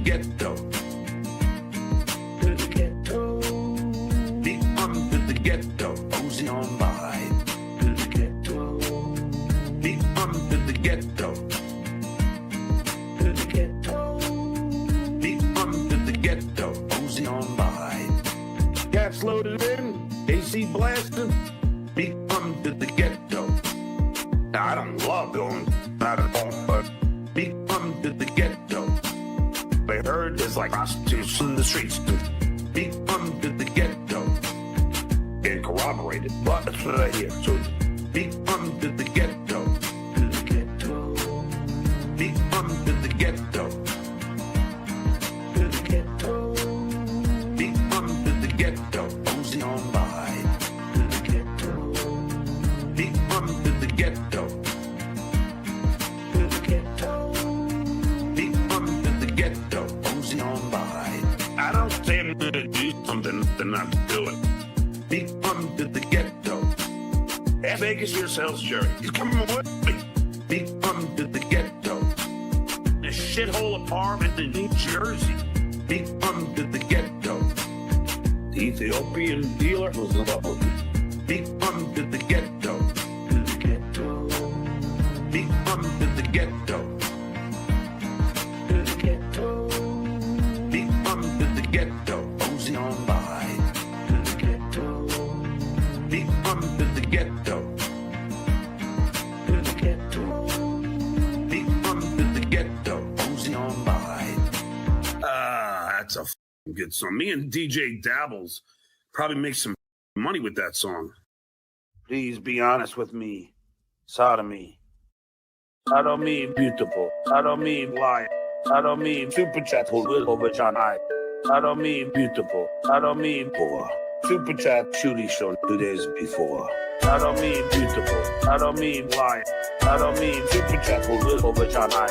ghetto. To the ghetto. Become to the ghetto. Mosey on by. To the ghetto. Become to the ghetto. To the ghetto. Become to the ghetto. Mosey on by. Gas loaded in. AC blasting. Become to the ghetto. Now, I don't love going out of home, but become to the ghetto. They heard there's like prostitutes in the streets. Become to the ghetto. And corroborated, but that's what I hear. So become to the ghetto. To the ghetto. Become to the ghetto. To the ghetto. Become to the ghetto. Mosey on by. To the ghetto. Become to the ghetto. To the ghetto. Become to the ghetto. Mosey on by. I don't say I'm gonna do something they're not doing. Become to the ghetto. Ask Vegas yourselves, Jerry. He's coming with me. Become to the ghetto. A shithole apartment in New Jersey. Become to the ghetto. The Ethiopian dealer was above. Become to the ghetto. To the ghetto. Become to the ghetto. To the ghetto. Become to the ghetto. Mosey on by. To the ghetto. Become to the ghetto. To the ghetto. Become to the ghetto. Mosey on by. That's a good song. Me and DJ Dabbles probably make some money with that song. Please be honest with me. Sodomy. I don't mean beautiful. I don't mean lie. I don't mean super chat over John I. I don't mean beautiful. I don't mean poor. Super chat Shuli show 2 days before. I don't mean beautiful. I don't mean lie. I don't mean super chat over John I.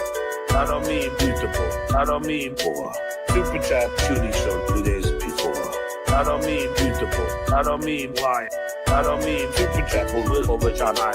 I don't mean beautiful. I don't mean poor. Super chat Shuli show 2 days before. I don't mean beautiful. I don't mean lie. I don't mean super chat over John I.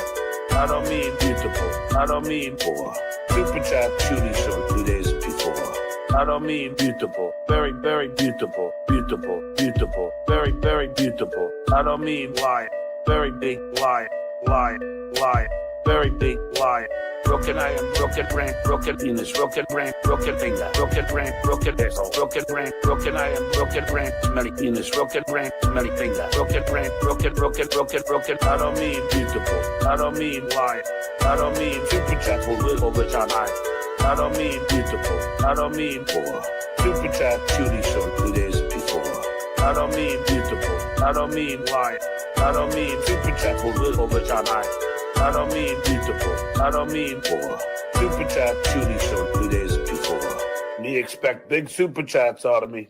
I don't mean beautiful. I don't mean poor. Super chat Shuli show 2 days before. I don't mean beautiful. Very, very beautiful. Beautiful, beautiful. Very, very beautiful. I don't mean lie. Very big lie. Lie, lie. Very big lie. Broken I am broken brain, broken penis, broken brain, broken finger, broken brain, broken asshole, broken brain, broken I am broken brain, smelly penis, broken brain, smelly finger, broken brain, broken. I don't mean beautiful. I don't mean lie. I don't mean super chat over John I don't mean beautiful. I don't mean poor. Super chat Shuli show 2 days before. I don't mean beautiful. I don't mean lie. I don't mean super chat over John I don't mean beautiful. I don't mean poor. Super chat Shuli show 2 days before. Me expect big super chats out of me.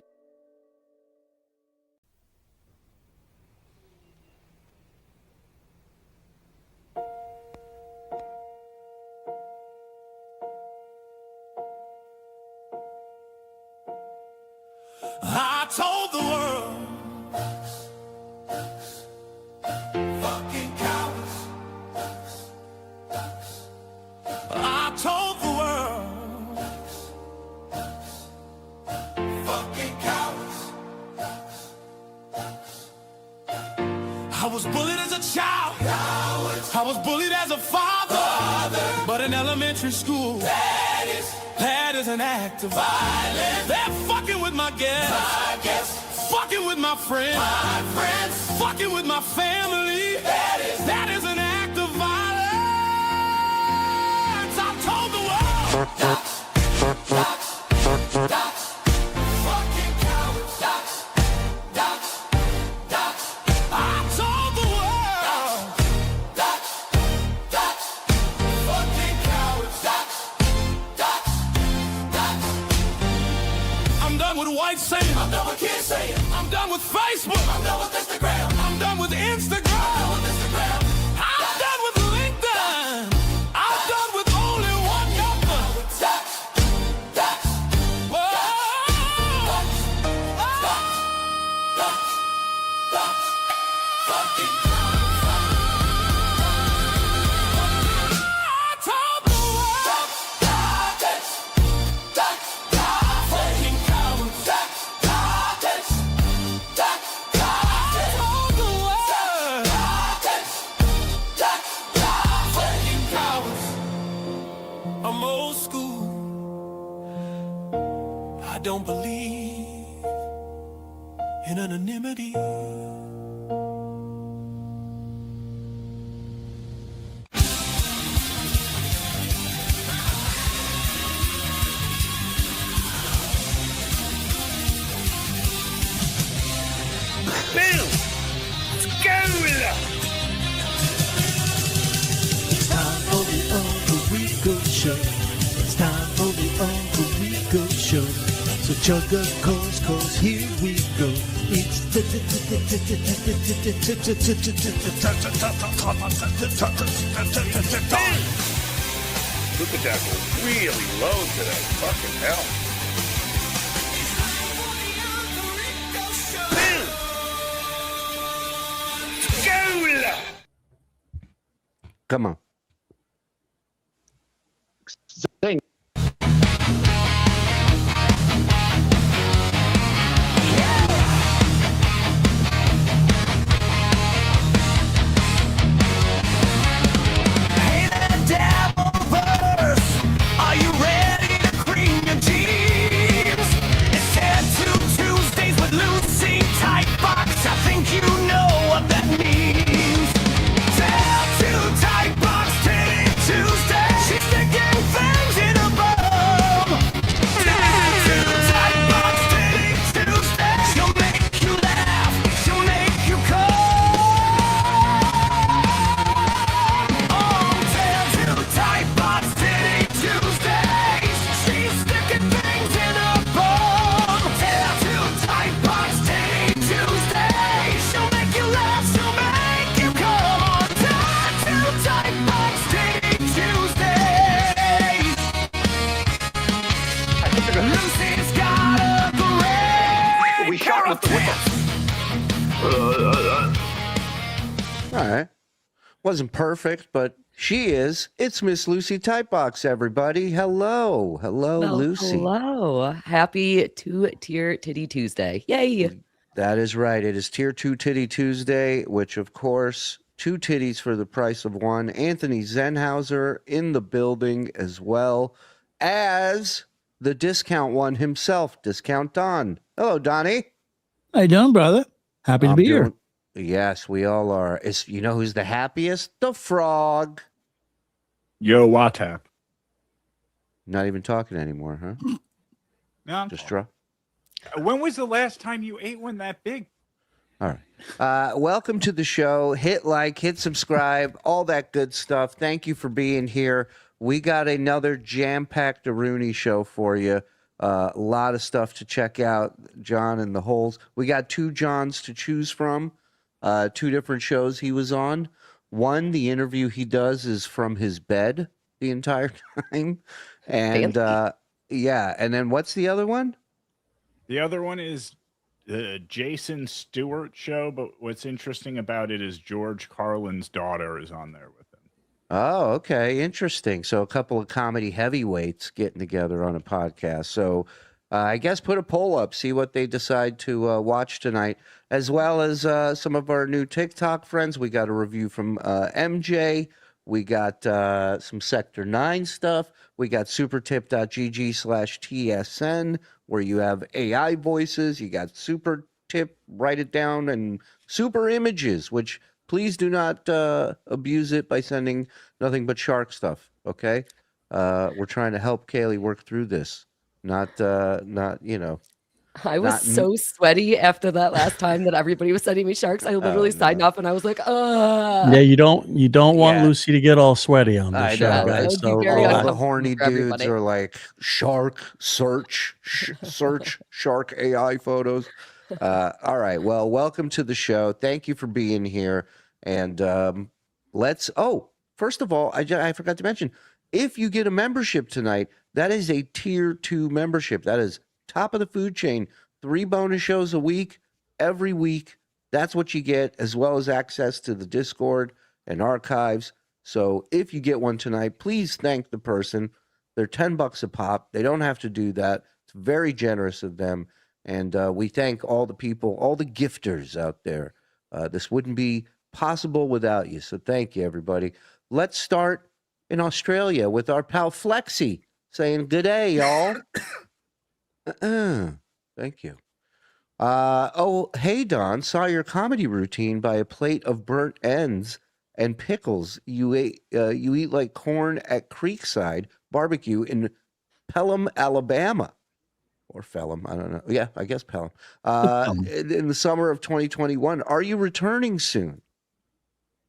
I told the world, fucking cowards. I told the world, fucking cowards. I was bullied as a child. Cowards. I was bullied as a father. But in elementary school, that is an act of violence. They're fucking with my guests, fucking with my friends, fucking with my family. That is an act of violence. I told the world. Docs, fucking cowards. Docs. I told the world. Docs, fucking cowards. Docs. I'm done with white saying. I'm done with kids saying. I'm done with Facebook. I'm done with Instagram. I'm done with Instagram. I'm done with LinkedIn. I'm done with only one number. I don't believe in anonymity. Bill! School! It's time for the Uncle Rico show. It's time for the Uncle Rico show. So chug a course, cause here we go. It's Look at that, really low today. Fucking hell. Come on. Sing. Hey there, Dabbleverse, are you ready to cream your jeans? It's Tattoo Tuesdays with Lucy Typebox. I think you know what that means. Tattoo Typebox, Titty Tuesday. She's sticking things in her bum. Tattoo Typebox, Titty Tuesday. She'll make you laugh, she'll make you come. Tattoo Typebox, Titty Tuesdays. She's sticking things in her bum. Tattoo Typebox, Titty Tuesdays. She'll make you laugh, she'll make you come on. Tattoo Typebox, Titty Tuesdays. Lucy's got a great We shot with the All right. Wasn't perfect, but she is. It's Miss Lucy Typebox, everybody. Hello. Hello, Well, Lucy. hello. Happy Two-Tier Titty Tuesday. Yay. That is right. It is Tier 2 Titty Tuesday, which, of course, 2 titties for the price of 1. Anthony Zenhauser in the building, as well as the discount one himself, Discount Don. Hello, Donnie. How you doing, brother? Happy to I'm be here. doing- Yes, we all are. You know who's the happiest? The frog. Yo, WATP. Not even talking anymore, huh? No, I'm Just fine. draw. When was the last time you ate one that big? All right. Welcome to the show. Hit like, hit subscribe, all that good stuff. Thank you for being here. We got another jam-packed Rooney show for you. A lot of stuff to check out. John and the Holes. We got 2 Johns to choose from. 2 different shows he was on. One, the interview he does is from his bed the entire time. And yeah. And then what's the other one? The other one is the Jason Stewart show, but what's interesting about it is George Carlin's daughter is on there with him. Oh, okay. Interesting. So a couple of comedy heavyweights getting together on a podcast. So I guess put a poll up, see what they decide to watch tonight, as well as some of our new TikTok friends. We got a review from MJ. We got some Sector 9 stuff. We got supertip.gg/TSN, where you have AI voices. You got Super Tip, write it down, and Super Images, which please do not abuse it by sending nothing but shark stuff, okay? We're trying to help Kaylee work through this. Not you know. I was Not- so sweaty after that last time that everybody was sending me sharks. I literally signed no. up and I was like, Yeah, you don't want Yeah. Lucy to get all sweaty on this I show, know, that guys. would be So very All the uncomfortable horny for dudes everybody. are like, shark, search shark AI photos. All right. Well, welcome to the show. Thank you for being here. And first of all, I forgot to mention, if you get a membership tonight, that is a Tier 2 membership. That is top of the food chain. 3 bonus shows a week, every week. That's what you get, as well as access to the Discord and archives. So if you get one tonight, please thank the person. They're $10 a pop. They don't have to do that. It's very generous of them. And we thank all the people, all the gifters out there. This wouldn't be possible without you. So thank you, everybody. Let's start in Australia with our pal Flexi saying good day, y'all. Thank you. Oh, hey, Don. Saw your comedy routine by a plate of burnt ends and pickles. You eat like corn at Creekside Barbecue in Pelham, Alabama. Or Pelham, I don't know. Yeah, I guess Pelham. In the summer of 2021. Are you returning soon?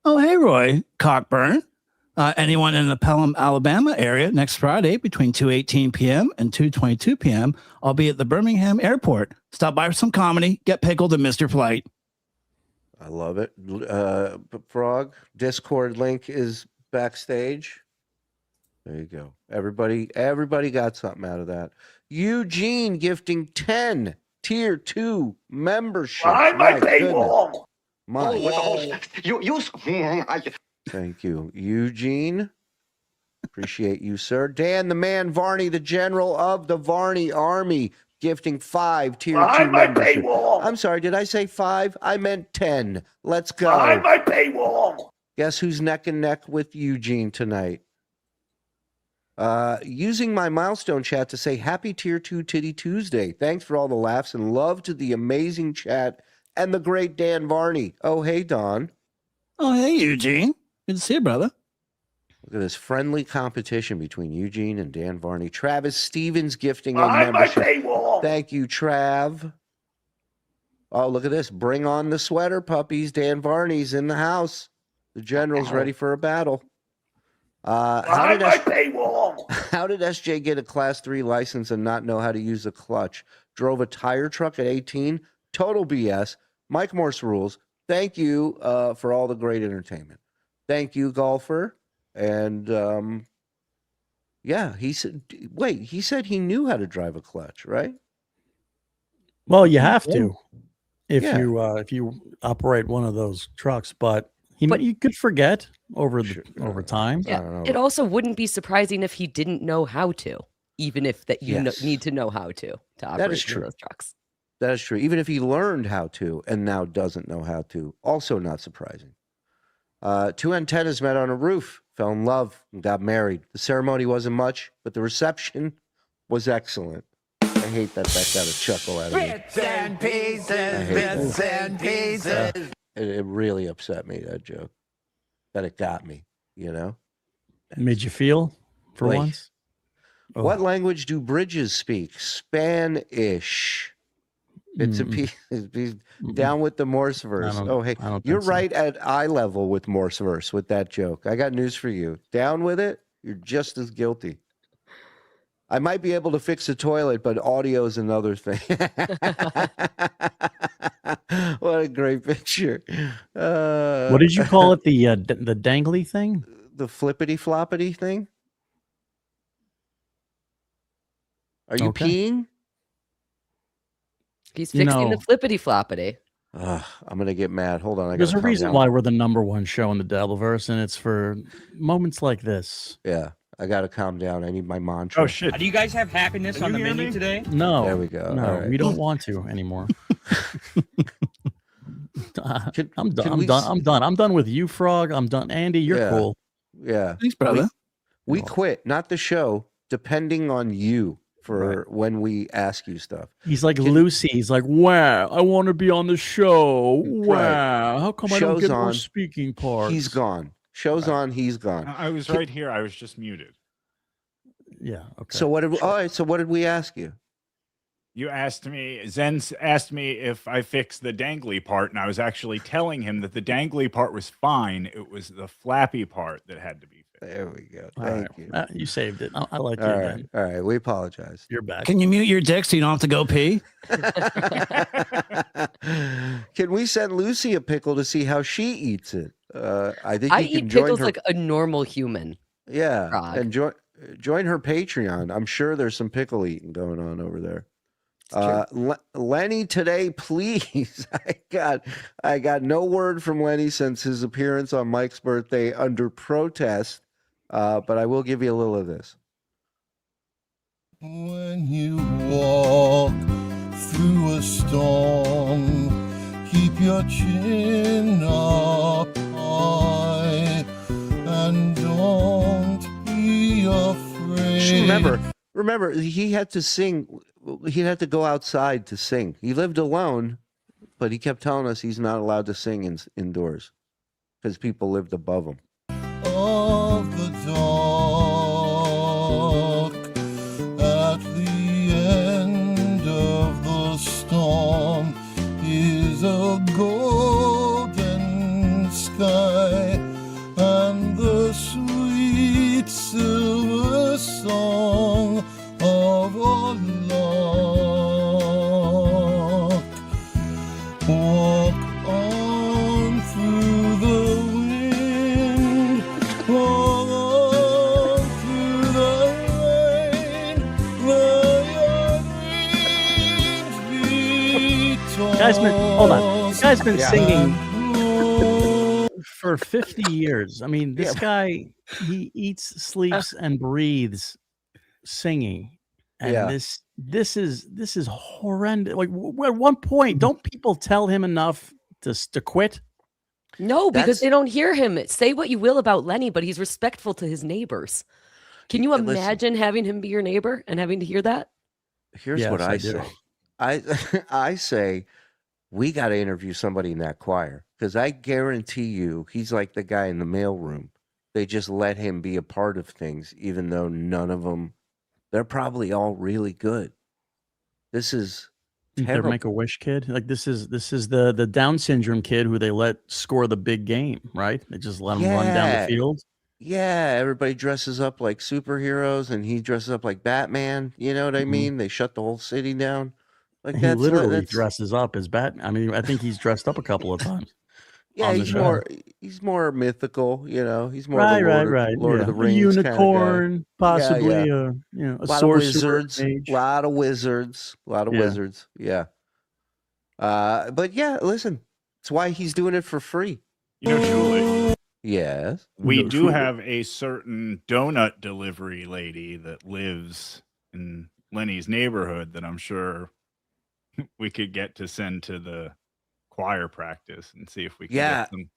Oh, hey, Roy Cockburn. Anyone in the Pelham, Alabama area next Friday between 2:18 p.m. and 2:22 p.m. I'll be at the Birmingham airport. Stop by for some comedy, get pickled, and miss your flight. I love it. Frog, Discord link is backstage. There you go. Everybody got something out of that. Eugene gifting 10 tier 2 memberships. Behind my paywall. Thank you, Eugene. Appreciate you, sir. Dan the Man Varney, the general of the Varney Army, gifting 5 tier 2 memberships. I'm sorry, did I say 5? I meant 10. Let's go. Behind my paywall. Guess who's neck and neck with Eugene tonight? Using my milestone chat to say happy tier 2 Titty Tuesday. Thanks for all the laughs and love to the amazing chat and the great Dan Varney. Oh, hey, Don. Oh, hey, Eugene. Good to see you, brother. Look at this friendly competition between Eugene and Dan Varney. Travis Stevens gifting a membership. Thank you, Trav. Oh, look at this. Bring on the sweater puppies. Dan Varney's in the house. The general's ready for a battle. How did SJ get a class 3 license and not know how to use a clutch? Drove a tire truck at 18? Total BS. Mike Morse rules. Thank you for all the great entertainment. Thank you, golfer. And yeah, he said he knew how to drive a clutch, right? Well, you have to if you operate one of those trucks, but you could forget over time. Yeah, it also wouldn't be surprising if he didn't know how to, even if need to know how to operate that is true. those trucks. That is true. Even if he learned how to and now doesn't know how to, also not surprising. 2 antennas met on a roof, fell in love, and got married. The ceremony wasn't much, but the reception was excellent. I hate that got a chuckle out of me. Bits and pieces. It really upset me, that joke. That it got me, you know? It made you feel for once? Oh. What language do bridges speak? Spanish. Bits and pieces. Down with the Morse verse. Oh, hey, you're right at eye level with Morse verse with that joke. I got news for you. Down with it, you're just as guilty. I might be able to fix a toilet, but audio is another thing. What a great picture. What did you call it? The dangly thing? The flippity floppity thing? Are you peeing? He's fixing the flippity floppity. I'm gonna get mad. Hold on. There's a reason why we're the #1 show in the Dabbleverse, and it's for moments like this. Yeah, I gotta calm down. I need my mantra. Oh shit! Do you guys have happiness on the menu today? No. There we go. No, we don't want to anymore. I'm done. I'm done with you, Frog. I'm done. Andy, you're cool. Yeah. Thanks, brother. We quit, not the show, depending on you for when we ask you stuff. He's like Lucy. He's like, wow, I want to be on the show. Wow. How come I don't get more speaking parts? He's gone. Show's on. He's gone. I was right here. I was just muted. Yeah. Okay. So what did we ask you? You asked me, Zen asked me if I fixed the dangly part, and I was actually telling him that the dangly part was fine. It was the flappy part that had to be fixed. There we go. Thank you. You saved it. I like you. All right. We apologize. You're back. Can you mute your dick so you don't have to go pee? Can we send Lucy a pickle to see how she eats it? I think I you can eat join pickles her. like a normal human. Yeah, Frog. and join her Patreon. I'm sure there's some pickle eating going on over there. Lenny today, please. I got no word from Lenny since his appearance on Mike's birthday under protest, but I will give you a little of this. When you walk through a storm, keep your chin up high and don't be afraid. Remember, he had to sing he'd have to go outside to sing. He lived alone, but he kept telling us he's not allowed to sing indoors because people lived above him. Of the dark, at the end of the storm is a golden sky and the sweet silver song of a lark. Walk on through the wind, walk on through the rain, let your dreams be told. Hold on. This guy's been singing Oh, for 50 years. I mean, this guy, he eats, sleeps, and breathes singing. And this is horrendous. Like, at one point, don't people tell him enough to quit? No, because they don't hear him. Say what you will about Lenny, but he's respectful to his neighbors. Can you imagine having him be your neighbor and having to hear that? Here's what I say. I say we got to interview somebody in that choir because I guarantee you he's like the guy in the mailroom. They just let him be a part of things, even though none of them. They're probably all really good. This is their Make-A-Wish kid. Like this is the Down syndrome kid who they let score the big game, right? They just let him run down the field. Yeah, everybody dresses up like superheroes, and he dresses up like Batman. You know what I mean? They shut the whole city down. Like he literally dresses up as Batman. I mean, I think he's dressed up a couple of times. Yeah, he's more mythical, you know. He's more right. Lord of the Rings, a unicorn, possibly a sorcerer, a lot of wizards, Yeah. But yeah, listen, it's why he's doing it for free. You know, Shuli. Yes. We do have a certain donut delivery lady that lives in Lenny's neighborhood that I'm sure we could get to send to the choir practice and see if we can get some.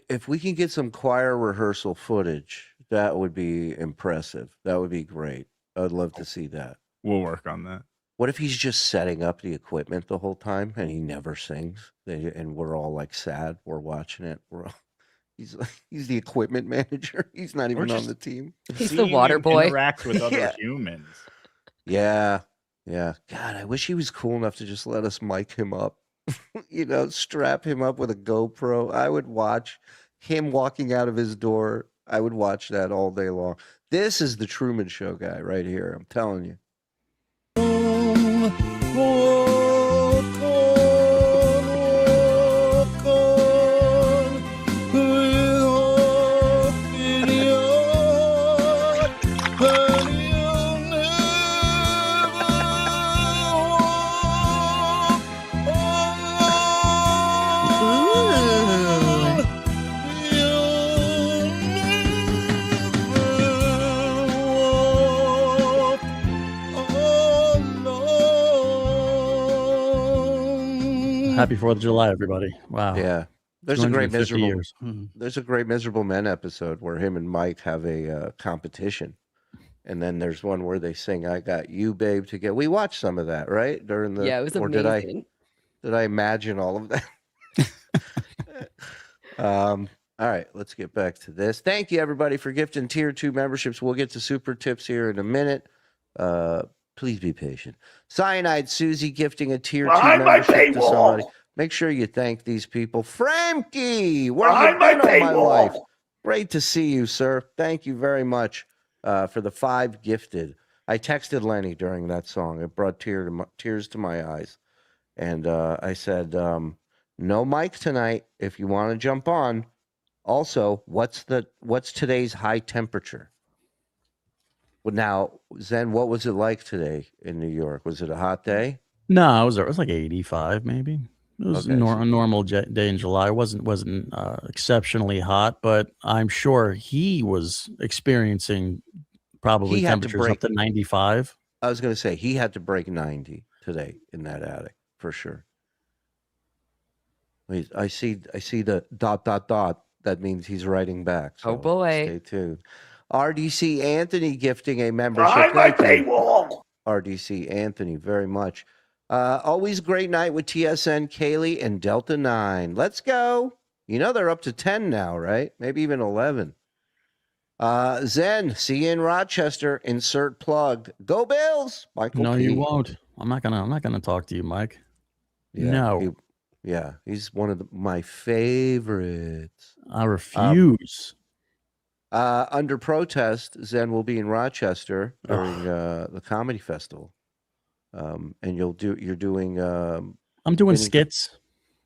If we can get some choir rehearsal footage, that would be impressive. That would be great. I'd love to see that. We'll work on that. What if he's just setting up the equipment the whole time and he never sings? And we're all like sad. We're watching it. He's the equipment manager. He's not even on the team. He's the water boy. Interact with other humans. Yeah. God, I wish he was cool enough to just let us mic him up. You know, strap him up with a GoPro. I would watch him walking out of his door. I would watch that all day long. This is the Truman Show guy right here. I'm telling you. Happy 4th of July, everybody. Wow. Yeah. There's a great miserable years. There's a great Miserable Men episode where him and Mike have a competition. And then there's one where they sing "I Got You, Babe" to get. We watched some of that, right? During the it was amazing. Did I imagine all of that? All right, let's get back to this. Thank you everybody for gifting tier 2 memberships. We'll get to super tips here in a minute. Please be patient. Cyanide Susie gifting a tier 2 membership to somebody. Make sure you thank these people. Frankie, where have you been all my life? Great to see you, sir. Thank you very much for the 5 gifted. I texted Lenny during that song. It brought tears to my eyes. And I said, no mic tonight if you want to jump on. Also, what's today's high temperature? Well, now, Zen, what was it like today in New York? Was it a hot day? No, it was like 85 maybe. It was a normal day in July. It wasn't exceptionally hot, but I'm sure he was experiencing probably temperatures up to 95. I was going to say he had to break 90 today in that attic for sure. I see the ... That means he's writing back. So oh boy! Stay tuned. RDC Anthony gifting a membership. Thank you. RDC Anthony very much. Always great night with TSN, Kaylee, and Delta 9. Let's go. You know they're up to 10 now, right? Maybe even 11. Zen, see you in Rochester. Insert plug. Go Bills. Michael No, P. you won't. I'm not gonna talk to you, Mike. Yeah, no. He's one of my favorites. I refuse. Under protest, Zen will be in Rochester during the comedy festival. And you're doing I'm doing skits.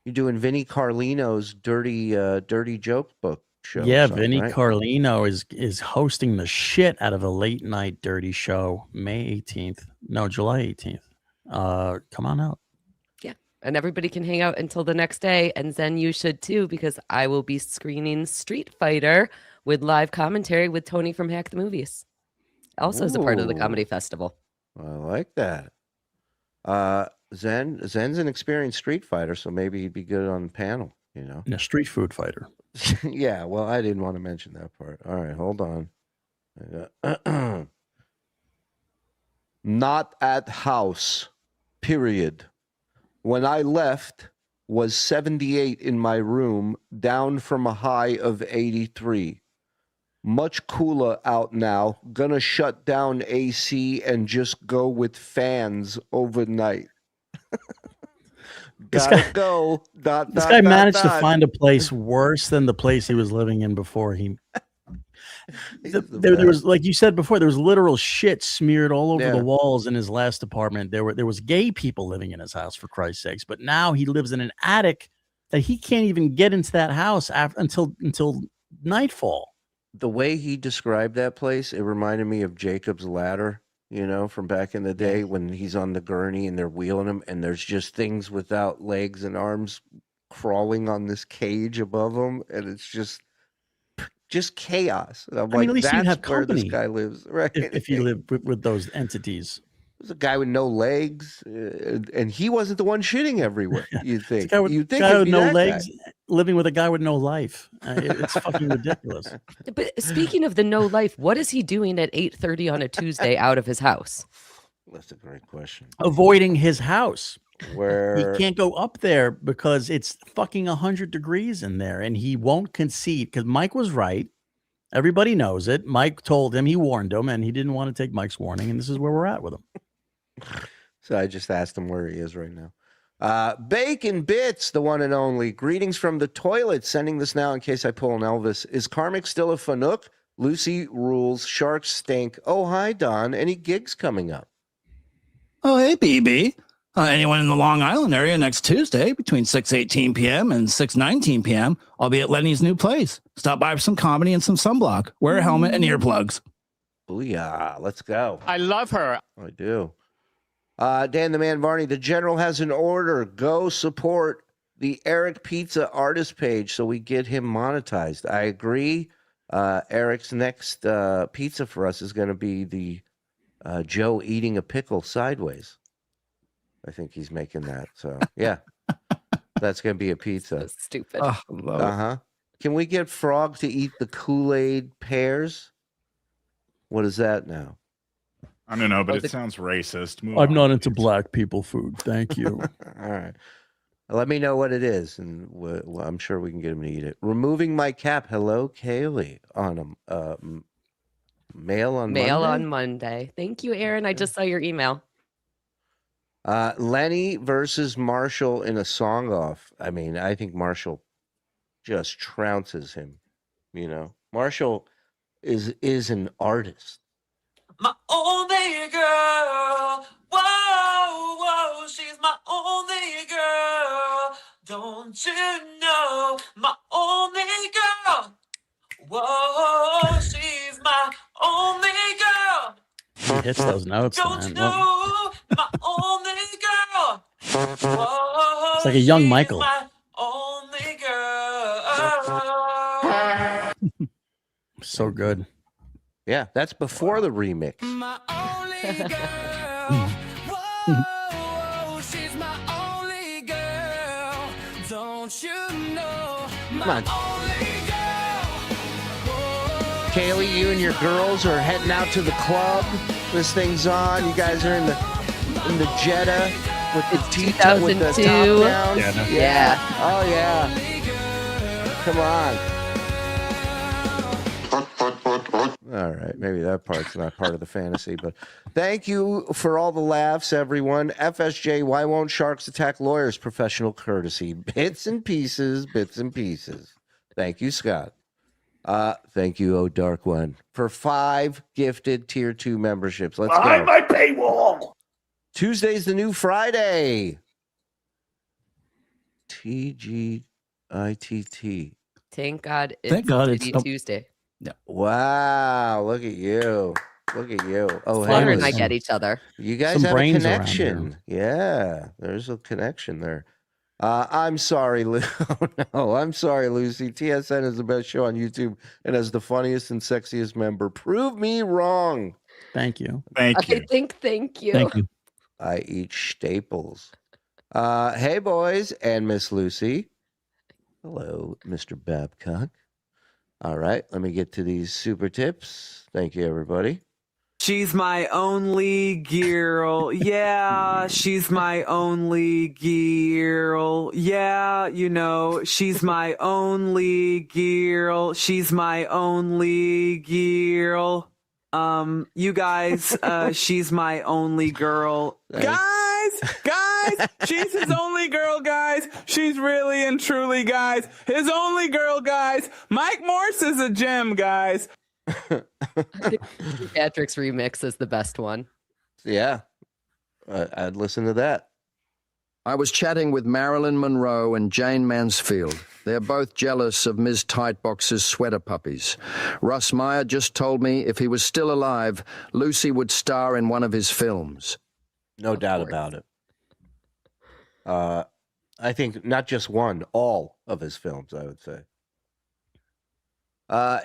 You're doing Vinnie Carlino's dirty joke book show. Yeah, Vinnie Carlino is hosting the shit out of a late night dirty show, July 18th. Come on out. Yeah. And everybody can hang out until the next day. And Zen, you should too, because I will be screening Street Fighter with live commentary with Tony from Hack the Movies. Also as a part of the comedy festival. I like that. Zen's an experienced Street Fighter, so maybe he'd be good on the panel, you know. And a street food fighter. Yeah, well, I didn't want to mention that part. All right, hold on. Not at house, period. When I left, was 78 in my room, down from a high of 83. Much cooler out now. Gonna shut down AC and just go with fans overnight. This guy managed to find a place worse than the place he was living in before he. There was, like you said before, there was literal shit smeared all over the walls in his last apartment. There was gay people living in his house, for Christ's sakes. But now he lives in an attic that he can't even get into that house until nightfall. The way he described that place, it reminded me of Jacob's Ladder, you know, from back in the day when he's on the gurney and they're wheeling him and there's just things without legs and arms crawling on this cage above him, and it's just chaos. And I'm like, at least that's have where company this guy lives, right? If you live with those entities. There's a guy with no legs, and he wasn't the one shitting everywhere. You'd think. You'd think guy with no that legs guy. living with a guy with no life. It's fucking ridiculous. But speaking of the no life, what is he doing at 8:30 on a Tuesday out of his house? That's a great question. Avoiding his house. Where he can't go up there because it's fucking 100 degrees in there, and he won't concede because Mike was right. Everybody knows it. Mike told him, he warned him, and he didn't want to take Mike's warning, and this is where we're at with him. So I just asked him where he is right now. Bacon Bits, the one and only. Greetings from the toilet. Sending this now in case I pull an Elvis. Is KarmicX still a Fanuc? Lucy rules. Sharks stink. Oh, hi, Don. Any gigs coming up? Oh, hey, BB. Anyone in the Long Island area next Tuesday between 6:18 p.m. and 6:19 p.m. I'll be at Lenny's new place. Stop by for some comedy and some sunblock. Wear a helmet and earplugs. Booyah. Let's go. I love her. I do. Dan the Man Varney, the General has an order. Go support the Eric Pizza artist page so we get him monetized. I agree. Eric's next pizza for us is going to be the Joe eating a pickle sideways. I think he's making that. So, yeah, that's going to be a pizza. So stupid. Uh-huh. Can we get Frog to eat the Kool-Aid pears? What is that now? I don't know, but it sounds racist. I'm not into black people food. Thank you. All right. Let me know what it is, and I'm sure we can get him to eat it. Removing my cap. Hello, Kaylee. On mail on Monday. Thank you, Aaron. I just saw your email. Lenny versus Marshall in a song off. I mean, I think Marshall just trounces him. You know, Marshall is an artist. My only girl, whoa, whoa, she's my only girl. Don't you know, my only girl, whoa, she's my only girl. He hits those notes. Don't you know, my only girl, whoa, it's like a young Michael. my only girl. So good. Yeah, that's before the remix. My only girl. Whoa, she's my only girl. Don't you know? My only girl. Kaylee, you and your girls are heading out to the club. This thing's on. You guys are in the Jetta with the It's with the 2002. top down. Yeah. Oh yeah. Come on. All right, maybe that part's not part of the fantasy, but thank you for all the laughs, everyone. FSJ, why won't sharks attack lawyers? Professional courtesy. Bits and pieces, bits and pieces. Thank you, Scott. Thank you, Oh Dark One, for 5 gifted tier 2 memberships. Let's Behind go. my paywall. Tuesday's the new Friday. TGITT. Thank God it's Thank God it's Titty Tuesday. Wow, look at you. Look at you. Oh, Flutter hey, and I listen. get each other. You guys Some have a brains around connection. Yeah, there's a connection there. I'm sorry, oh, no, I'm sorry, Lucy. TSN is the best show on YouTube and has the funniest and sexiest member. Prove me wrong. Thank you. Thank you. Thank you. Thank you. I eat staples. Hey, boys and Miss Lucy. Hello, Mr. Babcock. All right, let me get to these super tips. Thank you, everybody. She's my only girl. Yeah, she's my only girl. Yeah, you know, she's my only girl. She's my only girl. You guys, she's my only girl. Guys, she's his only girl, guys. She's really and truly, guys, his only girl, guys. Mike Morse is a gem, guys. Patrick's remix is the best one. Yeah, I'd listen to that. I was chatting with Marilyn Monroe and Jane Mansfield. They're both jealous of Ms. Tightbox's sweater puppies. Russ Meyer just told me if he was still alive, Lucy would star in one of his films. No doubt about it. I think not just one, all of his films, I would say.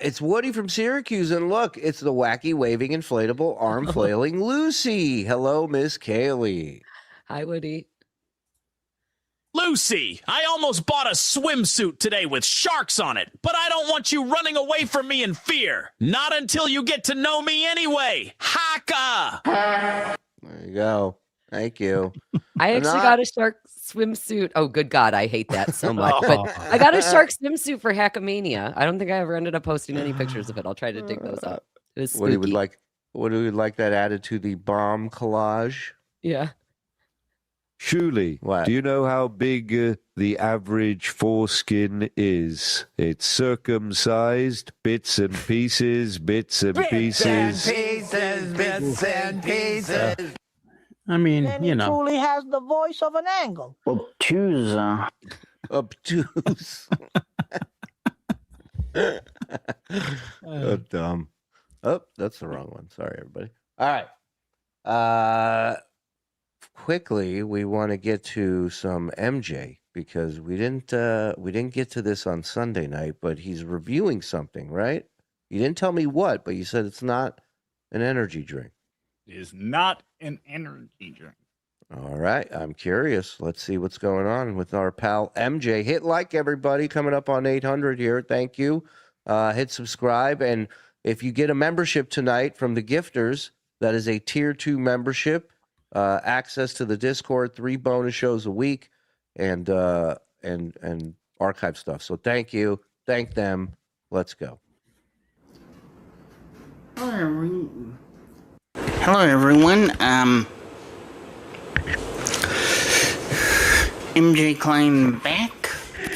It's Woody from Syracuse, and look, it's the wacky waving inflatable arm flailing Lucy. Hello, Miss Kaylee. Hi, Woody. Lucy, I almost bought a swimsuit today with sharks on it, but I don't want you running away from me in fear. Not until you get to know me anyway. Haka! There you go. Thank you. I actually got a shark swimsuit. Oh, good God, I hate that so much. But I got a shark swimsuit for Hackamania. I don't think I ever ended up posting any pictures of it. I'll try to dig those up. It was spooky. What do you like that added to the bomb collage? Yeah. Shuli, What? do you know how big the average foreskin is? It's circumcised, bits and pieces, bits and pieces. Bits and pieces. I mean, And you he know. truly has the voice of an angle. Obtuse. Obtuse. Oh, dumb. Oh, that's the wrong one. Sorry, everybody. All right. Quickly, we want to get to some MJ because we didn't get to this on Sunday night, but he's reviewing something, right? You didn't tell me what, but you said it's not an energy drink. It is not an energy drink. All right, I'm curious. Let's see what's going on with our pal MJ. Hit like, everybody, coming up on 800 here. Thank you. Hit subscribe, and if you get a membership tonight from the gifters, that is a tier 2 membership, access to the Discord, 3 bonus shows a week, and archive stuff. So thank you, thank them. Let's go. Hello, everyone. MJ Klein back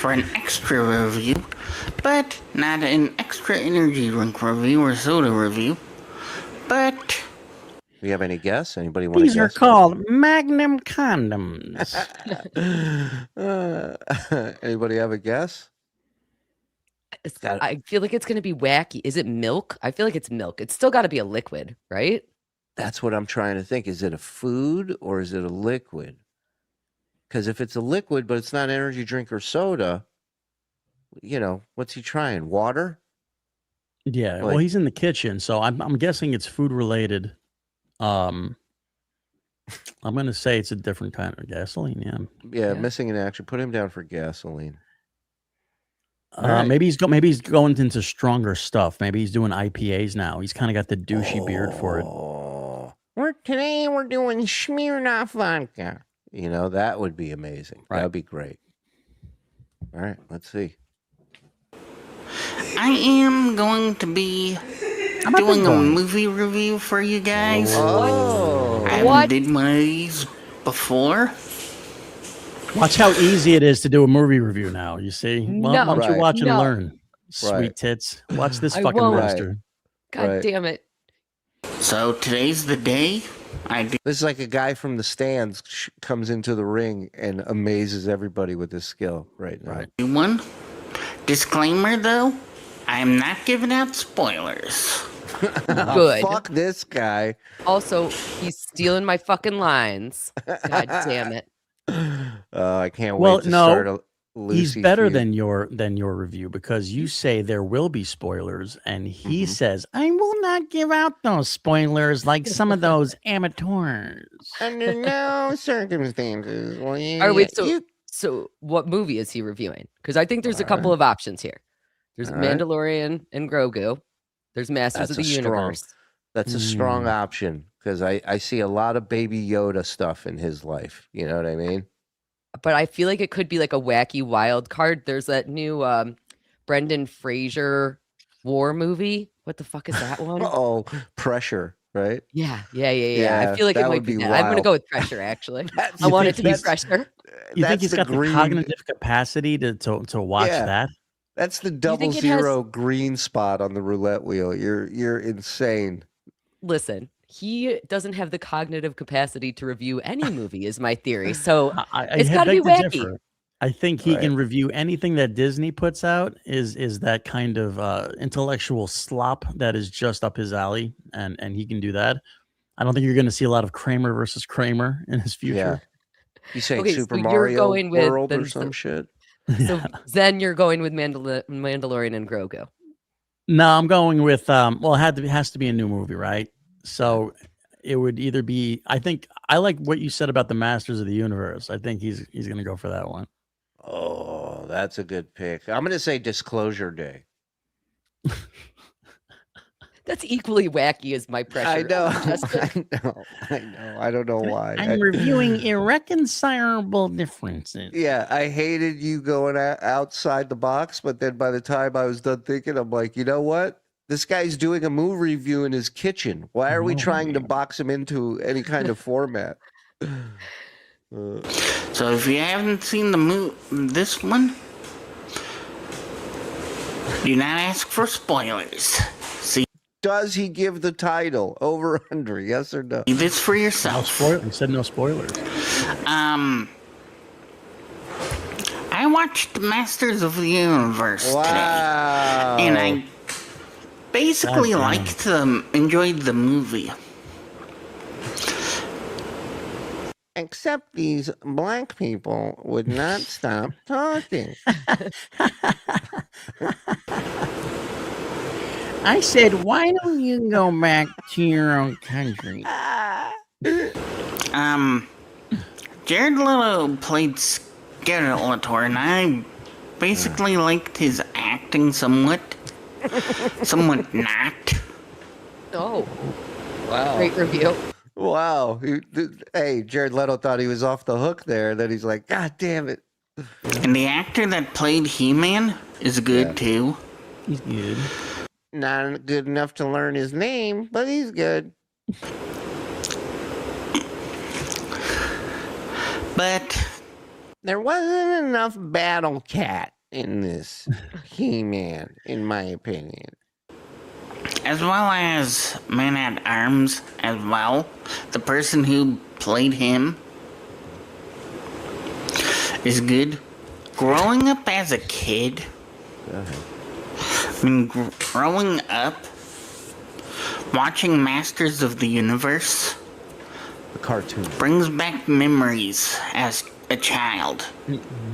for an extra review, but not an extra energy drink review or soda review. But Do you have any guess? Anybody want to guess? These are called Magnum condoms. Anybody have a guess? I feel like it's going to be wacky. Is it milk? I feel like it's milk. It's still got to be a liquid, right? That's what I'm trying to think. Is it a food or is it a liquid? Because if it's a liquid, but it's not energy drink or soda, you know, what's he trying? Water? Yeah, well, he's in the kitchen, so I'm guessing it's food related. I'm going to say it's a different kind of gasoline. Yeah, missing in action. Put him down for gasoline. Maybe he's going into stronger stuff. Maybe he's doing IPAs now. He's kind of got the douchey beard for it. Today we're doing Smirnoff vodka. You know, that would be amazing. Right. That'd be great. All right, let's see. I am going to be doing a movie review for you guys. Oh. I haven't did one of these before. Watch how easy it is to do a movie review now. You see? Why don't you watch and learn? Sweet tits. Watch this fucking roaster. God damn it. So today's the day. This is like a guy from the stands comes into the ring and amazes everybody with his skill right now. One disclaimer though, I am not giving out spoilers. Good. Fuck this guy. Also, he's stealing my fucking lines. God damn it. I can't wait to start a Lucy he's better feud. than your review because you say there will be spoilers, and he says I will not give out those spoilers like some of those amateurs. Under no circumstances will you. All right, wait, so what movie is he reviewing? Because I think there's a couple of options here. There's Mandalorian and Grogu. There's Masters of the Universe. That's a strong option because I see a lot of Baby Yoda stuff in his life. You know what I mean? But I feel like it could be like a wacky wild card. There's that new Brendan Fraser war movie. What the fuck is that one? Oh, Pressure, right? Yeah. I feel like it might be that. I'm going to go with Pressure, actually. I want it to be Pressure. You think he's got the cognitive capacity to watch that? That's the 00 green spot on the roulette wheel. You're insane. Listen, he doesn't have the cognitive capacity to review any movie, is my theory. So it's got to be wacky. I think he can review anything that Disney puts out. Is that kind of intellectual slop that is just up his alley, and he can do that. I don't think you're going to see a lot of Kramer versus Kramer in his future. Yeah. You saying Okay, Super so Mario going with World or some shit? So then you're going with Mandalorian and Grogu. No, I'm going with well, it has to be a new movie, right? So it would either be. I think I like what you said about the Masters of the Universe. I think he's going to go for that one. Oh, that's a good pick. I'm going to say Disclosure Day. That's equally wacky as my Pressure. I know. I know. I don't know why. I'm reviewing irreconcilable differences. Yeah, I hated you going outside the box, but then by the time I was done thinking, I'm like, you know what? This guy's doing a movie review in his kitchen. Why are we trying to box him into any kind of format? So if you haven't seen this one, do not ask for spoilers. See. Does he give the title over under? Yes or no? This for yourself. He said no spoilers. I watched Masters of the Universe today, and I basically enjoyed the movie. Except these black people would not stop talking. I said, why don't you go back to your own country? Jared Leto played Skeletor, and I basically liked his acting somewhat not. Oh, wow. Great review. Wow. Hey, Jared Leto thought he was off the hook there. Then he's like, God damn it. And the actor that played He-Man is good too. He's good. Not good enough to learn his name, but he's good. But there wasn't enough Battle Cat in this He-Man, in my opinion. As well as Man at Arms as well. The person who played him is good. Growing up as a kid, growing up, watching Masters of the Universe, the cartoon, brings back memories as a child.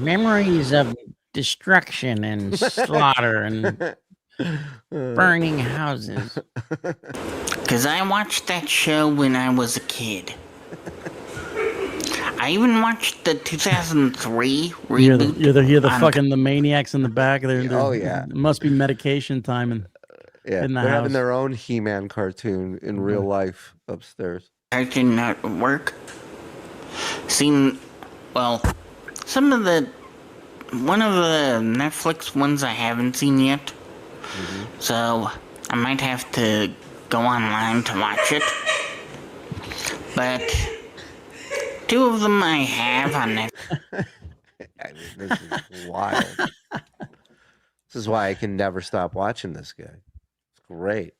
Memories of destruction and slaughter and burning houses. Because I watched that show when I was a kid. I even watched the 2003 reboot. You're the fucking the maniacs in the back. Oh yeah, it must be medication time in the they're house. having their own He-Man cartoon in real life upstairs. Cartoon Network. Seen, well, one of the Netflix ones I haven't seen yet. So I might have to go online to watch it. But 2 of them I have on Netflix. I mean, this is wild. This is why I can never stop watching this guy. It's great.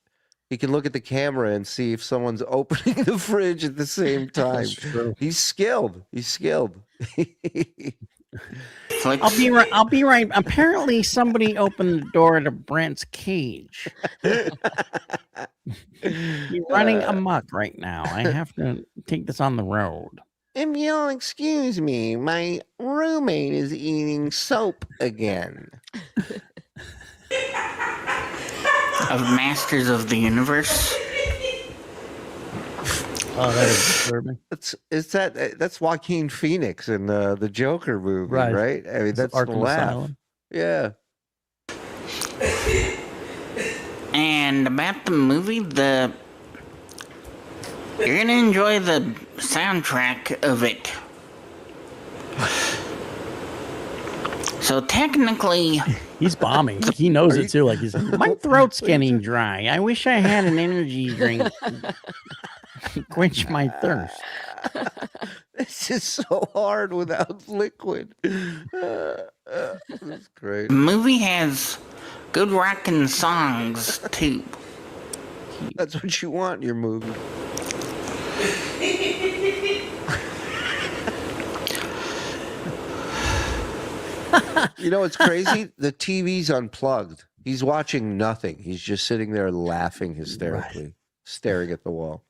He can look at the camera and see if someone's opening the fridge at the same time. He's skilled. He's skilled. I'll be right. Apparently, somebody opened the door to Brent's cage. He's running amok right now. I have to take this on the road. If you'll excuse me, my roommate is eating soap again. Of Masters of the Universe. Oh, that is disturbing. That's Joaquin Phoenix in the Joker movie, right? I mean, that's the laugh. Asylum. Yeah. And about the movie, you're gonna enjoy the soundtrack of it. So technically, he's bombing. He knows it too. Like my throat's getting dry. I wish I had an energy drink to quench my thirst. This is so hard without liquid. That's great. The movie has good rockin' songs too. That's what you want in your movie. You know what's crazy? The TV's unplugged. He's watching nothing. He's just sitting there laughing hysterically, staring at the wall.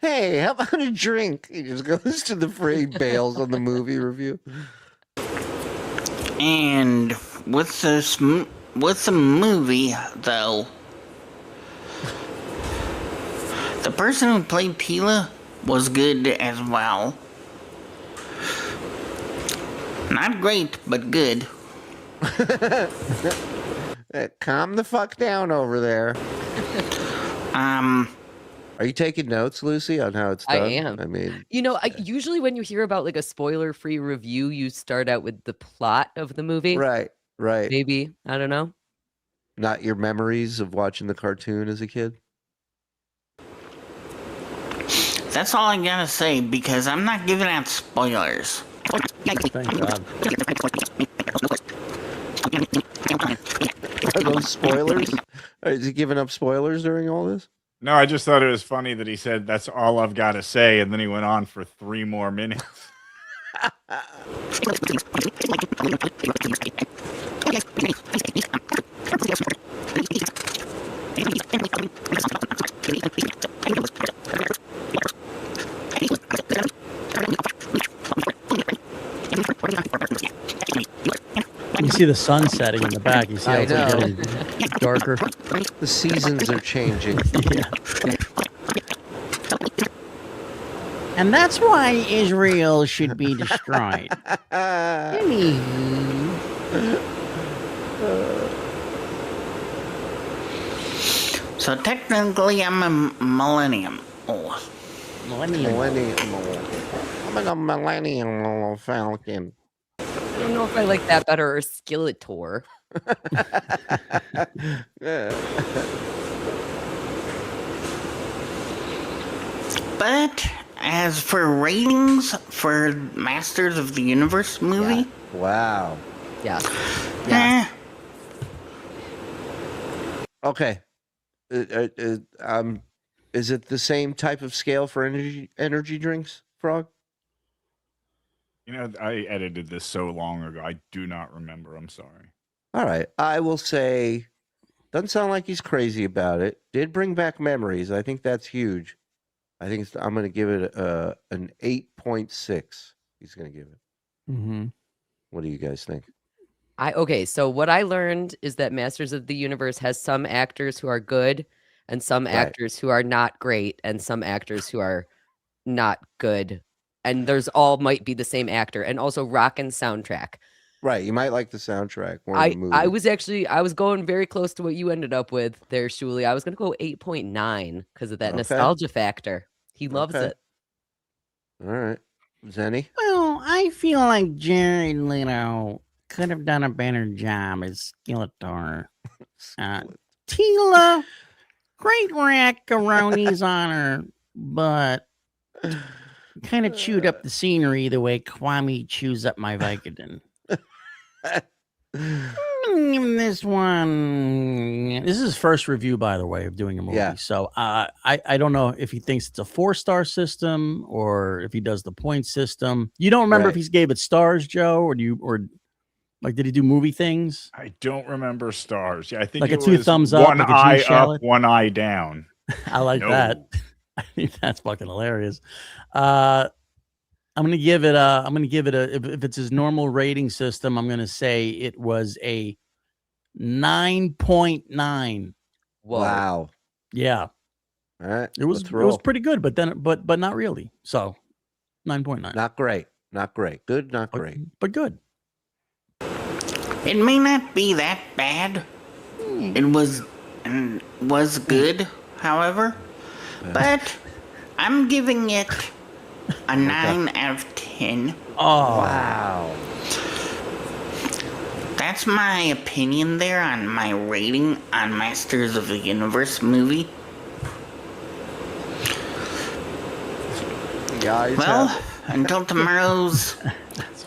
Hey, how about a drink? He just goes to the fridge, bails on the movie review. And with the movie, though, the person who played Tila was good as well. Not great, but good. Calm the fuck down over there. Are you taking notes, Lucy, on how it's done? I am. I mean, usually when you hear about like a spoiler-free review, you start out with the plot of the movie. Right. Maybe. I don't know. Not your memories of watching the cartoon as a kid? That's all I gotta say, because I'm not giving out spoilers. Thank God. Are those spoilers? Is he giving up spoilers during all this? No, I just thought it was funny that he said, "That's all I've got to say," and then he went on for 3 more minutes. You see the sun setting in the back. You see how it's getting darker. The seasons are changing. Yeah. And that's why Israel should be destroyed. So technically, I'm a millennium. Millennial. I'm a millennial Falcon. I don't know if I like that better or Skeletor. But as for ratings for Masters of the Universe movie, wow. Yeah. Okay. Is it the same type of scale for energy drinks, Frog? You know, I edited this so long ago. I do not remember. I'm sorry. All right. I will say, doesn't sound like he's crazy about it. Did bring back memories. I think that's huge. I think I'm going to give it an 8.6. He's going to give it. Mm-hmm. What do you guys think? Okay, so what I learned is that Masters of the Universe has some actors who are good and some actors who are not great and some actors who are not good. And there's all might be the same actor, and also rock and soundtrack. Right. You might like the soundtrack more than the movie. I was going very close to what you ended up with there, Shuli. I was going to go 8.9 because of that nostalgia factor. He loves it. All right. Zenny? Well, I feel like Jared Leto could have done a better job as Skeletor. Tila, great macaroni's on her, but kind of chewed up the scenery the way Kwame chews up my Vicodin. This one, this is his first review, by the way, of doing a movie. Yeah. So I don't know if he thinks it's a 4-star system or if he does the point system. You don't remember if he gave it stars, Joe, or did he do movie things? I don't remember stars. Yeah, I think like it a 2 was thumbs up, one like eye shallot? up, one eye down. I like that. I think that's fucking hilarious. I'm gonna give it if it's his normal rating system, I'm gonna say it was a 9.9. Wow. Yeah. All right. It was pretty good, but not really. So 9.9. Not great. Not great. Good, not great. But good. It may not be that bad. It was good, however, but I'm giving it a 9 out of 10. Oh, wow. That's my opinion there on my rating on Masters of the Universe movie. Guys, well, until tomorrow's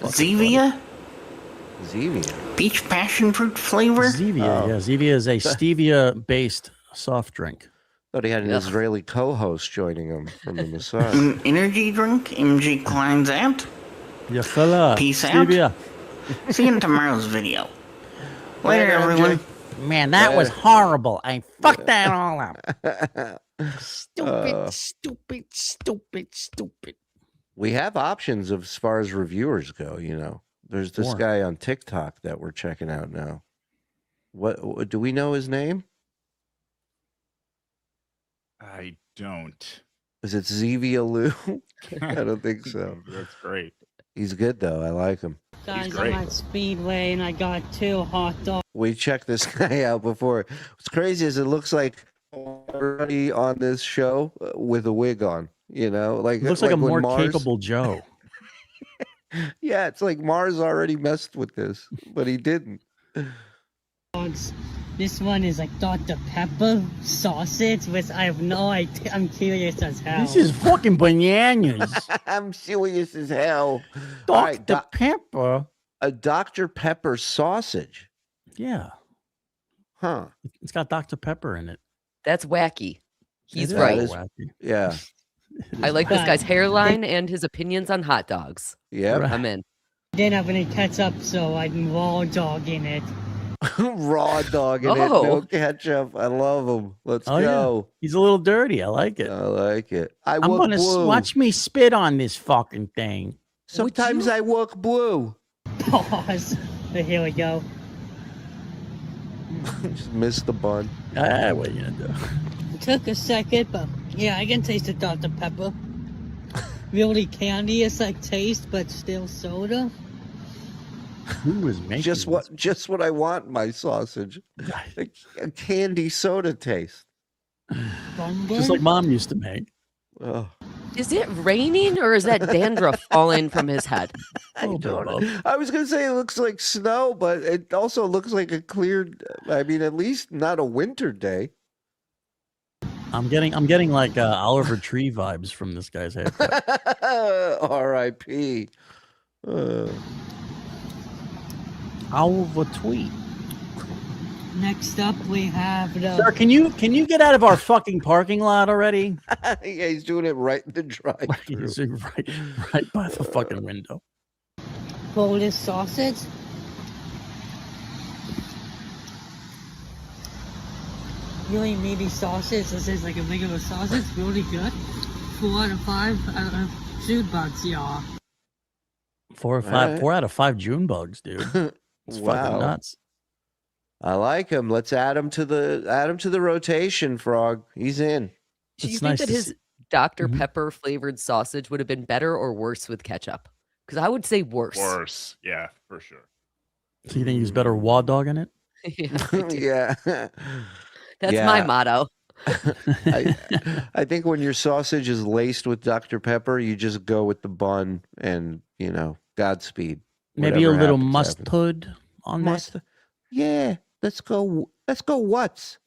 Zevia. Zevia? Peach passion fruit flavor? Zevia, yeah. Zevia is a stevia-based soft drink. Thought he had an Israeli co-host joining him from the massage. An energy drink, MG Klein's out. Yeah, fella. Peace Stevia. out. See you in tomorrow's video. Later, everyone. Man, that was horrible. I fucked that all up. Stupid. We have options as far as reviewers go, you know. There's this guy on TikTok that we're checking out now. What do we know his name? I don't. Is it Zevia Lou? I don't think so. That's great. He's good though. I like him. Guys, I'm at Speedway and I got 2 hot dogs. We checked this guy out before. What's crazy is it looks like everybody on this show with a wig on. You know, like It looks like a more Mars... capable Joe. Yeah, it's like Mars already messed with this, but he didn't. This one is like Dr. Pepper sausage, which I have no idea. I'm curious as hell. This is fucking bananas. I'm serious as hell. Dr. Pepper? A Dr. Pepper sausage? Yeah. Huh. It's got Dr. Pepper in it. That's wacky. He's It right. is wacky. Yeah. I like this guy's hairline and his opinions on hot dogs. Yeah, I'm in. Didn't have any ketchup, so I'm raw dogging it. Raw dog in it, no ketchup. I love him. Let's go. Yeah. He's a little dirty. I like it. I like it. I'm gonna watch me spit on this fucking thing. Sometimes I work blue. Pause. Here we go. Just missed the bun. What are you gonna do? It took a second, but yeah, I can taste the Dr. Pepper. Really candy-ish like taste, but still soda. Who is making just what I want in my sausage? A candy soda taste. Just like Mom used to make. Oh. Is it raining or is that dandruff falling from his head? I don't know. I was gonna say it looks like snow, but it also looks like a clear. I mean, at least not a winter day. I'm getting like Oliver Tree vibes from this guy's haircut. R.I.P. Oliver Tweet. Next up, we have the... Sir, can you get out of our fucking parking lot already? Yeah, he's doing it right in the drive-thru. He's right by the fucking window. Polish sausage. Really meaty sausage. This is like a regular sausage. Really good. 4 out of 5 June bugs, y'all. 4 or 5. 4 out of 5 June bugs, dude. It's fucking nuts. I like him. Let's add him to the rotation, Frog. He's in. Do you think that his Dr. Pepper flavored sausage would have been better or worse with ketchup? Because I would say worse. Worse, yeah, for sure. So you think he's better Wad Dog in it? Yeah. Yeah. That's Yeah. my motto. I think when your sausage is laced with Dr. Pepper, you just go with the bun and, Godspeed. Maybe a Whatever little happens, happens. mustard on that. Mustard. Yeah. Let's go What's?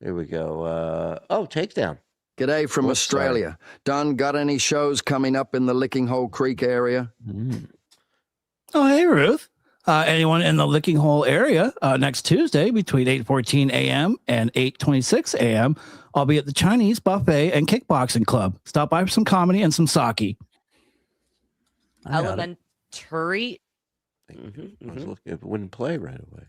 There we go. Takedown. G'day from Oh, sorry. Australia. Done got any shows coming up in the Licking Hole Creek area? Oh, hey, Ruth. Anyone in the Licking Hole area next Tuesday between 8:14 a.m. and 8:26 a.m. I'll be at the Chinese Buffet and Kickboxing Club. Stop by for some comedy and some sake. Elementary. I was looking, it wouldn't play right away.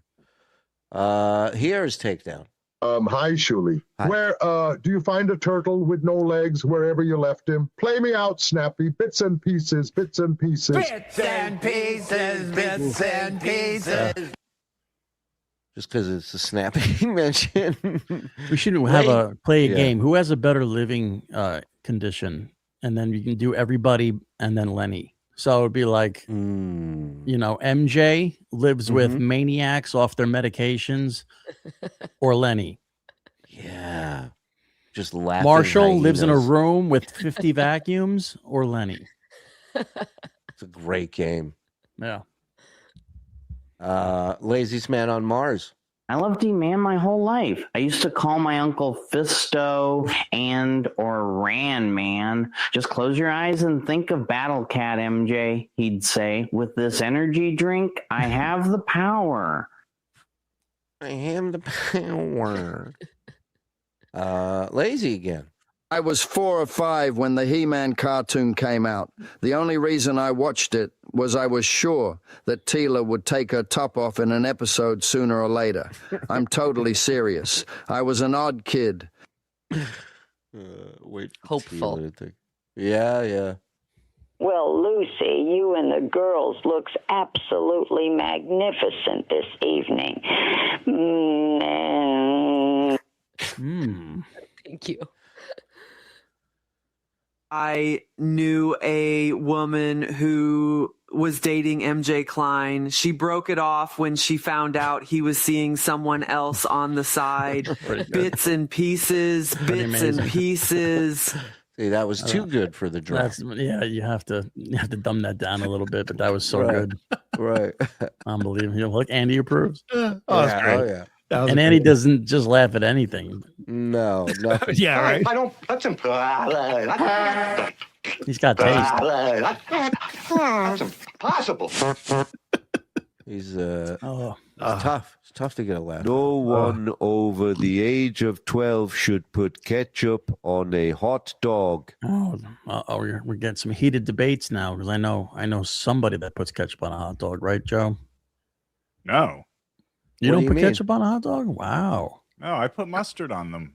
Here's Takedown. Hi, Shuli. Hi. Where do you find a turtle with no legs wherever you left him? Play me out, Snappy. Bits and pieces, bits and pieces. Bits and pieces, bits and pieces. Just because it's a snappy mention. We should play a game. Who has a better living condition? And then you can do everybody and then Lenny. So it'd be like, MJ lives with maniacs off their medications, or Lenny. Yeah. Just laughing. Marshall lives in a hyenas. room with 50 vacuums, or Lenny. It's a great game. Yeah. Laziest Man on Mars. I loved E-Man my whole life. I used to call my uncle Fisto or Ran Man. Just close your eyes and think of Battle Cat, MJ, he'd say. With this energy drink, I have the power. I have the power. Lazy again. I was 4 or 5 when the He-Man cartoon came out. The only reason I watched it was I was sure that Teela would take her top off in an episode sooner or later. I'm totally serious. I was an odd kid. Wait. Hopeful. Yeah. Well, Lucy, you and the girls looks absolutely magnificent this evening. Thank you. I knew a woman who was dating MJ Klein. She broke it off when she found out he was seeing someone else on the side. Bits and pieces, bits and pieces. See, that was too good for the draw. You have to dumb that down a little bit, but that was so Right. good. Right. Unbelievable. Look, Andy approves. That's great. Oh, yeah. And Andy doesn't just laugh at anything. No, nothing. Yeah, right. I don't. That's He's got taste. That's impossible. He's Oh, it's tough. It's tough to get a laugh. No one over the age of 12 should put ketchup on a hot dog. we're getting some heated debates now because I know somebody that puts ketchup on a hot dog, right, Joe? No. You What don't do you put mean? ketchup on a hot dog? Wow. No, I put mustard on them.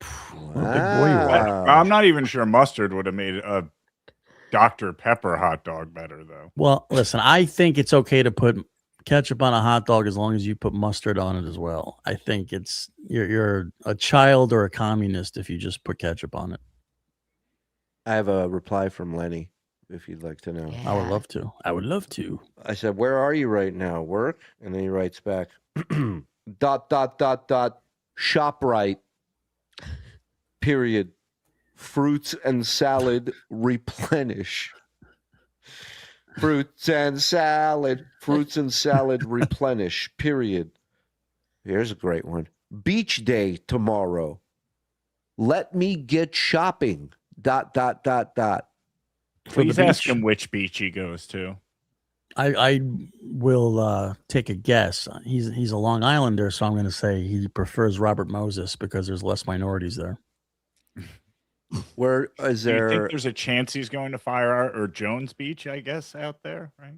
What a big boy you are. I'm not even sure mustard would have made a Dr. Pepper hot dog better, though. Well, listen, I think it's okay to put ketchup on a hot dog as long as you put mustard on it as well. I think you're a child or a communist if you just put ketchup on it. I have a reply from Lenny, if you'd like to know. I would love to. I would love to. I said, "Where are you right now? Work?" And then he writes back, ... ShopRite. Period. Fruits and salad replenish. Fruits and salad replenish. Period. Here's a great one. Beach day tomorrow. Let me get shopping. ... Please ask him which beach he goes to. I will take a guess. He's a Long Islander, so I'm going to say he prefers Robert Moses because there's less minorities there. Where is Do you there? think there's a chance he's going to Fire or Jones Beach, I guess, out there, right?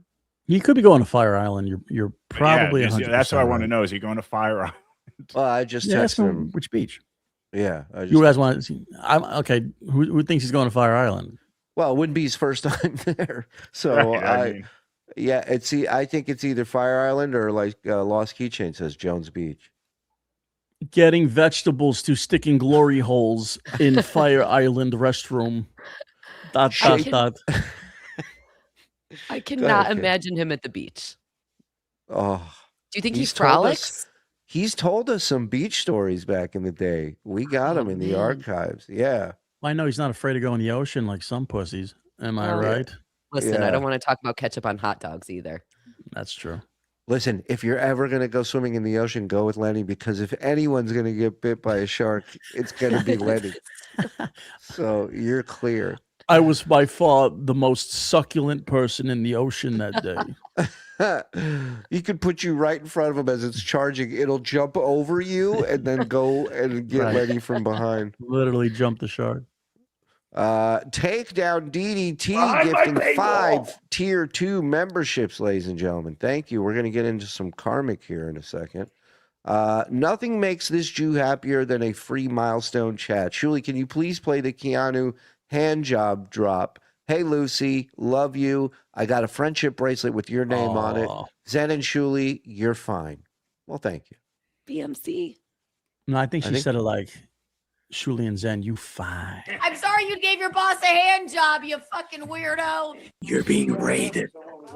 He could be going to Fire Island. You're probably Yeah, 100%. that's what I want to right. know. Is he going to Fire Island? Well, I just Yeah, ask texted him him. which beach. Yeah, I just. You guys want to see? Okay. Who thinks he's going to Fire Island? Well, it wouldn't be his first time there, so Right, I mean- I think it's either Fire Island or like Lost Keychain says Jones Beach. Getting vegetables to stick in glory holes in Fire Island restroom. ... I cannot Go ahead, kid. imagine him at the beach. Oh, Do you think he he's told us- frolics? He's told us some beach stories back in the day. We got him in the archives. Yeah. I know he's not afraid to go in the ocean like some pussies. Am I Well, right? Listen, I Yeah. don't want to talk about ketchup on hot dogs either. That's true. Listen, if you're ever going to go swimming in the ocean, go with Lenny, because if anyone's going to get bit by a shark, it's going to be Lenny. So you're clear. I was by far the most succulent person in the ocean that day. He could put you right in front of him as it's charging. It'll jump over you and then go and get Right. Lenny from behind. Literally jumped the shark. Takedown DDT Behind my gifting paywall. 5 tier 2 memberships, ladies and gentlemen. Thank you. We're going to get into some karmic here in a second. Nothing makes this Jew happier than a free milestone chat. Shuli, can you please play the Keanu hand job drop? Hey, Lucy, love you. I got a friendship bracelet with your name on it. Aw. Zen and Shuli, you're fine. Well, thank you. BMC. No, I think she I think- said it like, Shuli and Zen, you fine. I'm sorry you gave your boss a hand job, you fucking weirdo. You're being raided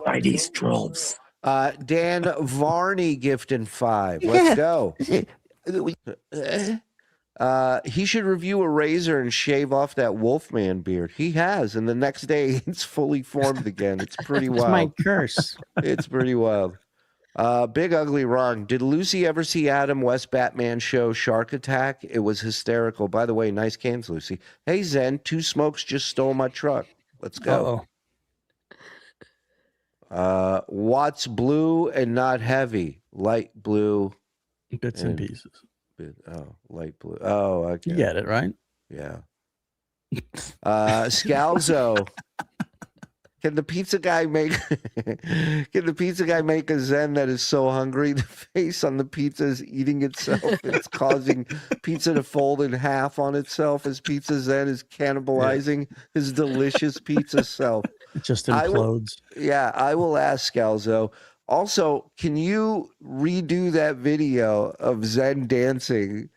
by these trolls. Dan Varney gifting 5. Let's go. He should review a razor and shave off that Wolfman beard. He has, and the next day it's fully formed again. It's pretty It's wild. my curse. It's pretty wild. Big Ugly Wrong. Did Lucy ever see Adam West Batman show Shark Attack? It was hysterical. By the way, nice cans, Lucy. Hey, Zen, 2 Smokes just stole my truck. Let's go. What's blue and not heavy? Light blue. Bits and pieces. Light blue. Oh, okay. You get it, right? Yeah. Scalzo. Can the pizza guy make a Zen that is so hungry the face on the pizza is eating itself? It's causing pizza to fold in half on itself as Pizza Zen is cannibalizing his delicious pizza self. It just I will- implodes. I will ask Scalzo. Also, can you redo that video of Zen dancing?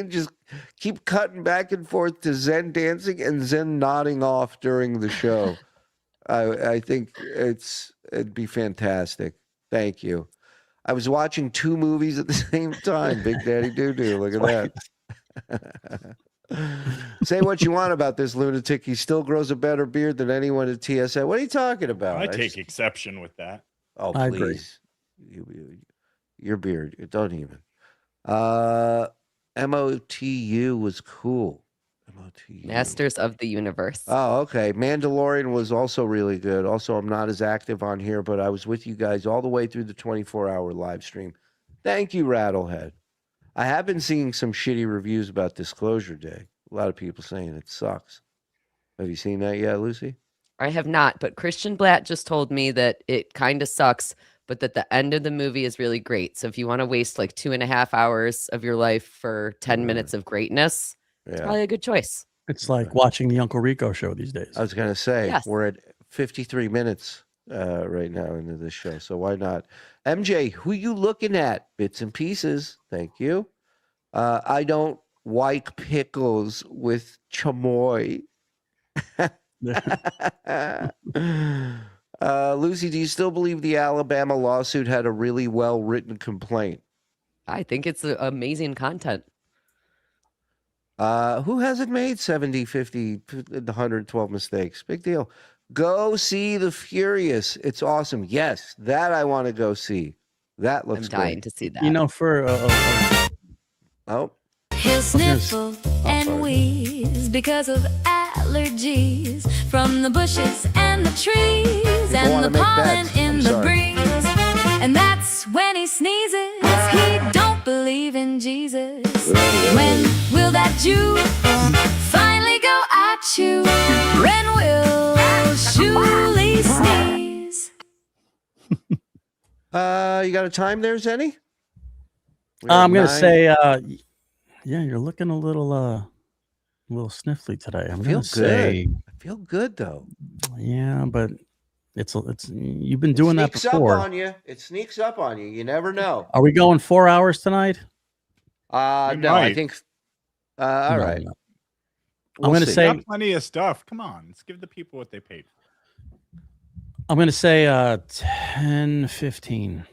Just keep cutting back and forth to Zen dancing and Zen nodding off during the show. I think it'd be fantastic. Thank you. I was watching 2 movies at the same time. Big Daddy Doo-Doo. Look at that. Say what you want about this lunatic. He still grows a better beard than anyone at TSA. What are you talking about? I take exception with that. Oh, I agree. please. Your beard. It don't even. MOTU was cool. MOTU. Masters of the Universe. Oh, okay. Mandalorian was also really good. Also, I'm not as active on here, but I was with you guys all the way through the 24-hour live stream. Thank you, Rattlehead. I have been seeing some shitty reviews about Disclosure Day. A lot of people saying it sucks. Have you seen that yet, Lucy? I have not, but Christian Blatt just told me that it kind of sucks, but that the end of the movie is really great. So if you want to waste like 2.5 hours of your life for 10 minutes of greatness, it's probably a good choice. It's like watching the Uncle Rico show these days. I was going to say, Yes. we're at 53 minutes right now into this show, so why not? MJ, who you looking at? Bits and Pieces. Thank you. I don't like pickles with chamoy. Lucy, do you still believe the Alabama lawsuit had a really well-written complaint? I think it's amazing content. Who hasn't made 70, 50, 112 mistakes? Big deal. Go see The Furious. It's awesome. Yes, that I want to go see. That looks I'm dying great. to see that. You know, for Oh, He'll sniffle and wheeze because of allergies from the bushes and the trees and wanna the make pollen bets. in I'm the sorry. breeze. And that's when he sneezes. He don't believe in Jesus. When will that Jew finally go at you? When will Shuli sneeze? you got a time there, Zenny? We I'm got gonna 9. say, yeah, you're looking a little sniffly today. I'm feel gonna say, good. I feel good though. yeah, but it's you've been doing that Sneaks before. up on you. It sneaks up on you. You never know. Are we going 4 hours tonight? No, I might. think. All No, right. no. We'll I'm gonna see. say, Got plenty of stuff. Come on, let's give the people what they paid. I'm going to say 10:15.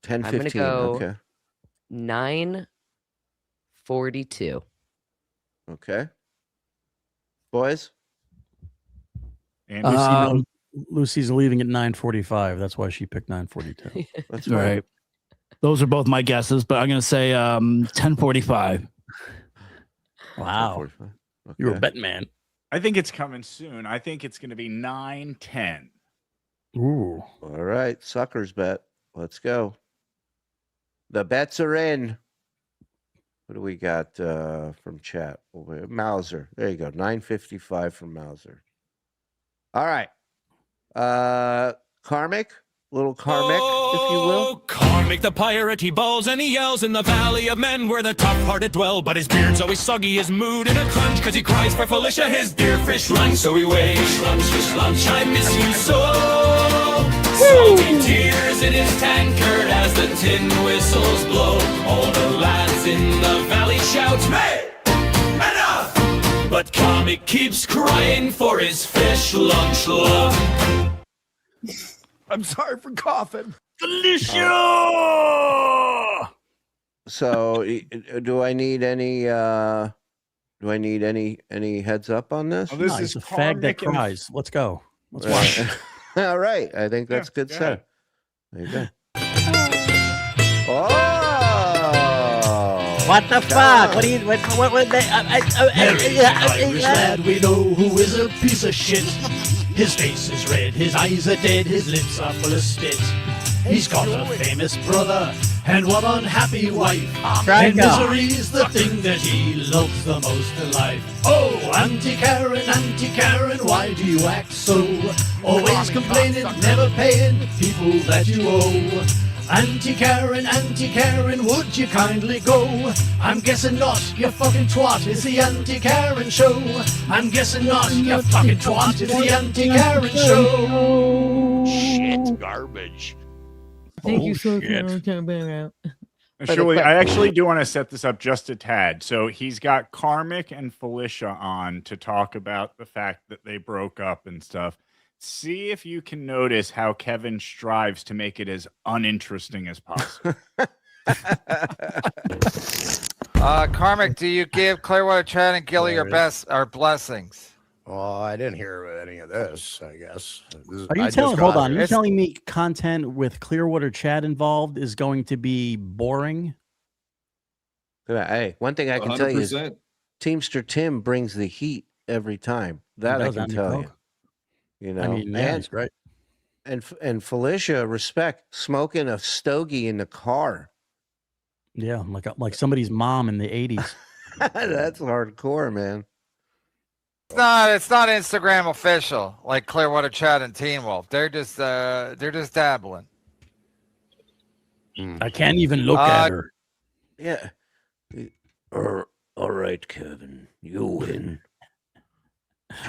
10:15. I'm gonna go Okay. 9:42. Okay. Boys? Lucy's leaving at 9:45. That's why she picked 9:42. That's All right. Those are both my guesses, but I'm going to say 10:45. Wow. 10:45. Okay. You're a betting man. I think it's coming soon. I think it's going to be 9:10. Ooh. All right. Suckers bet. Let's go. The bets are in. What do we got from chat? Mauser. There you go. 9:55 from Mauser. All right. Karmic. Little Karmic, if you will. Karmic the pirate, he bawls and he yells in the valley of men where the tough-hearted dwell. But his beard's always soggy, his mood in a crunch, cause he cries for Felicia, his dear fish lunch. So he waves, fish lunch, I miss you so. Salty tears in his tankard as the tin whistles blow. All the lads in the valley shout, "Hey, enough!" But Karmic keeps crying for his fish lunch love. I'm sorry for coughing. Felicia! So, do I need any heads up on this? Oh, this No, is he's a fag that Karmic and- cries. Let's go. Let's watch. All right. I think that's good go set. ahead. There you go. Oh! What the fuck? What do you? What they? Irish lad we know who is a piece of shit. His face is red, his eyes are dead, his lips are full of spit. He's got a famous brother and one unhappy wife. And misery's the thing that he loves the most in life. Oh, Auntie Karen, why do you act so? Always complaining, never paying people that you owe. Auntie Karen, would you kindly go? I'm guessing not, you fucking twat, it's the Auntie Karen show. I'm guessing not, you fucking twat, it's the Auntie Karen show. Shit, garbage. Thank you so much. Shuli, I actually do want to set this up just a tad. So he's got Karmic and Felicia on to talk about the fact that they broke up and stuff. See if you can notice how Kevin strives to make it as uninteresting as possible. Karmic, do you give Clearwater, Chad, and Gilly your best or blessings? Well, I didn't hear any of this, I guess. Are you telling? Hold on. Are you telling me content with Clearwater Chad involved is going to be boring? Hey, one thing I can tell you is 100%. Teamster Tim brings the heat every time. That I can tell you. You know, I mean, man, it's great. And Felicia, respect, smoking a stogie in the car. Yeah, like somebody's mom in the 80s. That's hardcore, man. It's not Instagram official like Clearwater Chad and Teen Wolf. They're just dabbling. I can't even look at her. Yeah. All right, Kevin, you win.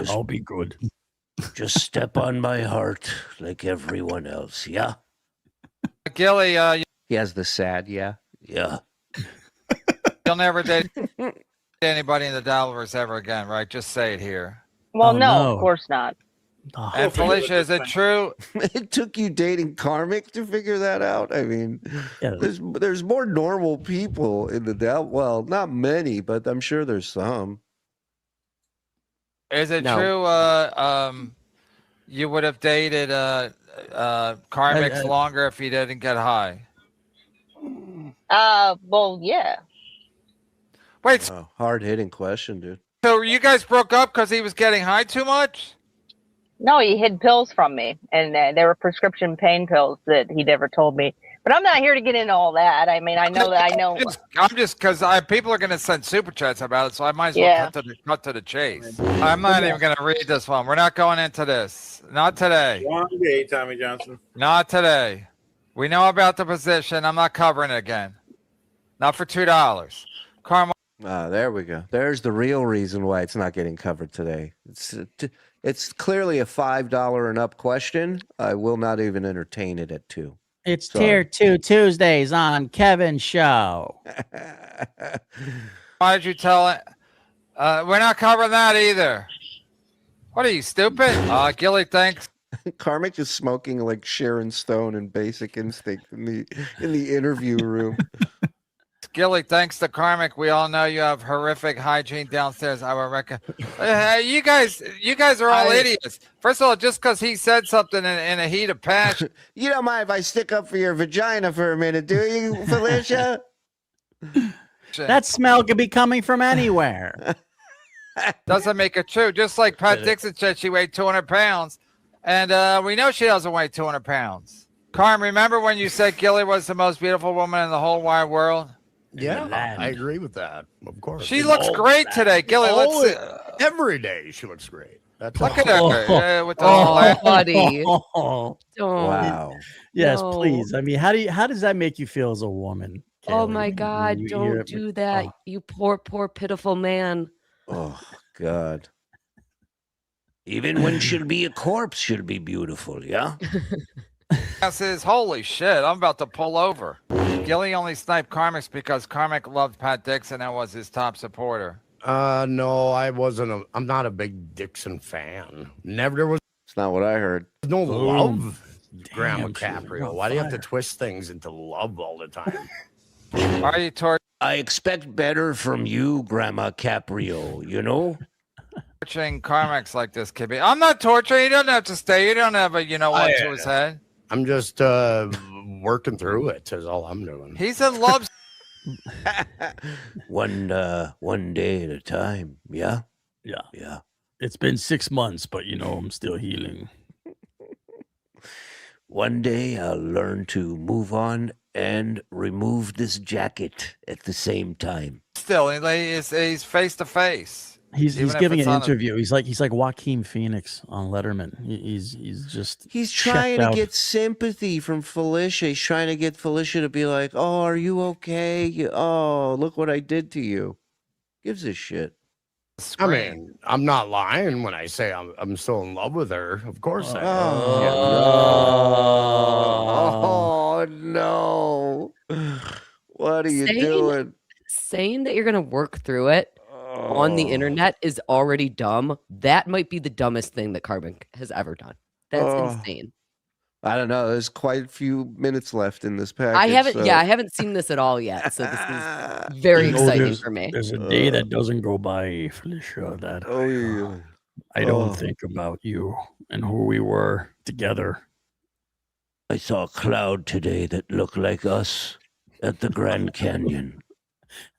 I'll be good. Just step on my heart like everyone else, yeah? Gilly, he has the sad, yeah? Yeah. You'll never date anybody in the Dabbleverse ever again, right? Just say it here. Well, no, of course not. And Felicia, is it true? It took you dating Karmic to figure that out? I mean, there's more normal people in the Dab. Well, not many, but I'm sure there's some. Is it No. true you would have dated Karmic's longer if he didn't get high? Well, yeah. Wait, Hard hitting question, dude. so you guys broke up because he was getting high too much? No, he hid pills from me, and they were prescription pain pills that he never told me. But I'm not here to get into all that. I mean, I know that I know. I'm just because people are going to send super chats about it, so I might as well cut to the chase. I'm not even going to read this one. We're not going into this. Not today. One day, Tommy Johnson. Not today. We know about the position. I'm not covering it again. Not for $2. Karma. There we go. There's the real reason why it's not getting covered today. It's clearly a $5 and up question. I will not even entertain it at $2. It's Sorry. Tier 2 Tuesdays on Kevin's show. Why did you tell it? We're not covering that either. What are you, stupid? Gilly, thanks. Karmic is smoking like Sharon Stone in Basic Instinct in the interview room. Gilly, thanks to Karmic, we all know you have horrific hygiene downstairs. I would recommend. You guys are all idiots. First of all, just because he said something in a heat of passion. You don't mind if I stick up for your vagina for a minute, do you, Felicia? That smell could be coming from anywhere. Doesn't make it true. Just like Pat Dixon said, she weighed 200 pounds. And we know she doesn't weigh 200 pounds. Carm, remember when you said Gilly was the most beautiful woman in the whole wide world? Yeah, I agree with that. Of course. She looks great today. Gilly, let's see. Every day she looks great. That's Look all. at her with those buddy. Wow. Yes, No. please. I mean, how does that make you feel as a woman? Oh Kaylee? my God! You- Don't you're- do that, you poor, pitiful man. Oh, God. Even when she'll be a corpse, she'll be beautiful, yeah? Says, holy shit, I'm about to pull over. Gilly only sniped Karmic because Karmic loved Pat Dixon and was his top supporter. No, I'm not a big Dixon fan. Never was. It's not what I heard. No love. Grandma Damn, Caprio. she's Why do you have on to twist things into love all the time? Are you I expect better from you, Grandma Caprio, you know? torturing Karmics like this, Kibby? I'm not torturing. You don't have to stay. You don't have a, what to his head. I'm just working through it. Is all I'm doing. He's in love. One day at a time, yeah? Yeah. Yeah. It's been 6 months, but I'm still healing. One day I'll learn to move on and remove this jacket at the same time. Still, he's face to face. He's Even if giving it's an on a- interview. He's like Joaquin Phoenix on Letterman. He's trying checked to out. get sympathy from Felicia. He's trying to get Felicia to be like, "Oh, are you okay? Oh, look what I did to you." Gives a shit. I mean, I'm not lying when I say I'm still in love with her. Of course I am. Oh no! What are you doing? Saying that you're gonna work through it on the internet is already dumb. That might be the dumbest thing that Karmic has ever done. That's insane. I don't know. There's quite a few minutes left in this package. I haven't. so- Yeah, I haven't seen this at all yet. So this is very exciting for me. There's a day that doesn't go by, Felicia, that I don't think about you and who we were together. I saw a cloud today that looked like us at the Grand Canyon.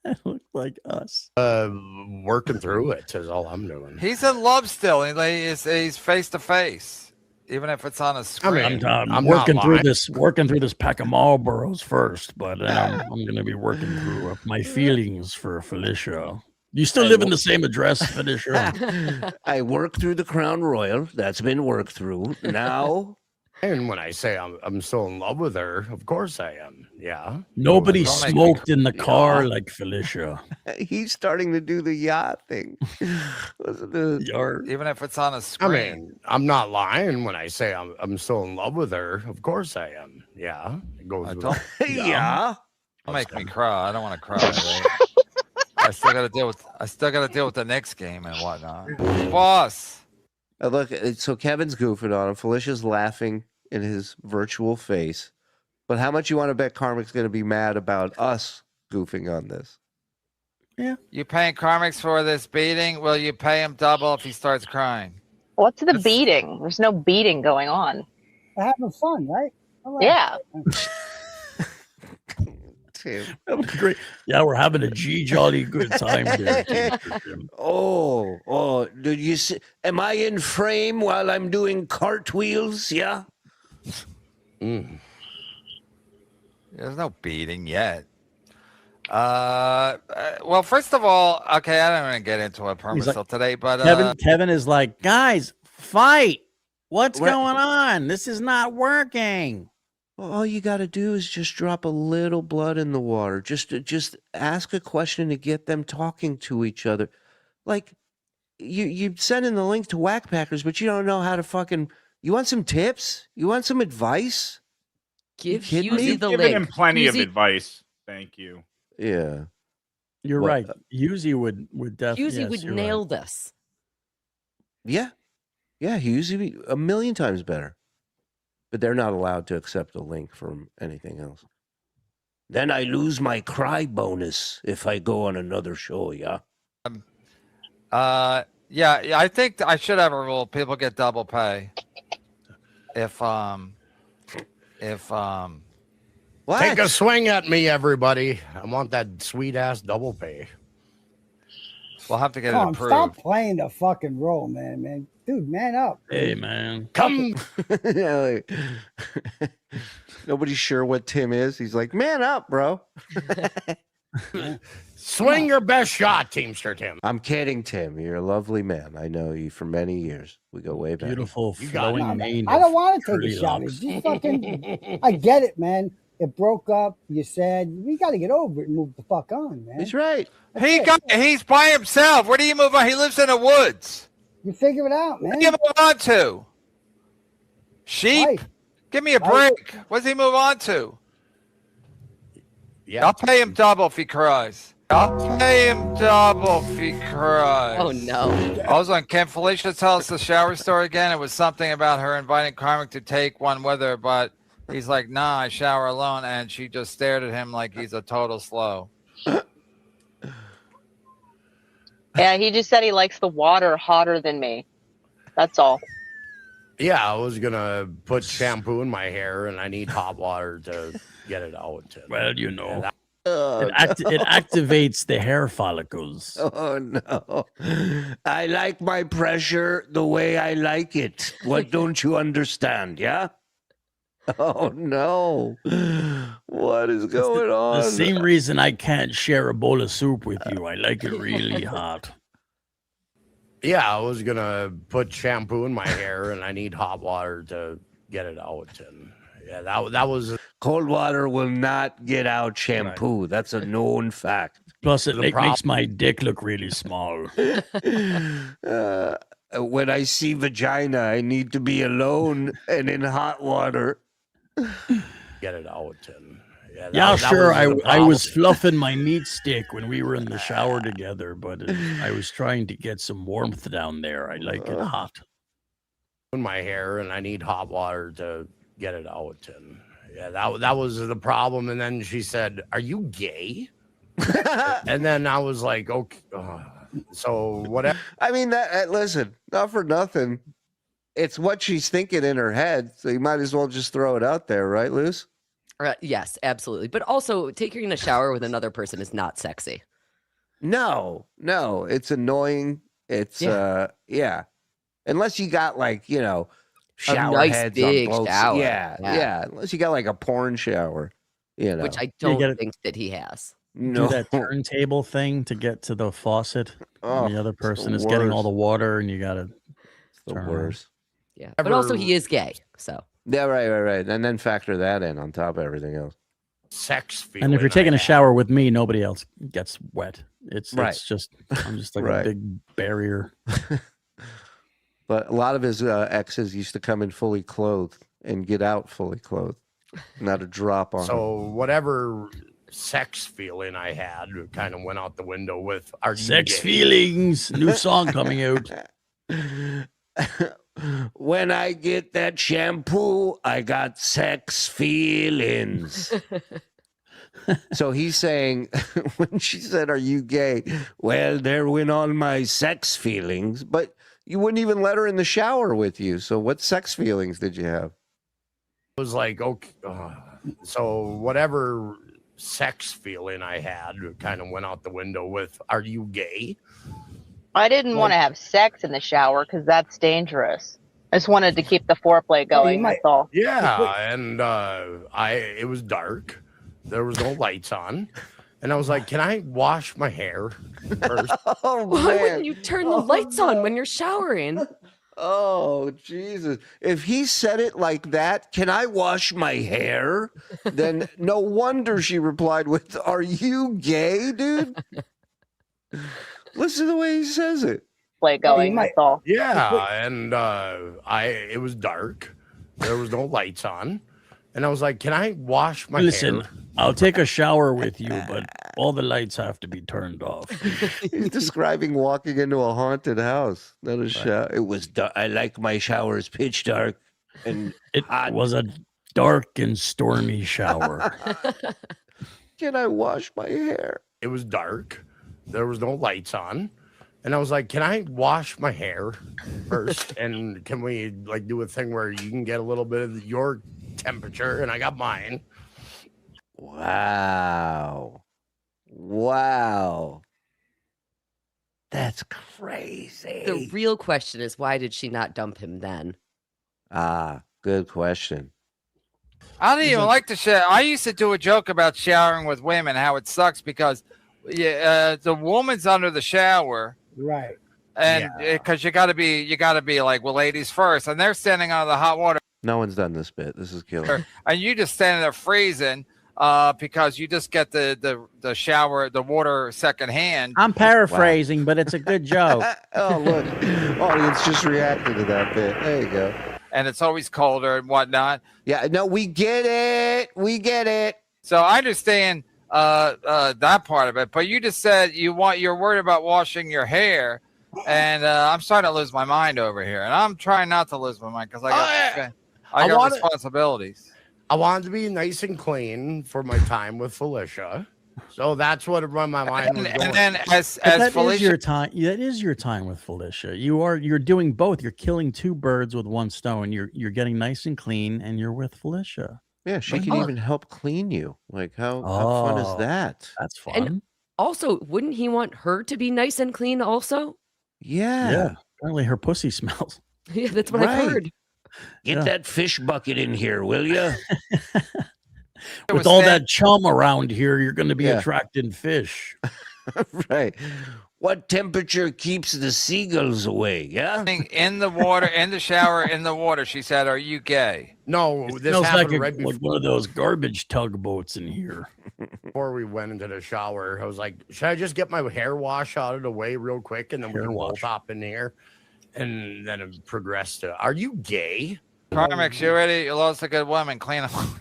That looked like us. Working through it is all I'm doing. He's in love still. He's face to face, even if it's on a screen. I'm working through this pack of Marlboros first, but then I'm going to be working through my feelings for Felicia. You still live in the same address, Felicia? I worked through the Crown Royal. That's been worked through. Now, And when I say I'm still in love with her, of course I am. Yeah. Nobody Don't make me smoked in the Yeah. car like Felicia. He's starting to do the yacht thing. Even if it's on a I screen. mean, I'm not lying when I say I'm still in love with her. Of course I am. Yeah. It goes with Don't make me cry. I don't want to cry. Right? I still got to deal with the next game and whatnot. Boss. Look, so Kevin's goofing on him. Felicia's laughing in his virtual face. But how much you want to bet Karmic's going to be mad about us goofing on this? Yeah. You paying Karmics for this beating? Will you pay him double if he starts crying? What's the beating? There's no beating going on. We're having fun, right? Yeah. That was great. Yeah, we're having a jolly good time there. Did you see? Am I in frame while I'm doing cartwheels? Yeah. There's no beating yet. Well, first of all, okay, I don't want to get into it He's like, perma today, but Kevin is like, guys, fight. What's What? going on? This is not working. Well, all you got to do is just drop a little blood in the water. Just ask a question to get them talking to each other. Like, you send in the link to Wack Packers, but you don't know how to fucking. You want some tips? You want some advice? Give kidding Husey me? the Giving him link. plenty of Husey- advice. Thank you. Yeah. You're What? right. Husey would definitely. Husey would nail this. Yeah. Yeah, he used to be a million times better. But they're not allowed to accept a link from anything else. Then I lose my cry bonus if I go on another show, yeah? Yeah, I think I should have a rule. People get double pay. If What? Take a swing at me, everybody. I want that sweet ass double pay. We'll have to get Tom, it approved. stop playing the fucking role, man. Dude, man up. Hey, man. Come. Yeah, like, nobody's sure what Tim is. He's like, man up, bro. Swing your best shot, Teamster Tim. I'm kidding, Tim. You're a lovely man. I know you for many years. We go way back. Beautiful You got flowing it. mane. I don't want to curly take a shot. locks. It's just fucking. I get it, man. It broke up. You said we got to get over it and move the fuck on, man. He's right. He's by himself. Where do you move on? He lives in the woods. You figure it out, man. What do you move on to? Sheep? Life. Give me a Life. break. What does he move on to? Yeah. I'll pay him double if he cries. I'll pay him double if he cries. Oh no. I was on. Can Felicia tell us the shower story again? It was something about her inviting Karmic to take one with her, but he's like, nah, I shower alone. And she just stared at him like he's a total slow. Yeah, he just said he likes the water hotter than me. That's all. Yeah, I was gonna put shampoo in my hair, and I need hot water to get it out. Well, you know, Oh, it activates the hair follicles. Oh, no. I like my pressure the way I like it. What don't you understand, yeah? Oh, no. What is going on? The same reason I can't share a bowl of soup with you. I like it really hot. Yeah, I was gonna put shampoo in my hair, and I need hot water to get it out. And yeah, that was Cold water will not get out shampoo. Right. That's a known fact. Plus, it makes my dick look really small. When I see vagina, I need to be alone and in hot water. Get it out. And yeah, Yeah, sure. I was fluffing my meat stick when we were in the shower together, but I was trying to get some warmth down there. I like it hot. In my hair, and I need hot water to get it out. And yeah, that was the problem. And then she said, "Are you gay?" And then I was like, "Okay." So whatever. I mean, listen, not for nothing. It's what she's thinking in her head, so you might as well just throw it out there, right, Luce? Yes, absolutely. But also, taking a shower with another person is not sexy. No, it's annoying. It's yeah. Unless you got like, you know, shower nice heads big on both. shower. Yeah. Unless you got like a porn shower, you know, which I don't think that he has. No, do that turntable thing to get to the faucet. Oh, the other person is getting all the water, and you gotta the worst. Yeah, but also he is gay, so yeah, right, and then factor that in on top of everything else. Sex feeling. And if you're taking a shower with me, nobody else gets wet. It's just I'm just like Right. a big barrier. But a lot of his exes used to come in fully clothed and get out fully clothed. Not a drop on. So whatever sex feeling I had kind of went out the window with our Sex feelings. New song coming out. When I get that shampoo, I got sex feelings. So he's saying, when she said, "Are you gay?" Well, there went all my sex feelings, but you wouldn't even let her in the shower with you. So what sex feelings did you have? It was like, okay, so whatever sex feeling I had kind of went out the window with, "Are you gay?" I didn't want to have sex in the shower because that's dangerous. I just wanted to keep the foreplay going. That's all. Yeah, and it was dark. There was no lights on. And I was like, "Can I wash my hair first?" Oh, why man. wouldn't you turn the lights on when you're showering? Oh, Jesus. If he said it like that, "Can I wash my hair?" Then no wonder she replied with, "Are you gay, dude?" Listen to the way he says it. Play going. That's all. Yeah, and it was dark. There was no lights on. And I was like, "Can I wash my Listen, hair?" I'll take a shower with you, but All the lights have to be turned off. He's describing walking into a haunted house. Not a shower. It was. I like my showers pitch dark and It hot. was a dark and stormy shower. Can I wash my hair? It was dark. There was no lights on. And I was like, can I wash my hair first? And can we like do a thing where you can get a little bit of your temperature? And I got mine. Wow. Wow. That's crazy. The real question is, why did she not dump him then? Ah, good question. I don't even like to shower. I used to do a joke about showering with women, how it sucks because the woman's under the shower. Right. And because you gotta be like, well, ladies first, and they're standing under the hot water. No one's done this bit. This is killing. And you just standing there freezing because you just get the shower, the water secondhand. I'm paraphrasing, but it's a good joke. Oh, look. Audience just reacted to that bit. There you go. And it's always colder and whatnot. Yeah, no, we get it. We get it. So I understand that part of it, but you just said you're worried about washing your hair, and I'm starting to lose my mind over here, and I'm trying not to lose my mind because I got responsibilities. I wanted to be nice and clean for my time with Felicia, so that's what my mind was going. And then as That Felicia, is your time. That is your time with Felicia. You're doing both. You're killing two birds with one stone. You're getting nice and clean, and you're with Felicia. Yeah, she can even help clean you. Like, how fun is that? That's fun. And also, wouldn't he want her to be nice and clean also? Yeah. Apparently her pussy smells. Yeah, that's what I've heard. Get that fish bucket in here, will you? With all that chum around here, you're going to be Yeah. attracting fish. Right. What temperature keeps the seagulls away? Yeah. in the water, in the shower, in the water, she said, "Are you gay?" No, It this smells happened like, right like one of those garbage tugboats in here. before we went into the shower. I was like, should I just get my hair wash out of the way real quick, and then we can both hop in here? And then it progressed to, are you gay? CarmicX, you ready? You lost a good woman. Clean them.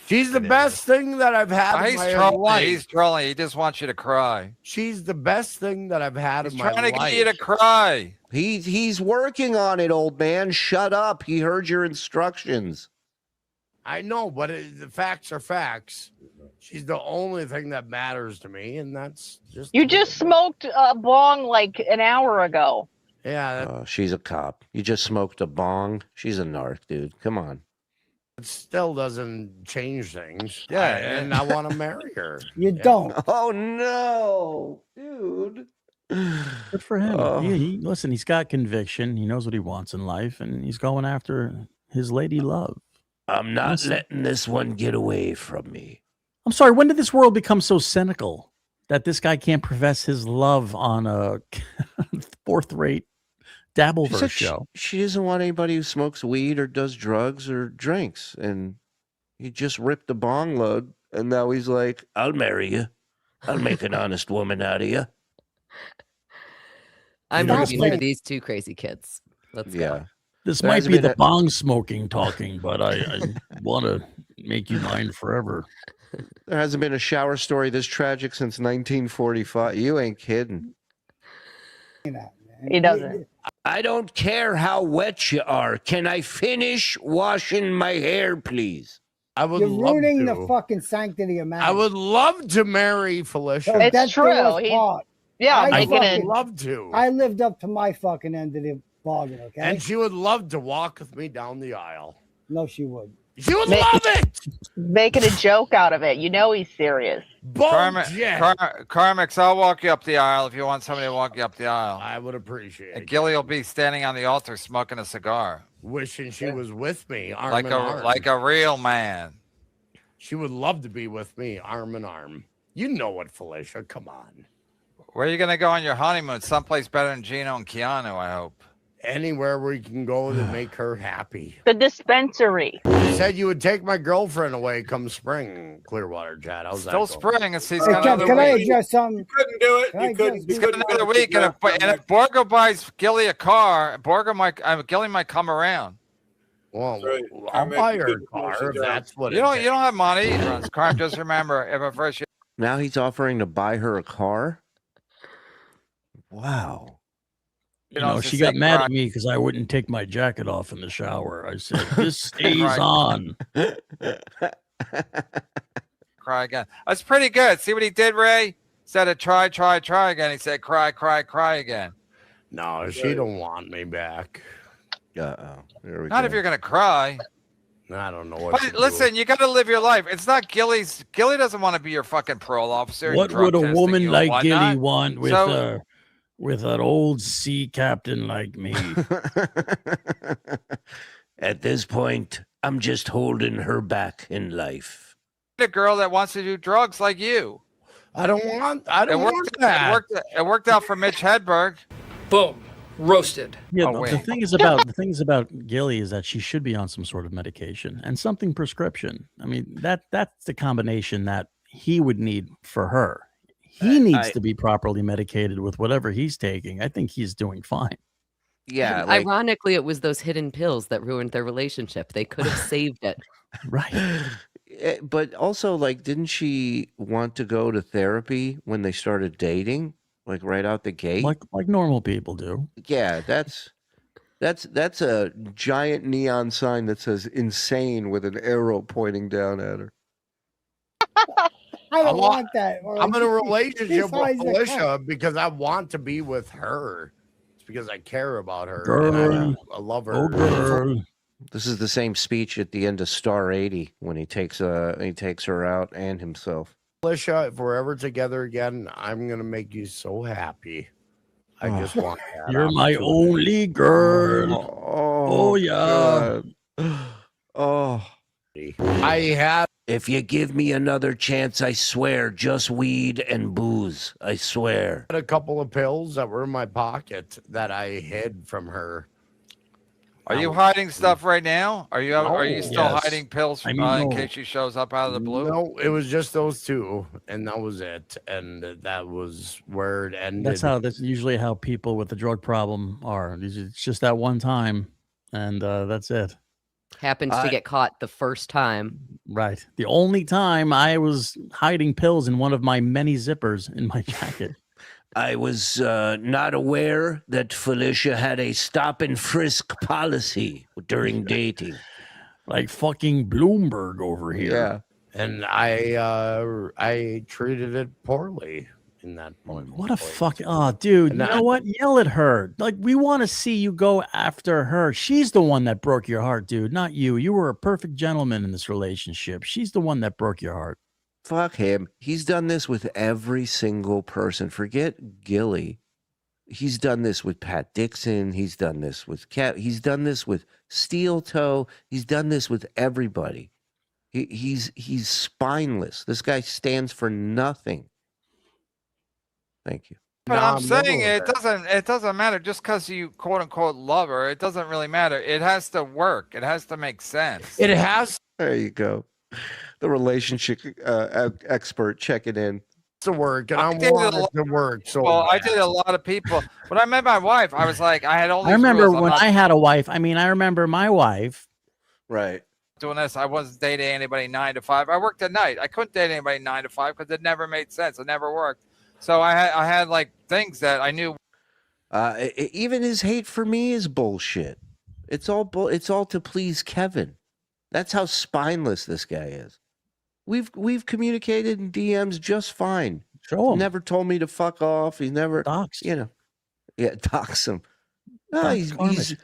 She's the best thing that I've had in He's my trolling. life. He's trolling. He just wants you to cry. She's the best thing that I've had in my life. Trying to get you to cry. He's working on it, old man. Shut up. He heard your instructions. I know, but the facts are facts. She's the only thing that matters to me, and that's just... You just smoked a bong like an hour ago. Yeah. Oh, she's a cop. You just smoked a bong. She's a narc, dude. Come on. It still doesn't change things. Yeah, and I want to marry her. You don't. Oh, no, dude. Good for him. Oh. Listen, he's got conviction. He knows what he wants in life, and he's going after his lady love. I'm not Listen. letting this one get away from me. I'm sorry, when did this world become so cynical that this guy can't profess his love on a fourth-rate She Dabbleverse said show? she doesn't want anybody who smokes weed or does drugs or drinks. And he just ripped a bong load. And now he's like, I'll marry you. I'll make an honest woman out of you. I'm Stop rooting saying- for these two crazy kids. Let's yeah. go. This There might hasn't be been the bong smoking talking, but I want to make you mine forever. There hasn't been a shower story this tragic since 1945. You ain't kidding. He doesn't. I don't care how wet you are. Can I finish washing my hair, please? I would You're love ruining to. the fucking sanctity of marriage. I would love to marry Felicia. So It's that's true. the worst He- part. Yeah, I making fucking- it. love to. I lived up to my fucking end of the bargain, okay? And she would love to walk with me down the aisle. No, she would. She would Ma- love it. Making a joke out of it. You know he's serious. Bullshit. CarmicX, I'll walk you up the aisle if you want somebody to walk you up the aisle. I would appreciate And it. Gilly will be standing on the altar smoking a cigar. Wishing she was with me, arm Like in a arm. like a real man. She would love to be with me, arm in arm. You know what, Felicia? Come on. Where are you gonna go on your honeymoon? Someplace better than Gino and Keanu, I hope. Anywhere we can go to make her happy. The dispensary. You said you would take my girlfriend away come spring, Clearwater, Chad. How's Still that going? spring, and she's Hey, got Kev, another can I week. address something? Couldn't do it. Can I You couldn't. just- You He's got couldn't another do it. week, and if Borgo buys Gilly a car, Gilly might come around. Well, Right. I'll Carmick, buy you her could a car finish if it that's what You it don't takes. have money. Carm, just remember, if at first Now he's offering to buy her a car. Wow. You know, she got mad at me because I wouldn't take my jacket off in the shower. I said, "This stays on." Cry again. That's pretty good. See what he did, Ray? Instead of try again, he said cry again. No, she don't want me back. There we Not go. if you're gonna cry. I don't know what. But listen, you got to live your life. It's not Gilly's. Gilly doesn't want to be your fucking parole officer. What would a woman like Gilly want with So- with an old sea captain like me? At this point, I'm just holding her back in life. A girl that wants to do drugs like you. I don't want that. It worked out for Mitch Hedberg. Boom. Roasted. Yeah, Oh, the wait. the things about Gilly is that she should be on some sort of medication and something prescription. I mean, that's the combination that he would need for her. He needs to be properly medicated with whatever he's taking. I think he's doing fine. Yeah. And ironically, it was those hidden pills that ruined their relationship. They could have saved it. Right. But also, like, didn't she want to go to therapy when they started dating? Like right out the gate? Like normal people do. Yeah, that's a giant neon sign that says insane with an arrow pointing down at her. I don't want that. I'm in a relationship with Besides the Felicia because I want to be with her. It's because I care about her. Girl. And I love her. Oh, girl. This is the same speech at the end of Star 80 when he takes her out and himself. Felicia, if we're ever together again, I'm gonna make you so happy. I just want that. You're my only girl. Oh, yeah. God. Oh. I had If you give me another chance, I swear, just weed and booze. I swear. a couple of pills that were in my pocket that I hid from her. Are you hiding stuff right now? Are you still Yes. hiding pills in case she shows up out of the blue? No, it was just those two, and that was it. And that was where it ended. That's usually how people with the drug problem are. It's just that one time, and that's it. Happens to get caught the first time. Right. The only time I was hiding pills in one of my many zippers in my jacket. I was not aware that Felicia had a stop and frisk policy during dating. Like fucking Bloomberg over here. Yeah. And I treated it poorly in that point. What a fuck. Oh, dude. You know what? Yell at her. Like, we want to see you go after her. She's the one that broke your heart, dude, not you. You were a perfect gentleman in this relationship. She's the one that broke your heart. Fuck him. He's done this with every single person. Forget Gilly. He's done this with Pat Dixon. He's done this with Cat. He's done this with Steel Toe. He's done this with everybody. He's spineless. This guy stands for nothing. Thank you. But I'm saying it doesn't matter just because you quote unquote love her. It doesn't really matter. It has to work. It has to make sense. It has There you go. The relationship expert checking in. to work, and I I did want a lot- it to work. So Well, I bad. did a lot of people. When I met my wife, I was like, I had all these I remember rules. I'm when not I had a wife. I mean, I remember my wife. Right. doing this. I wasn't dating anybody 9 to 5. I worked at night. I couldn't date anybody 9 to 5 because it never made sense. It never worked. So I had like things that I knew. Even his hate for me is bullshit. It's all to please Kevin. That's how spineless this guy is. We've communicated in DMs just fine. Show him. Never told me to fuck off. He's never doxed. Dox him. No, he's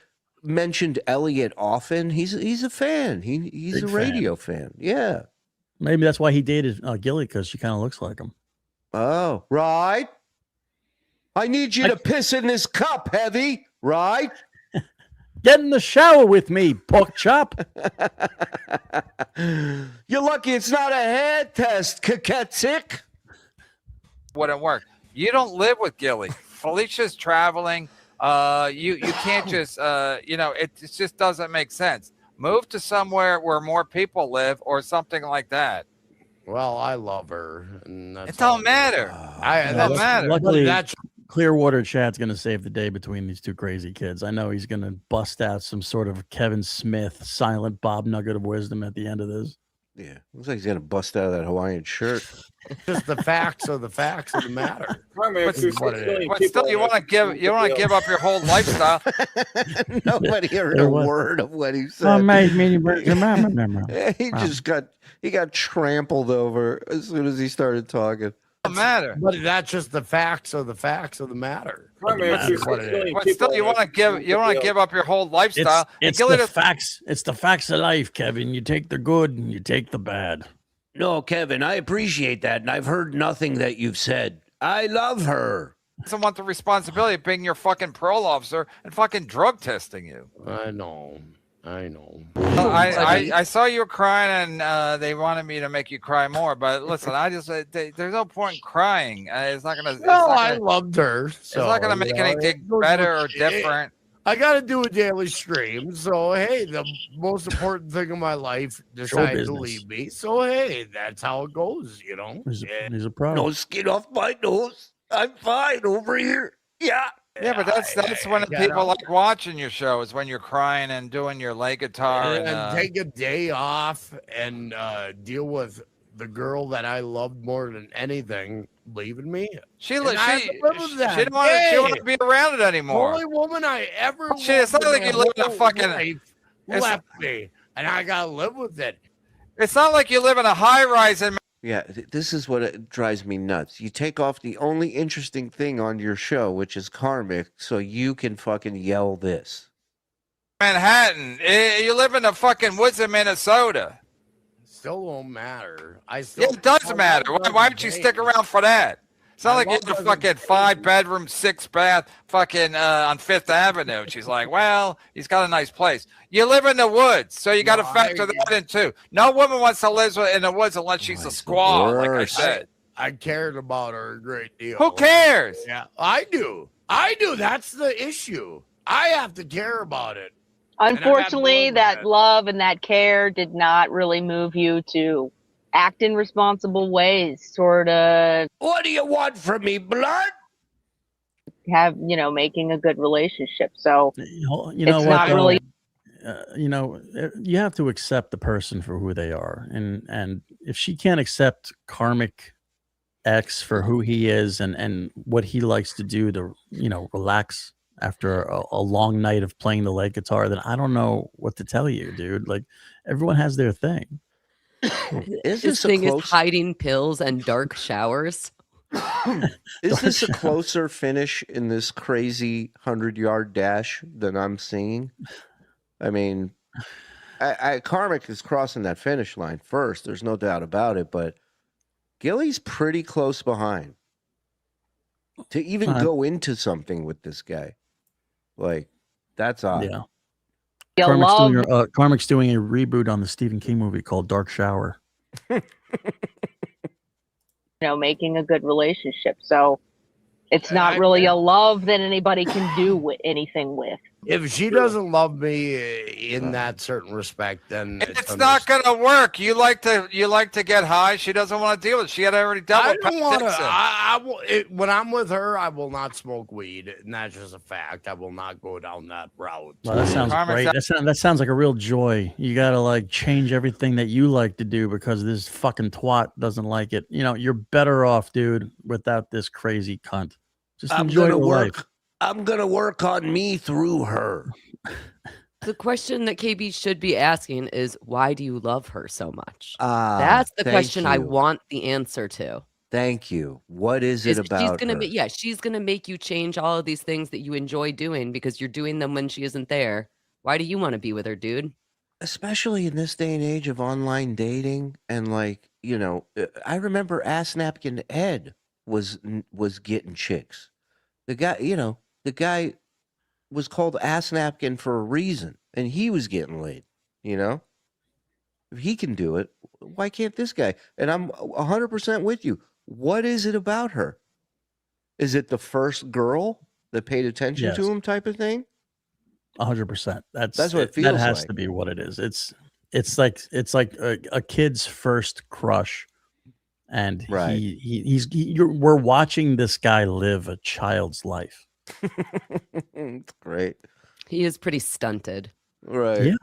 mentioned Elliot often. He's a fan. He's Big a radio fan. Yeah. Maybe that's why he dated Gilly, because she kind of looks like him. Oh, right. I need you to piss in this cup, Heavy. Right? Get in the shower with me, pork chop. You're lucky it's not a hair test, Kaketzik. Wouldn't work. You don't live with Gilly. Felicia's traveling. You can't just it just doesn't make sense. Move to somewhere where more people live or something like that. Well, I love her. And It don't matter. It don't matter. Luckily, That's Clearwater Chat's going to save the day between these two crazy kids. I know he's going to bust out some sort of Kevin Smith silent Bob nugget of wisdom at the end of this. Yeah, looks like he's gonna bust out of that Hawaiian shirt. Just the facts of the matter. But still, you want to give up your whole lifestyle. Nobody heard There a was- word of what he Oh, said. made me remember. He just got trampled over as soon as he started talking. Doesn't matter. But that's just the facts of the matter. But still, you want to give up your whole lifestyle. It's Gilly the facts. It's the facts of life, Kevin. You take the good and you take the bad. No, Kevin, I appreciate that, and I've heard nothing that you've said. I love her. doesn't want the responsibility of being your fucking parole officer and fucking drug testing you. I know. I saw you were crying, and they wanted me to make you cry more. But listen, there's no point in crying. It's not gonna. I loved her. It's not gonna make anything better or different. I got to do a daily stream. So, hey, the most important thing in my life decided to leave me. So, hey, that's how it goes, you know? He's a problem. No skin off my nose. I'm fine over here. Yeah. Yeah, but that's when people like watching your show is when you're crying and doing your lay guitar and take a day off and deal with the girl that I loved more than anything leaving me. She didn't want to be around it anymore. The only woman I ever it's not like you live in a fucking left me, and I gotta live with it. It's not like you live in a high rise in. Yeah, this is what it drives me nuts. You take off the only interesting thing on your show, which is Karmic, so you can fucking yell this. Manhattan. You live in the fucking woods of Minnesota. Still won't matter. It does matter. Why don't you stick around for that? It's not like you have a fucking 5-bedroom, 6-bath fucking on Fifth Avenue. She's like, well, he's got a nice place. You live in the woods, so you got to factor that in too. No woman wants to live in the woods unless she's a squaw, like I said. I cared about her a great deal. Who cares? Yeah, I do. That's the issue. I have to care about it. Unfortunately, that love and that care did not really move you to act in responsible ways, sort of. What do you want from me, blood? Have, making a good relationship. So it's not really. You have to accept the person for who they are, and if she can't accept KarmicX for who he is and what he likes to do to relax after a long night of playing the lead guitar, then I don't know what to tell you, dude. Like, everyone has their thing. His thing is hiding pills and dark showers. Is this a closer finish in this crazy 100-yard dash than I'm seeing? I mean, Karmic is crossing that finish line first. There's no doubt about it. But Gilly's pretty close behind to even go into something with this guy. Like, that's odd. Yeah. Karmic's doing a reboot on the Stephen King movie called Dark Shower. Making a good relationship. So it's not really a love that anybody can do anything with. If she doesn't love me in that certain respect, then it's not going to work. You like to get high. She doesn't want to deal with it. She had already dealt with it. When I'm with her, I will not smoke weed, and that's just a fact. I will not go down that route. Well, that sounds great. That sounds like a real joy. You got to change everything that you like to do because this fucking twat doesn't like it. You're better off, dude, without this crazy cunt. Just enjoy your life. I'm going to work on me through her. The question that KB should be asking is, why do you love her so much? That's the question I want the answer to. Thank you. What is it about her? She's going to make you change all of these things that you enjoy doing because you're doing them when she isn't there. Why do you want to be with her, dude? Especially in this day and age of online dating. And I remember Ass Napkin Ed was getting chicks. The guy was called Ass Napkin for a reason, and he was getting laid, If he can do it, why can't this guy? And I'm 100% with you. What is it about her? Is it the first girl that paid attention to him type of thing? 100%. That's what it feels like. That has to be what it is. It's like a kid's first crush. And we're watching this guy live a child's life. It's great. He is pretty stunted. Right. Yeah.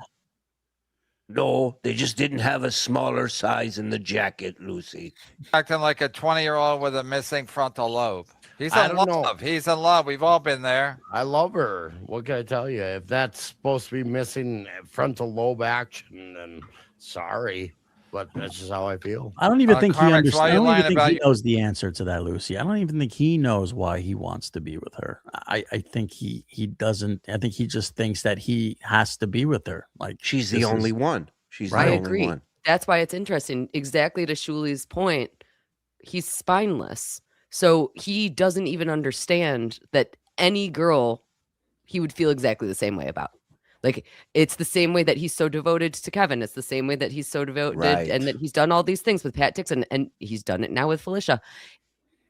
No, they just didn't have a smaller size in the jacket, Lucy. Acting like a 20-year-old with a missing frontal lobe. He's I in don't love. know. He's in love. We've all been there. I love her. What can I tell you? If that's supposed to be missing frontal lobe action, then sorry, but that's just how I feel. I don't even think he KarmicX, understands. why I you don't lying even think about he your- knows the answer to that, Lucy. I don't even think he knows why he wants to be with her. I think he doesn't. I think he just thinks that he has to be with her. Like She's the this only is- one. She's I the only agree. one. That's why it's interesting. Exactly to Shuli's point, he's spineless. So he doesn't even understand that any girl he would feel exactly the same way about. Like, it's the same way that he's so devoted to Kevin. It's the same way that he's so devoted and that he's done all these things with Pat Dixon, and he's done it now with Felicia.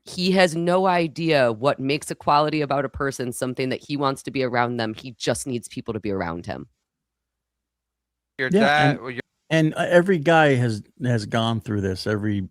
He has no idea what makes a quality about a person something that he wants to be around them. He just needs people to be around him. Your Yeah, dad. And every guy has gone through this. Every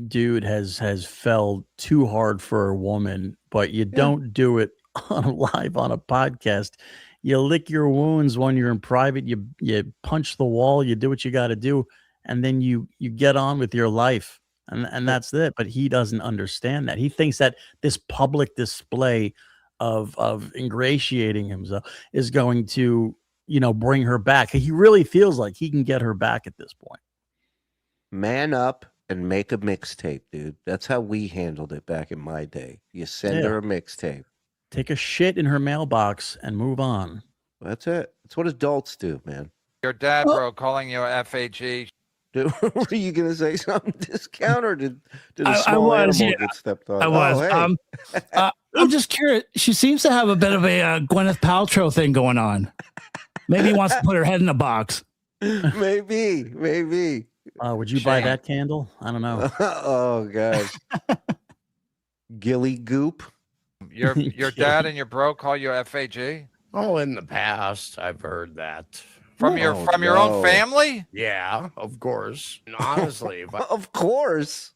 dude has fell too hard for a woman, but you don't do it live on a podcast. You lick your wounds when you're in private. You punch the wall. You do what you got to do, and then you get on with your life, and that's it. But he doesn't understand that. He thinks that this public display of ingratiating himself is going to, bring her back. He really feels like he can get her back at this point. Man up and make a mixtape, dude. That's how we handled it back in my day. You send Yeah. her a mixtape. Take a shit in her mailbox and move on. That's it. That's what adults do, man. Your dad, bro, calling you a FAG. Dude, were you gonna say something discount, or did a I small was, animal yeah. get stepped on? I was. Oh, hey. I'm just curious. She seems to have a bit of a Gwyneth Paltrow thing going on. Maybe he wants to put her head in a box. maybe. Would you buy that candle? I don't know. Oh gosh. Gilly goop. Your dad and your bro call you a FAG? Oh, in the past, I've heard that. From your own family? Yeah, of course. And honestly, if I, Of course.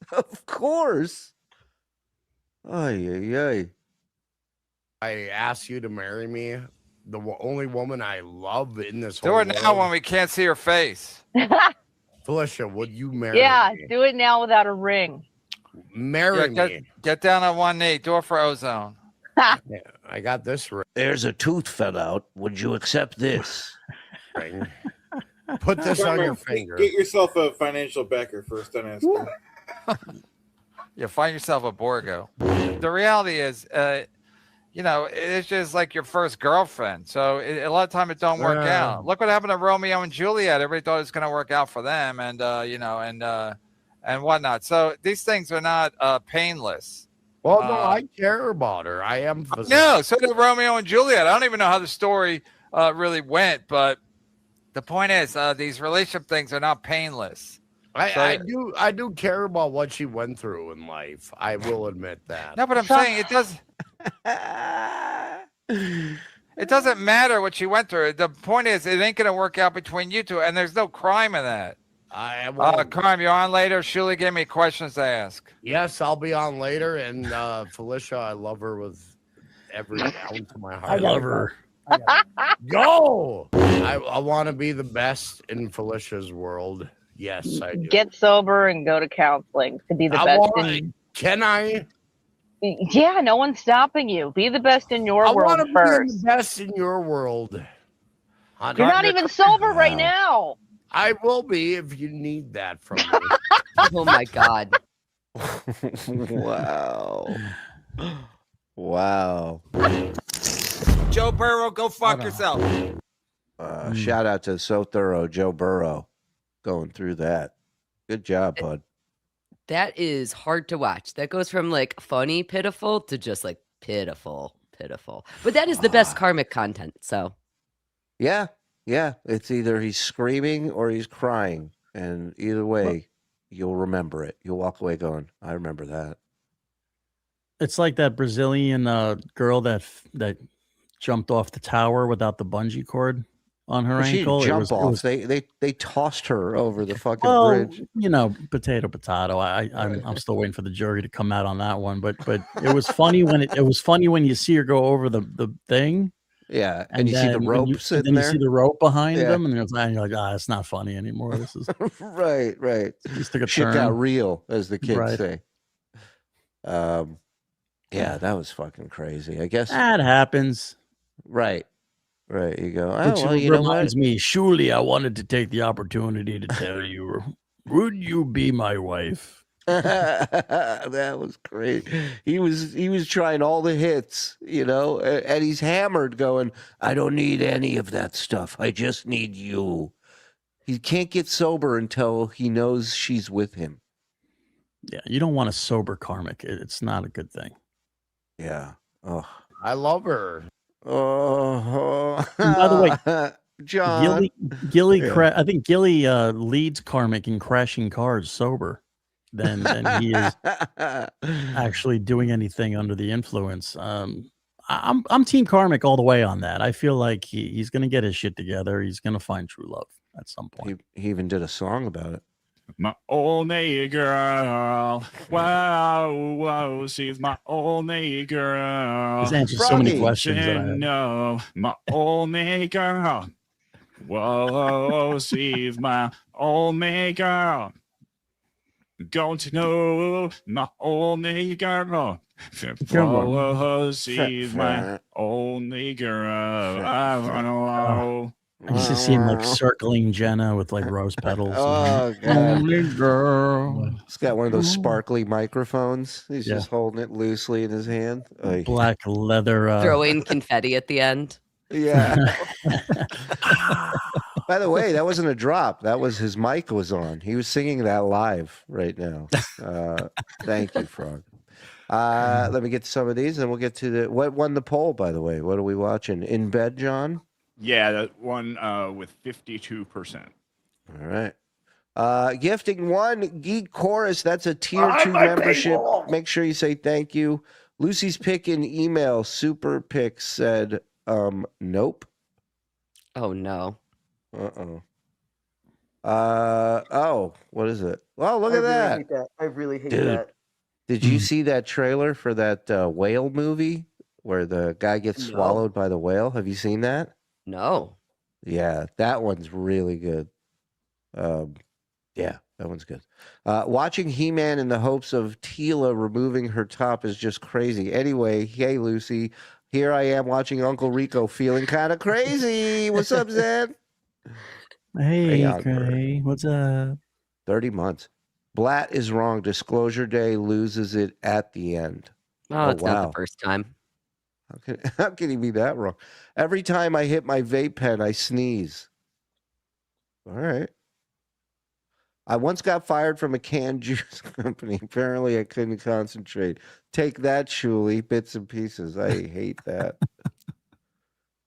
Ay. I ask you to marry me, the only woman I love in this Do whole it now world, when we can't see your face. Felicia, would you marry Yeah, me? do it now without a ring. Marry me. Get down on one knee. Do it for ozone. Yeah, I got this There's a tooth fell out. Would you accept this? ring. Put this on your finger. Get yourself a financial backer first, then ask him. You find yourself a Borgo. The reality is, it's just like your first girlfriend. So a lot of time it don't work out. Look what happened to Romeo and Juliet. Everybody thought it was going to work out for them, and whatnot. So these things are not painless. Well, no, I care about her. I am. No, so did Romeo and Juliet. I don't even know how the story really went, but the point is, these relationship things are not painless. I do care about what she went through in life. I will admit that. No, but I'm saying it does. It doesn't matter what she went through. The point is, it ain't gonna work out between you two, and there's no crime in that. Carm, you're on later. Shuli gave me questions to ask. Yes, I'll be on later. And Felicia, I love her with every ounce of my heart. I love her. Go! I want to be the best in Felicia's world. Yes, I do. Get sober and go to counseling to be the best. Can I? Yeah, no one's stopping you. Be the best in your world want to first. be the best in your world. You're not even sober right now. I will be if you need that from me. Oh my God. Wow. Joe Burrow, go fuck yourself. Shout out to So Thorough Joe Burrow going through that. Good job, bud. That is hard to watch. That goes from like funny, pitiful to just like pitiful. But that is the best karmic content. So Yeah. It's either he's screaming or he's crying. And either way, you'll remember it. You'll walk away going, I remember that. It's like that Brazilian girl that jumped off the tower without the bungee cord on her She ankle. didn't jump off. They tossed her over the fucking well, bridge. Potato. I'm still waiting for the jury to come out on that one. But it was funny when it was funny when you see her go over the thing. Yeah, and you see the then when rope and sitting then you there. see the rope behind Yeah. them, and you're like, it's not funny anymore. This is right. just took a Shit turn. got real, as the kids Right. say. Yeah, that was fucking crazy. I guess. That happens. Right. You go. Oh, Which well, you know what? reminds me, Shuli, I wanted to take the opportunity to tell you, would you be my wife? That was great. He was trying all the hits, and he's hammered going, I don't need any of that stuff. I just need you. He can't get sober until he knows she's with him. Yeah, you don't want a sober karmic. It's not a good thing. Yeah. Oh, I love her. Oh. And by the way, John. Gilly, Yeah. I think Gilly leads karmic in crashing cars sober than he is actually doing anything under the influence. I'm team karmic all the way on that. I feel like he's going to get his shit together. He's going to find true love at some point. He even did a song about it. My only girl. Wow, she's my only girl. This answers so many questions that I have. No, my only girl. Whoa, she's my only girl. Going to know my only girl. Whoa, she's my only girl. I know. I used to see him like circling Jenna with like rose petals. Oh, God. Only girl. He's got one of those sparkly microphones. He's Yeah. just holding it loosely in his hand. Oy. Black leather. Throwing confetti at the end. Yeah. By the way, that wasn't a drop. That was his mic was on. He was singing that live right now. Thank you, Frog. Let me get to some of these, and we'll get to what won the poll. By the way, what are we watching? In Bed, John? Yeah, that one with 52%. All right. Gifting one Geek Chorus. That's a tier 2 membership. Make sure you say thank you. Lucy's pick in email. Super Pick said, nope. Oh no. Oh, what is it? Well, look at that. I really hate Dude, that. did you see that trailer for that whale movie where the guy gets No. swallowed by the whale? Have you seen that? No. Yeah, that one's really good. Yeah, that one's good. Watching He-Man in the hopes of Tila removing her top is just crazy. Anyway, hey, Lucy, here I am watching Uncle Rico feeling kind of crazy. What's up, Zed? Hey, on, Gray, what's up? 30 months. Blatt is wrong. Disclosure Day loses it at the end. Oh, it's not the first time. How can he be that wrong? Every time I hit my vape pen, I sneeze. All right. I once got fired from a canned juice company. Apparently, I couldn't concentrate. Take that, Shuli. Bits and pieces. I hate that.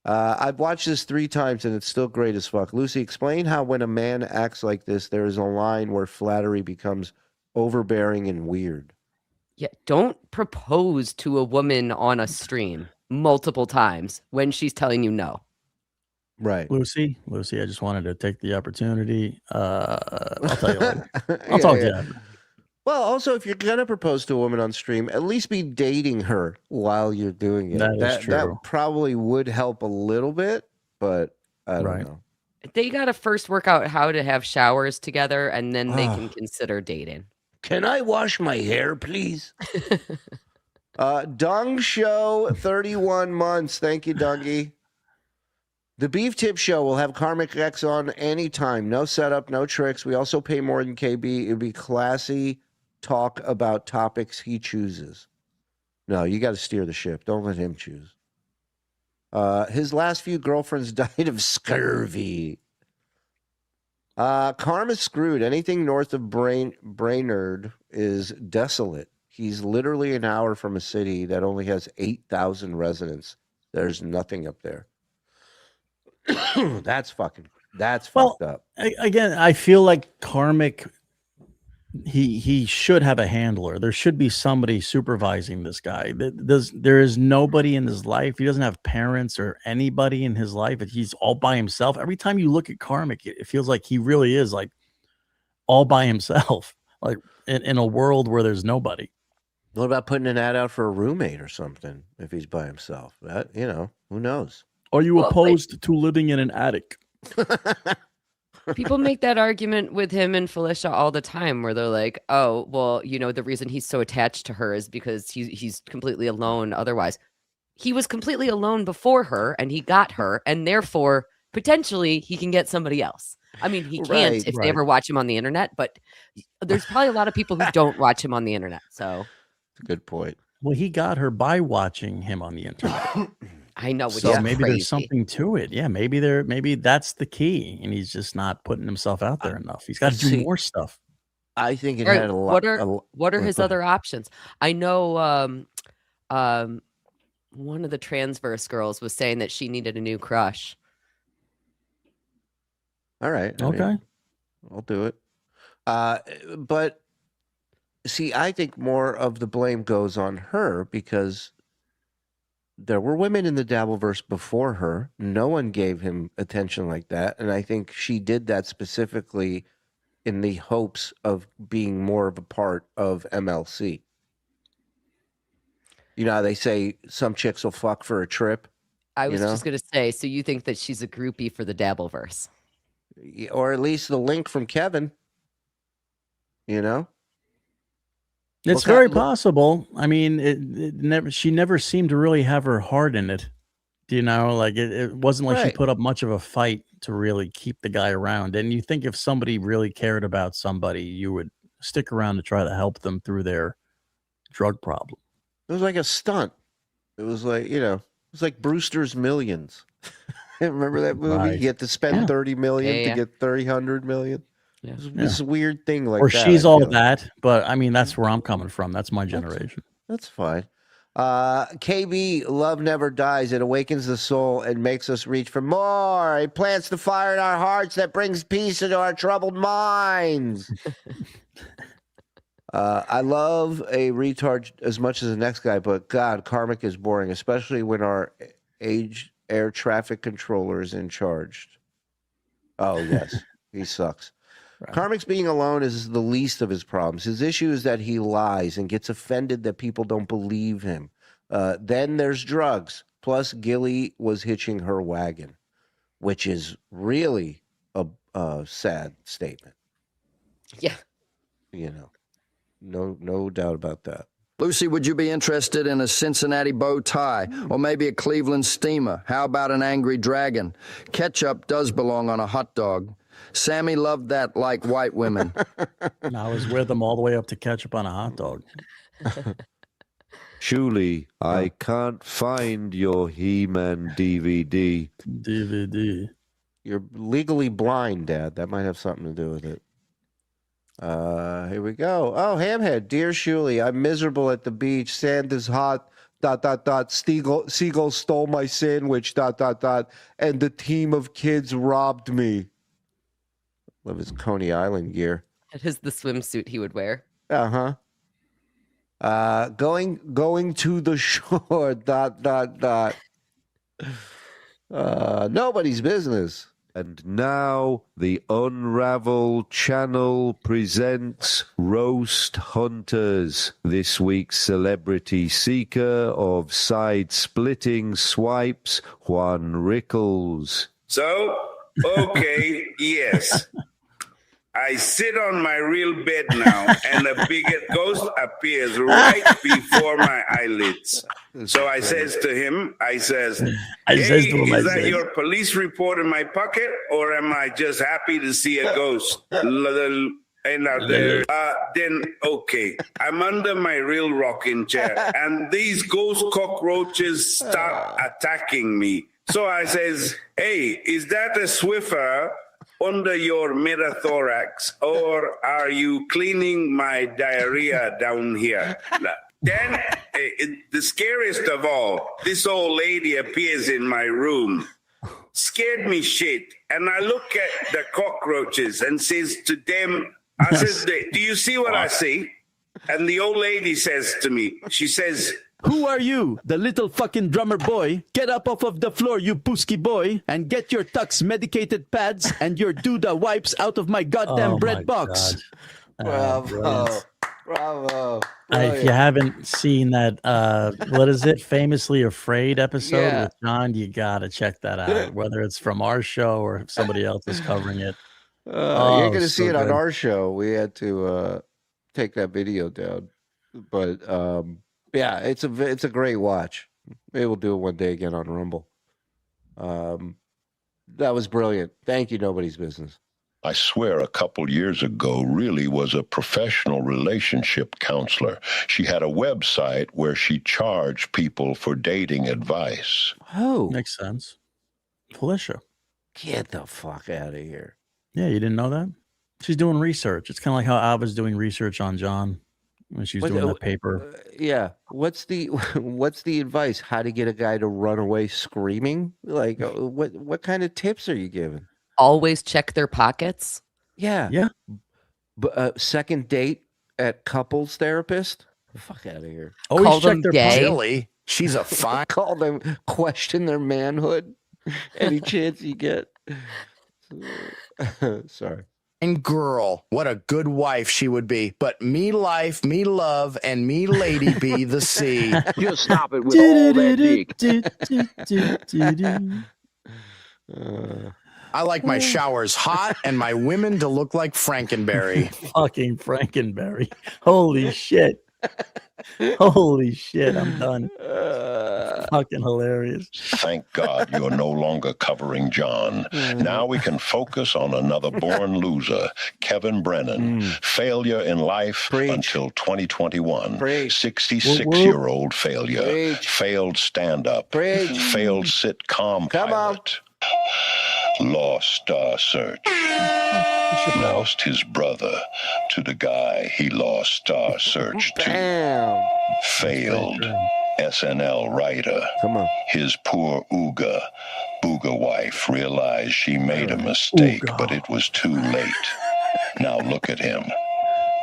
I've watched this 3 times, and it's still great as fuck. Lucy, explain how when a man acts like this, there is a line where flattery becomes overbearing and weird. Yeah, don't propose to a woman on a stream multiple times when she's telling you no. Right. Lucy, I just wanted to take the opportunity. I'll tell you later. I'll talk to you after. Well, also, if you're going to propose to a woman on stream, at least be dating her while you're doing it. That is true. That probably would help a little bit, but I don't Right. know. They got to first work out how to have showers together, and then they can consider dating. Can I wash my hair, please? Dung Show, 31 months. Thank you, Dungy. The Beef Tip Show will have KarmicX on anytime. No setup, no tricks. We also pay more than KB. It would be classy talk about topics he chooses. No, you got to steer the ship. Don't let him choose. His last few girlfriends died of scurvy. Karma's screwed. Anything north of Brainerd is desolate. He's literally an hour from a city that only has 8,000 residents. There's nothing up there. That's fucked up. Again, I feel like Karmic, he should have a handler. There should be somebody supervising this guy. There is nobody in his life. He doesn't have parents or anybody in his life. He's all by himself. Every time you look at Karmic, it feels like he really is like all by himself, like in a world where there's nobody. What about putting an ad out for a roommate or something if he's by himself? That, who knows? Are you opposed to living in an attic? People make that argument with him and Felicia all the time where they're like, oh, well, you know, the reason he's so attached to her is because he's completely alone otherwise. He was completely alone before her and he got her, and therefore potentially he can get somebody else. I mean, he can't if they ever watch him on the internet, but there's probably a lot of people who don't watch him on the internet. So good point. Well, he got her by watching him on the internet. I know. So maybe there's something to it. Yeah, maybe that's the key, and he's just not putting himself out there enough. He's got to do more stuff. I think it had a lot. What are his other options? I know one of the Transverse girls was saying that she needed a new crush. All right. Okay. I'll do it. But see, I think more of the blame goes on her because there were women in the Dabbleverse before her. No one gave him attention like that. And I think she did that specifically in the hopes of being more of a part of MLC. You know how they say some chicks will fuck for a trip? I was just going to say, so you think that she's a groupie for the Dabbleverse? Or at least the link from Kevin, you know? It's very possible. I mean, she never seemed to really have her heart in it. Do you know? Like it wasn't like she put up much of a fight to really keep the guy around. And you think if somebody really cared about somebody, you would stick around to try to help them through their drug problem. It was like a stunt. It was like, you know, it was like Brewster's Millions. Remember that movie? Right. You get to spend 30 million to get 300 million. Yeah. This weird thing like or that. She's all that, but I mean that's where I'm coming from. That's my generation. That's fine. KB, love never dies. It awakens the soul and makes us reach for more. It plants the fire in our hearts that brings peace into our troubled minds. I love a retard as much as the next guy, but God, Karmic is boring, especially when our air traffic controller is in charge. Oh, yes. He sucks. Right. Karmic's being alone is the least of his problems. His issue is that he lies and gets offended that people don't believe him. Then there's drugs. Plus, Gilly was hitching her wagon, which is really a sad statement. Yeah. You know, no doubt about that. Lucy, would you be interested in a Cincinnati bow tie or maybe a Cleveland steamer? How about an angry dragon? Ketchup does belong on a hot dog. Sammy loved that like white women. And I was with him all the way up to ketchup on a hot dog. Shuli, I can't find your He-Man DVD. You're legally blind, Dad. That might have something to do with it. Here we go. Oh, Hamhead. Dear Shuli, I'm miserable at the beach. Sand is hot. ... Seagull stole my sandwich. ... And the team of kids robbed me. Love his Coney Island gear. It is the swimsuit he would wear. Uh-huh. Going to the shore. ... Nobody's business. And now the Unravel channel presents Roast Hunters, this week's celebrity seeker of side-splitting swipes, Juan Rickles. So, okay, yes. I sit on my real bed now, and a big ghost appears right before my eyelids. So I says to him, hey, is that your police report in my pocket, or am I just happy to see a ghost? Then, okay, I'm under my real rocking chair, and these ghost cockroaches start attacking me. So I says, hey, is that a Swiffer under your metathorax, or are you cleaning my diarrhea down here? Then, the scariest of all, this old lady appears in my room. Scared me shit. And I look at the cockroaches and says to them, I says, do you see what I see? And the old lady says to me, she says, who are you, the little fucking drummer boy? Get up off of the floor, you pusky boy, and get your Tux medicated pads and your Duda wipes out of my goddamn bread box. Bravo. Bravo. If you haven't seen that, what is it? Famously Afraid episode with John, you gotta check that out. Whether it's from our show or if somebody else is covering it. You ain't gonna see it on good. our show. We had to take that video down, but yeah, it's a great watch. Maybe we'll do it one day again on Rumble. That was brilliant. Thank you, Nobody's Business. I swear a couple years ago really was a professional relationship counselor. She had a website where she charged people for dating advice. Oh. Makes sense. Felicia. Get the fuck out of here. Yeah, you didn't know that? She's doing research. It's kind of like how I was doing research on John when she was doing that paper. Yeah. What's the advice? How to get a guy to run away screaming? Like, what kind of tips are you giving? Always check their pockets. Yeah. Yeah. Second date at couples therapist? Fuck out of here. Always Call check them their gay. Jilly. She's a fine. Call them, question their manhood. Any chance you get. Sorry. And girl, what a good wife she would be. But me life, me love, and me lady be the sea. Just stop it with all that dick. I like my showers hot and my women to look like Frankenberry. Fucking Frankenberry. Holy shit. Holy shit, I'm done. Fucking hilarious. Thank God you're no longer covering John. Now we can focus on another born loser, Kevin Brennan. Failure in life until 2021. 66-year-old failure. Failed stand-up. Failed sitcom pilot. Lost Star Search. Lost his brother to the guy he lost Star Search to. Failed SNL writer. Come on. His poor Booga wife realized she made a mistake, but it was too late. Now look at him.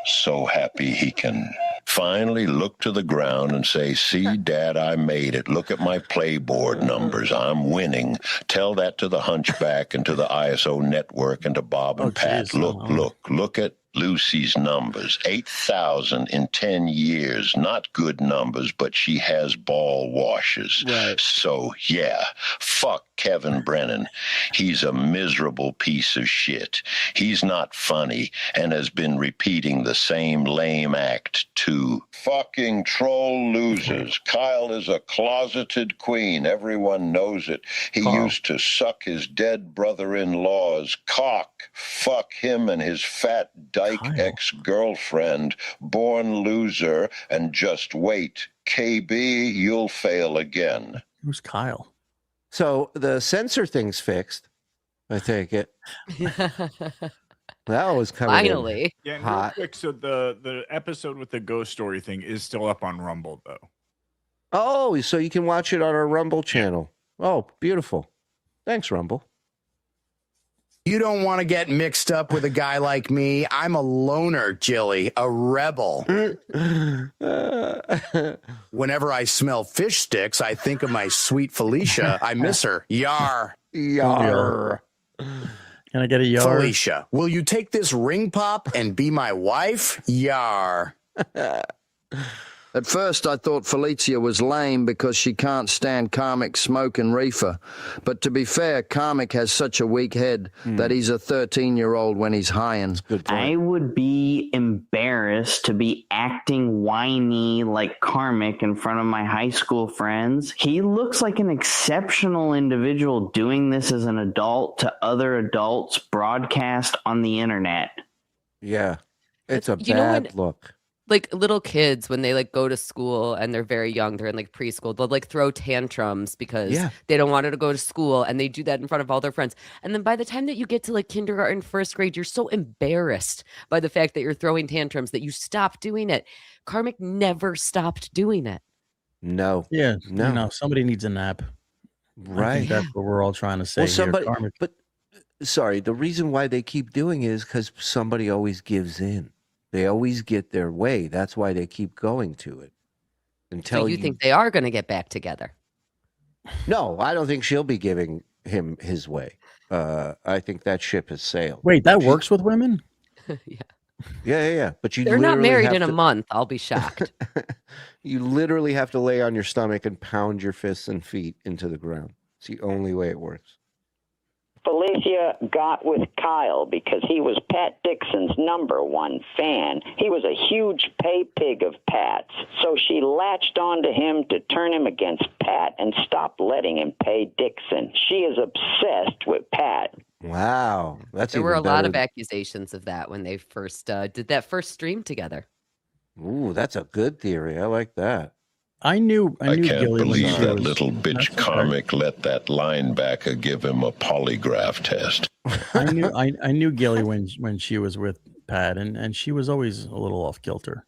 So happy he can finally look to the ground and say, see, Dad, I made it. Look at my playboard numbers. I'm winning. Tell that to the Hunchback and to the ISO network and to Bob and Pat. Look at Lucy's numbers. 8,000 in 10 years. Not good numbers, but she has ball washes. Right. So, yeah, fuck Kevin Brennan. He's a miserable piece of shit. He's not funny and has been repeating the same lame act too. Fucking troll losers. Kyle is a closeted queen. Everyone knows it. He used to suck his dead brother-in-law's cock. Fuck him and his fat dyke ex-girlfriend. Born loser. And just wait. KB, you'll fail again. Who's Kyle? So the censor thing's fixed. I take it. That was coming Finally. Yeah, and hot. real quick, so the episode with the ghost story thing is still up on Rumble, though. Oh, so you can watch it on our Rumble channel. Oh, beautiful. Thanks, Rumble. You don't want to get mixed up with a guy like me. I'm a loner, Jilly, a rebel. Whenever I smell fish sticks, I think of my sweet Felicia. I miss her. Yar. Yar. Can I get a yar? Felicia, will you take this ring pop and be my wife? Yar. At first, I thought Felicia was lame because she can't stand Karmic smoke and reefer. But to be fair, Karmic has such a weak head that he's a 13-year-old when he's highin'. I would be embarrassed to be acting whiny like Karmic in front of my high school friends. He looks like an exceptional individual doing this as an adult to other adults broadcast on the internet. Yeah, it's a You know bad when- look. Like little kids, when they like go to school and they're very young, they're in like preschool, they'll like throw tantrums because they don't want to go to school, and they do that in front of all their friends. And then by the time that you get to like kindergarten, first grade, you're so embarrassed by the fact that you're throwing tantrums that you stop doing it. Karmic never stopped doing it. No. Yeah, No. you know, somebody needs a nap. I Right. think that's what we're all trying to say Well, here. somebody, Karmic. but sorry, the reason why they keep doing it is because somebody always gives in. They always get their way. That's why they keep going to it. Until So you think they are going to get back together? No, I don't think she'll be giving him his way. I think that ship has sailed. Wait, that works with women? Yeah. Yeah. But you They're not literally married have in a to- month. I'll be shocked. You literally have to lay on your stomach and pound your fists and feet into the ground. It's the only way it works. Felicia got with Kyle because he was Pat Dixon's #1 fan. He was a huge pay pig of Pat's, so she latched onto him to turn him against Pat and stop letting him pay Dixon. She is obsessed with Pat. Wow, that's There were a even lot of better. accusations of that when they first did that first stream together. Ooh, that's a good theory. I like that. I knew I can't Gilly when believe she that was- little bitch That's okay. Karmic let that linebacker give him a polygraph test. I knew Gilly when she was with Pat, and she was always a little off kilter.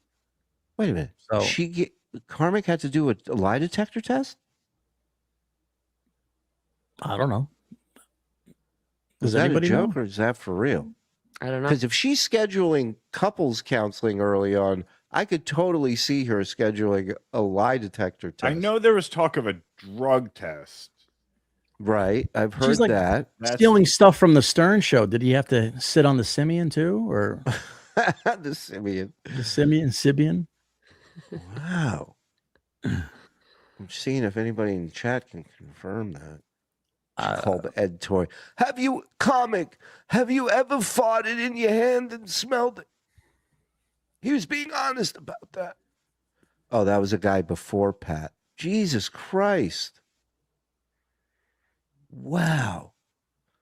Wait a minute. So Karmic had to do a lie detector test? I don't know. Is Does that a anybody joke know? or is that for real? I don't know. Because if she's scheduling couples counseling early on, I could totally see her scheduling a lie detector test. I know there was talk of a drug test. Right. I've heard She's like that. stealing stuff from the Stern Show. Did he have to sit on the Simeon too, or the Simeon? The Simeon? Wow. I'm seeing if anybody in chat can confirm that. She called Ed Toy. Have you ever farted in your hand and smelled it? He was being honest about that. Oh, that was a guy before Pat. Jesus Christ. Wow.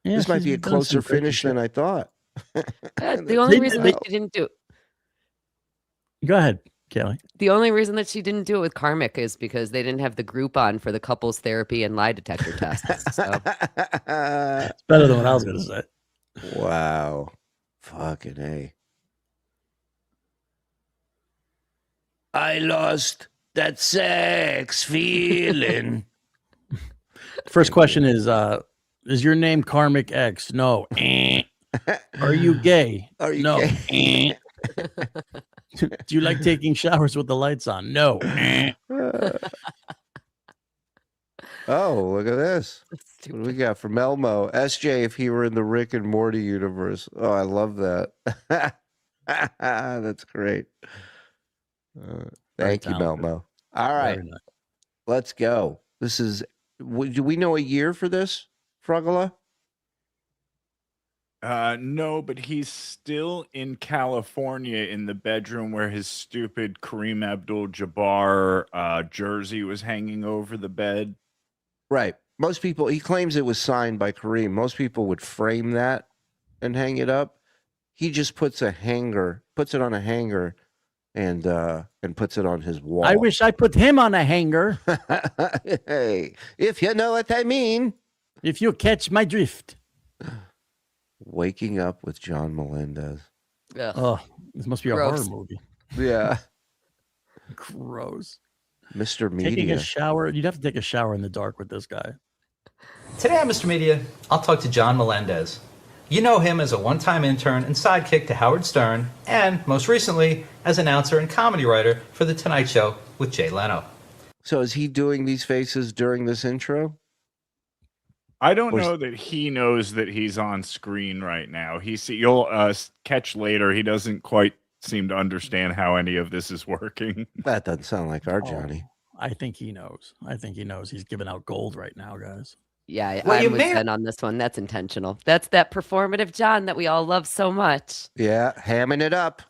Yeah, this might she's be a done closer some crazy finish than I thought. The only reason that she didn't do it. Go ahead, Kelly. The only reason that she didn't do it with Karmic is because they didn't have the group on for the couples therapy and lie detector tests. So. It's better than what I was going to say. Wow. Fucking A. I lost that sex feeling. First question is your name KarmicX? No. Are you gay? Are you no. gay? Do you like taking showers with the lights on? No. Oh, look at this. What do we got from Elmo? SJ, if he were in the Rick and Morty universe. Oh, I love that. That's great. Thank you, Melmo. All right. Very nice. Let's go. This is, do we know a year for this, Frugala? No, but he's still in California in the bedroom where his stupid Kareem Abdul-Jabbar jersey was hanging over the bed. Right. Most people, he claims it was signed by Kareem. Most people would frame that and hang it up. He just puts it on a hanger and puts it on his wall. I wish I put him on a hanger. Hey, if you know what I mean. If you catch my drift. Waking Up with John Melendez. Ugh. Oh, this must be a Gross. horror movie. Yeah. Gross. Mr. Taking Media. a shower. You'd have to take a shower in the dark with this guy. Today on Mr. Media, I'll talk to John Melendez. You know him as a one-time intern and sidekick to Howard Stern, and most recently as announcer and comedy writer for The Tonight Show with Jay Leno. So is he doing these faces during this intro? I don't know that he knows that he's on screen right now. You'll catch later. He doesn't quite seem to understand how any of this is working. That doesn't sound like our Johnny. I think he knows. He's giving out gold right now, guys. Yeah, Well, you I'm with may- Ben on this one. That's intentional. That's that performative John that we all love so much. Yeah, hamming it up.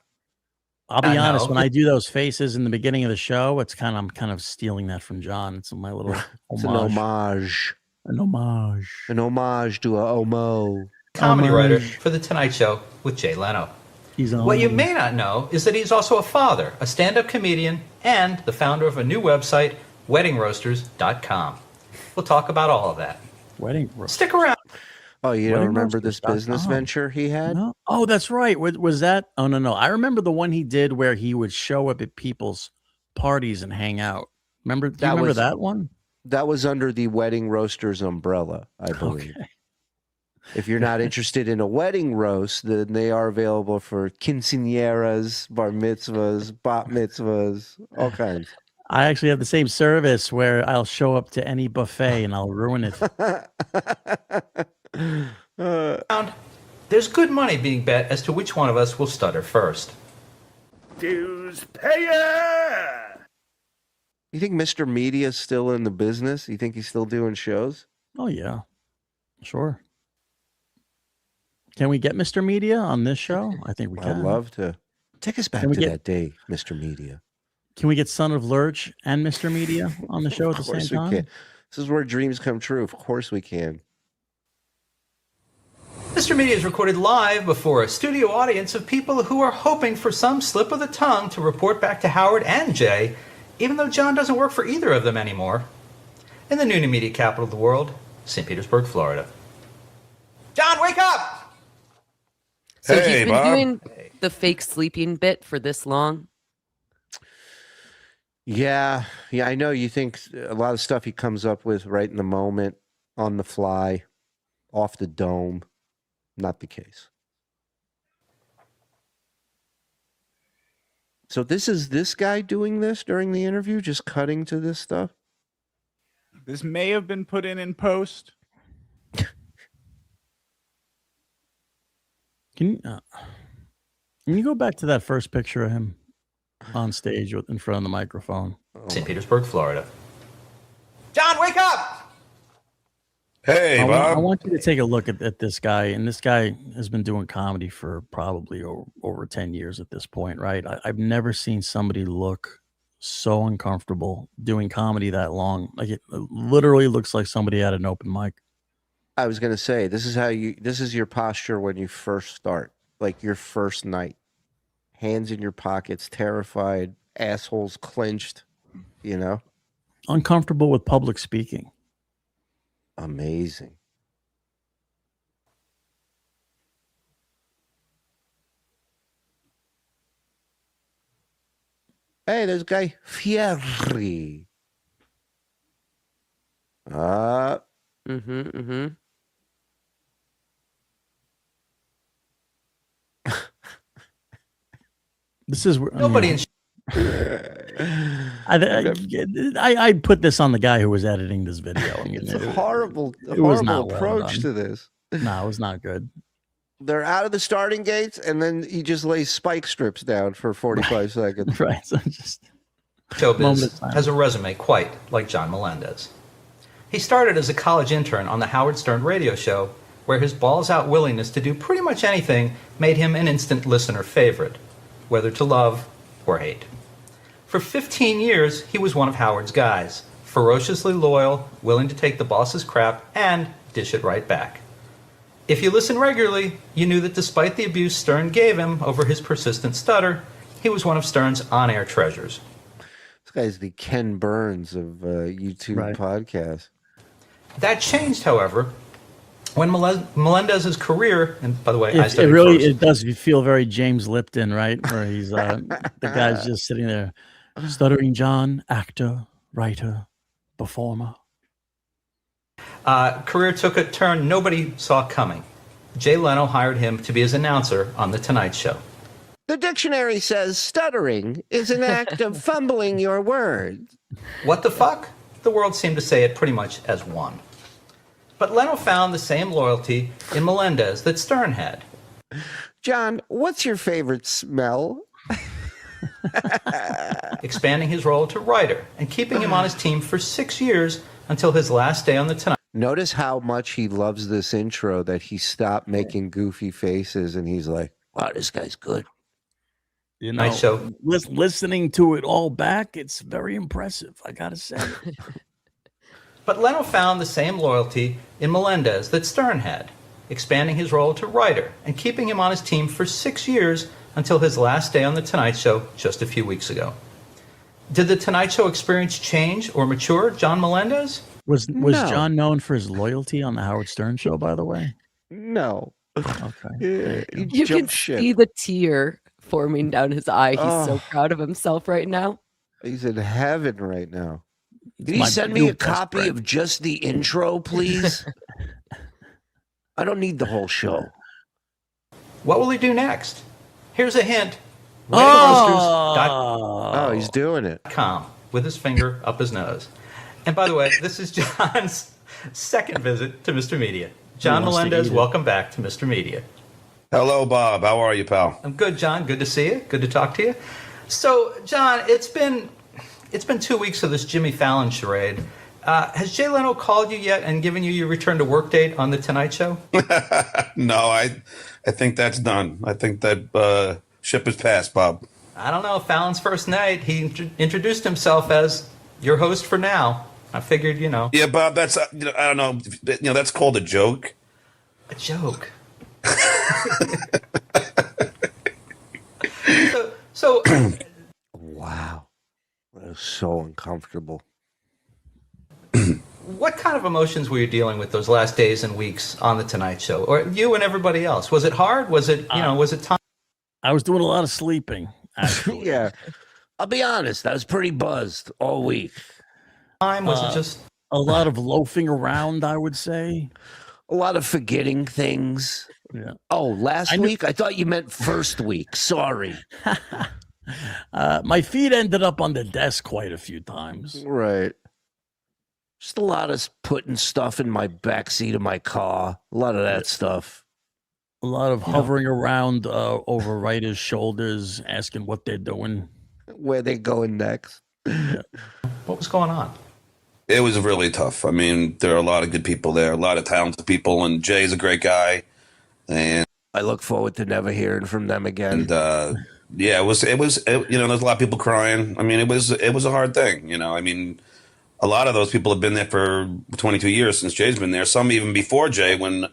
I'll be I honest. know. When I do those faces in the beginning of the show, I'm kind of stealing that from John. It's my little It's an homage. An homage. An homage to a homo. Comedy writer Homage. for The Tonight Show with Jay Leno. He's on. What you may not know is that he's also a father, a stand-up comedian, and the founder of a new website, weddingroasters.com. We'll talk about all of that. Wedding. Stick around. Oh, you don't Wedding remember this roasters.com. business venture he had? No? Oh, that's right. Was that? Oh, no. I remember the one he did where he would show up at people's parties and hang out. Remember? Do you remember that one? That was under the Wedding Roasters umbrella, I believe. Okay. If you're not interested in a wedding roast, then they are available for quinceañeras, bar mitzvahs, bat mitzvahs, all kinds. I actually have the same service where I'll show up to any buffet and I'll ruin it. There's good money being bet as to which one of us will stutter first. Dues payer! You think Mr. Media's still in the business? You think he's still doing shows? Oh, yeah. Sure. Can we get Mr. Media on this show? I think we can. I'd love to. Take us back to that day, Mr. Media. Can we get Son of Lurch and Mr. Media on the show at the same time? Can. This is where dreams come true. Of course we can. Mr. Media is recorded live before a studio audience of people who are hoping for some slip of the tongue to report back to Howard and Jay, even though John doesn't work for either of them anymore. In the new media capital of the world, St. Petersburg, Florida. John, wake up! So he's been doing the fake sleeping bit for this long? Yeah, I know. You think a lot of stuff he comes up with right in the moment, on the fly, off the dome. Not the case. So this is this guy doing this during the interview, just cutting to this stuff? This may have been put in post. Can you go back to that first picture of him on stage in front of the microphone? St. Petersburg, Florida. John, wake up! Hey, Bob. I want you to take a look at this guy, and this guy has been doing comedy for probably over 10 years at this point, right? I've never seen somebody look so uncomfortable doing comedy that long. Like, it literally looks like somebody had an open mic. I was going to say, this is your posture when you first start, like your first night. Hands in your pockets, terrified, assholes clenched, you know? Uncomfortable with public speaking. Amazing. Hey, there's a guy, Fieri. This is nobody. I'd put this on the guy who was editing this video. I mean, it's a horrible not approach well to this. No, it was not good. They're out of the starting gates, and then he just lays spike strips down for 45 seconds. Right. So just Showbiz has a resume quite like John Melendez. He started as a college intern on the Howard Stern radio show, where his balls-out willingness to do pretty much anything made him an instant listener favorite, whether to love or hate. For 15 years, he was one of Howard's guys, ferociously loyal, willing to take the boss's crap and dish it right back. If you listen regularly, you knew that despite the abuse Stern gave him over his persistent stutter, he was one of Stern's on-air treasures. This guy's the Ken Burns of YouTube podcasts. That changed, however, when Melendez's career, and by the way, it does feel very James Lipton, right? Where he's the guy's just sitting there, Stuttering John, actor, writer, performer. Career took a turn nobody saw coming. Jay Leno hired him to be his announcer on The Tonight Show. The dictionary says stuttering is an act of fumbling your words. What the fuck? The world seemed to say it pretty much as one. But Leno found the same loyalty in Melendez that Stern had. John, what's your favorite smell? Expanding his role to writer and keeping him on his team for 6 years until his last day on The Tonight. Notice how much he loves this intro, that he stopped making goofy faces and he's like, wow, this guy's good. You know, show. Listening to it all back, it's very impressive, I gotta say. But Leno found the same loyalty in Melendez that Stern had, expanding his role to writer and keeping him on his team for 6 years until his last day on The Tonight Show just a few weeks ago. Did The Tonight Show experience change or mature John Melendez? Was John known for his loyalty on the Howard Stern Show, by the way? No. Okay. You can see the tear forming down his eye. He's so proud of himself right now. He's in heaven right now. Can you send me a copy of just the intro, please? I don't need the whole show. What will he do next? Here's a hint. Oh, he's doing it. .com with his finger up his nose. And by the way, this is John's second visit to Mr. Media. John Melendez, welcome back to Mr. Media. Hello, Bob. How are you, pal? I'm good, John. Good to see you. Good to talk to you. So, John, it's been 2 weeks of this Jimmy Fallon charade. Has Jay Leno called you yet and given you your return to work date on the Tonight Show? No, I think that's done. I think that ship has passed, Bob. I don't know. Fallon's first night, he introduced himself as your host for now. I figured, Yeah, Bob. That's I don't know. That's called a joke. A joke. so Wow. That was so uncomfortable. What kind of emotions were you dealing with those last days and weeks on the Tonight Show, or you and everybody else? Was it hard? Was it, was it time? I was doing a lot of sleeping. Yeah. I'll be honest. I was pretty buzzed all week. Was it just a lot of loafing around, I would say? A lot of forgetting things. Yeah. Oh, last week? I thought you meant first week. Sorry. My feet ended up on the desk quite a few times. Right. Just a lot of putting stuff in my backseat of my car. A lot of that stuff. A lot of hovering around over writers' shoulders, asking what they're doing. Where they going next. Yeah. What was going on? It was really tough. I mean, there are a lot of good people there, a lot of talented people, and Jay's a great guy. And I look forward to never hearing from them again. And yeah, it was. There's a lot of people crying. I mean, it was a hard thing. I mean, a lot of those people have been there for 22 years since Jay's been there. Some even before Jay, when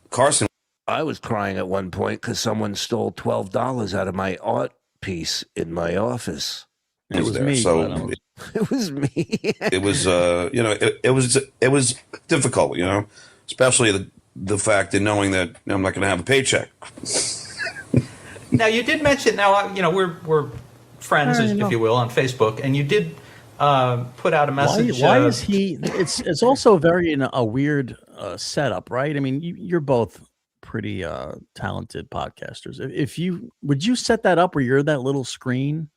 Carson. I was crying at one point because someone stole $12 out of my art piece in my office. It was there. Me. So it was me. It was, it was difficult, especially the fact of knowing that I'm not going to have a paycheck. Now, you did mention, we're friends, if you will, on Facebook, and you did put out a message. Why is he? It's also a weird setup, right? I mean, you're both pretty talented podcasters. Would you set that up where you're that little screen,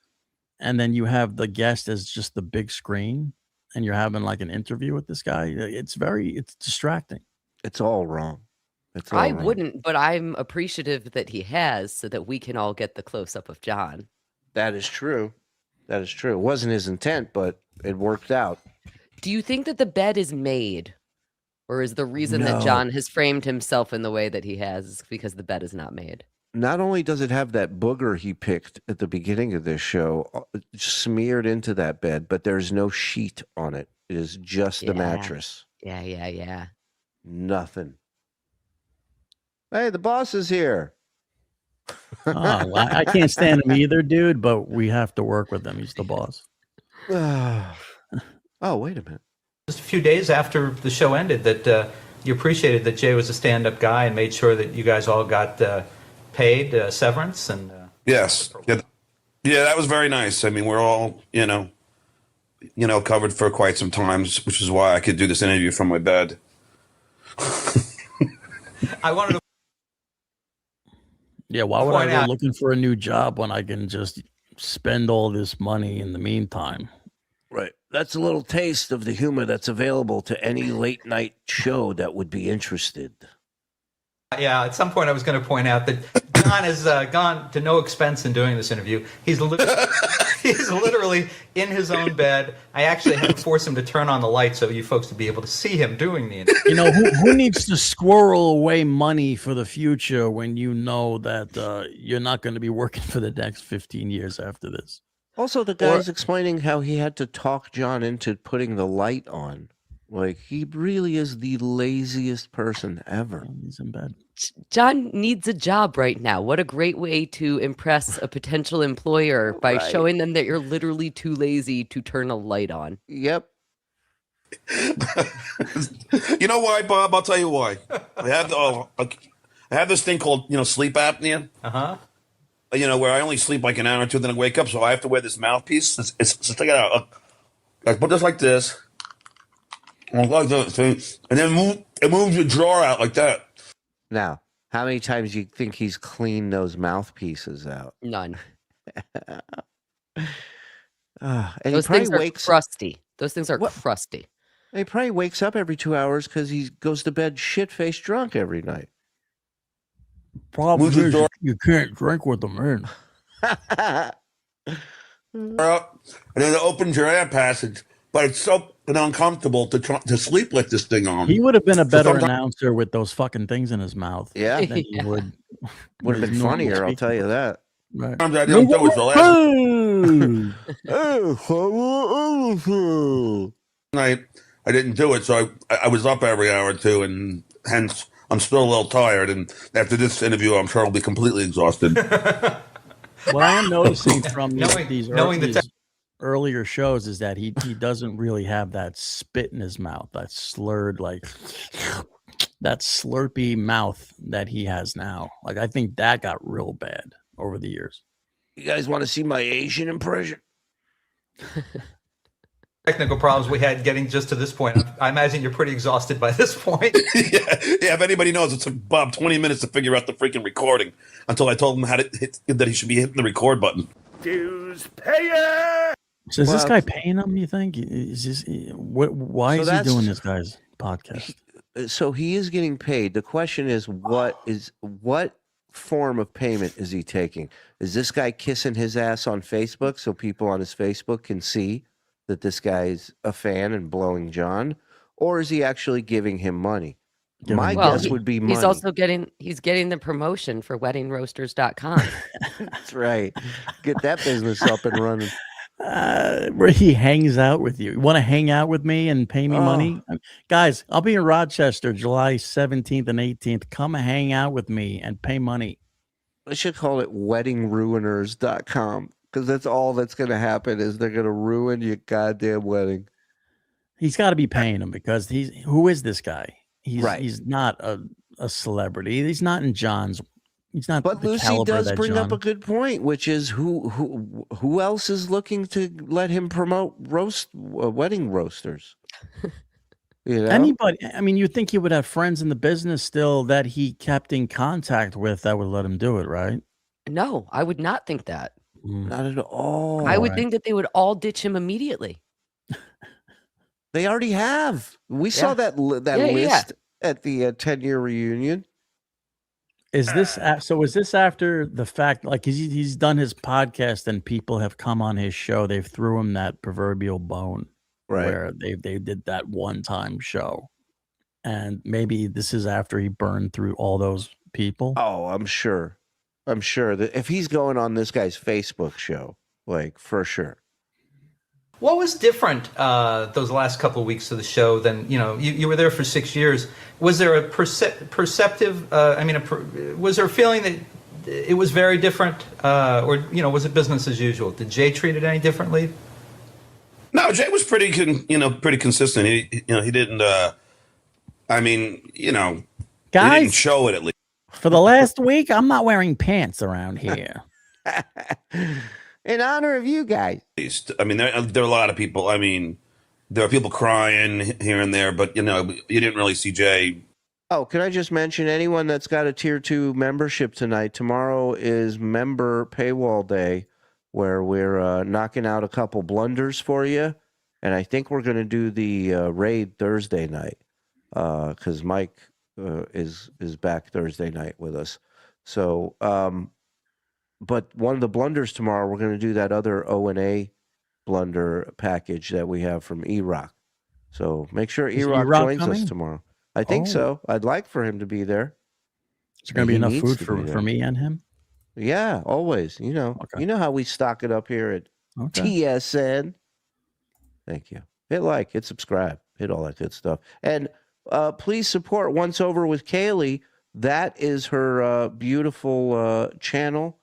and then you have the guest as just the big screen, and you're having like an interview with this guy? It's distracting. It's all wrong. I wouldn't, but I'm appreciative that he has, so that we can all get the close up of John. That is true. That is true. It wasn't his intent, but it worked out. Do you think that the bed is made? Or is the reason that John has framed himself in the way that he has is because the bed is not made? Not only does it have that booger he picked at the beginning of this show smeared into that bed, but there's no sheet on it. It is just the mattress. Yeah. Nothing. Hey, the boss is here. Well, I can't stand him either, dude, but we have to work with him. He's the boss. Oh, wait a minute. Just a few days after the show ended, that you appreciated that Jay was a stand-up guy and made sure that you guys all got paid severance and. Yes, yeah, that was very nice. I mean, we're all covered for quite some time, which is why I could do this interview from my bed. I wanted to. Yeah, why would I go looking for a new job when I can just spend all this money in the meantime? Right. That's a little taste of the humor that's available to any late night show that would be interested. Yeah, at some point I was going to point out that John has gone to no expense in doing this interview. He's literally in his own bed. I actually had to force him to turn on the light so you folks would be able to see him doing the interview. Who needs to squirrel away money for the future when you know that you're not going to be working for the next 15 years after this? Also, the guy's explaining how he had to talk John into putting the light on. Like, he really is the laziest person ever. He's in bed. John needs a job right now. What a great way to impress a potential employer by showing them that you're literally too lazy to turn a light on. Yep. You know why, Bob? I'll tell you why. I have this thing called, sleep apnea. Uh-huh. Where I only sleep like an hour or two, then I wake up, so I have to wear this mouthpiece. It's like I put this like this. Like this, and then it moves your drawer out like that. Now, how many times do you think he's cleaned those mouthpieces out? None. And those things are crusty. Those things are crusty. He probably wakes up every 2 hours because he goes to bed shit-faced drunk every night. Problem Lucha's is, door you can't drink with them in. up, and then it opens your air passage, but it's so uncomfortable to sleep with this thing on. He would have been a So better sometimes- announcer with those fucking things in his mouth. Yeah. Than he would Would have his been normal funnier, I'll speaking tell you voice. that. Right. Sometimes I don't do it. So night I didn't do it, so I was up every hour or two, and hence I'm still a little tired. And after this interview, I'm sure I'll be completely exhausted. What I am noticing from these knowing the earlier shows is that he doesn't really have that spit in his mouth, that slurred, like that slurpy mouth that he has now. Like, I think that got real bad over the years. You guys want to see my Asian impression? technical problems we had getting just to this point. I imagine you're pretty exhausted by this point. yeah, if anybody knows, it took Bob 20 minutes to figure out the freaking recording until I told him how to hit, that he should be hitting the record button. Dues payer. So is this guy paying him, you think? Is this, why is he doing this guy's podcast? So he is getting paid. The question is, what form of payment is he taking? Is this guy kissing his ass on Facebook so people on his Facebook can see that this guy's a fan and blowing John? Or is he actually giving him money? My guess would be money. He's also getting the promotion for weddingroasters.com. That's right. Get that business up and running. Where he hangs out with you. You want to hang out with me and pay me money? Guys, I'll be in Rochester July 17th and 18th. Come hang out with me and pay money. I should call it weddingruiners.com because that's all that's going to happen is they're going to ruin your goddamn wedding. He's got to be paying him because who is this guy? He's not a celebrity. He's not in John's. He's not. But Lucy does bring up a good point, which is who else is looking to let him promote wedding roasters? You know? Anybody. I mean, you'd think he would have friends in the business still that he kept in contact with that would let him do it, right? No, I would not think that. Not at all. I would think that they would all ditch him immediately. They already have. We saw that list at the 10-year reunion. Is this so? Is this after the fact? Like he's done his podcast and people have come on his show. They've threw him that proverbial bone, right? Where they did that one-time show, and maybe this is after he burned through all those people. Oh, I'm sure that if he's going on this guy's Facebook show, like for sure. What was different those last couple of weeks of the show than, you were there for 6 years. Was there a perceptive, was there a feeling that it was very different or, was it business as usual? Did Jay treat it any differently? No, Jay was pretty consistent. He didn't, Guys, he didn't show it at least. For the last week, I'm not wearing pants around here. In honor of you guys. I mean, there are a lot of people. I mean, there are people crying here and there, but, you didn't really see Jay. Oh, can I just mention anyone that's got a tier 2 membership tonight? Tomorrow is member paywall day where we're knocking out a couple blunders for you. And I think we're going to do the raid Thursday night because Mike is back Thursday night with us. So, but one of the blunders tomorrow, we're going to do that other O&A blunder package that we have from E-Rock. So make sure E-Rock joins us tomorrow. I think so. I'd like for him to be there. Is there going to be enough food for me and him? Yeah, always. You know how we stock it up here at TSN. Thank you. Hit subscribe, hit all that good stuff. And please support Once Over with Kaylee. That is her beautiful channel.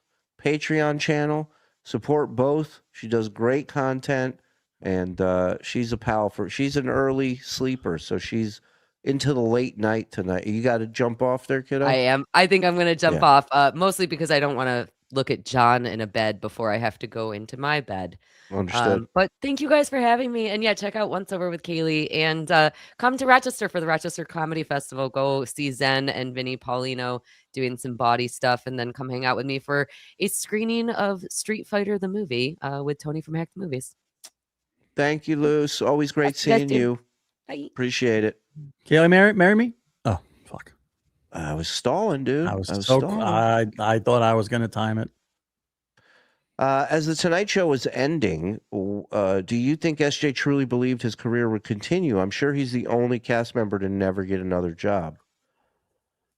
Patreon channel. Support both. She does great content, and she's a pal she's an early sleeper, so she's into the late night tonight. You got to jump off there, kiddo? I am. I think I'm going to jump off, mostly because I don't want to look at John in a bed before I have to go into my bed. Understood. But thank you guys for having me. And yeah, check out Once Over with Kaylee and come to Rochester for the Rochester Comedy Festival. Go see Zen and Vinny Paulino doing some body stuff, and then come hang out with me for a screening of Street Fighter, the movie with Tony from Hack the Movies. Thank you, Luce. Always great seeing you. Bye. Appreciate it. Kaylee, marry me? Oh, fuck. I was stalling, dude. I was so stalling. I thought I was going to time it. As the Tonight Show was ending, do you think SJ truly believed his career would continue? I'm sure he's the only cast member to never get another job.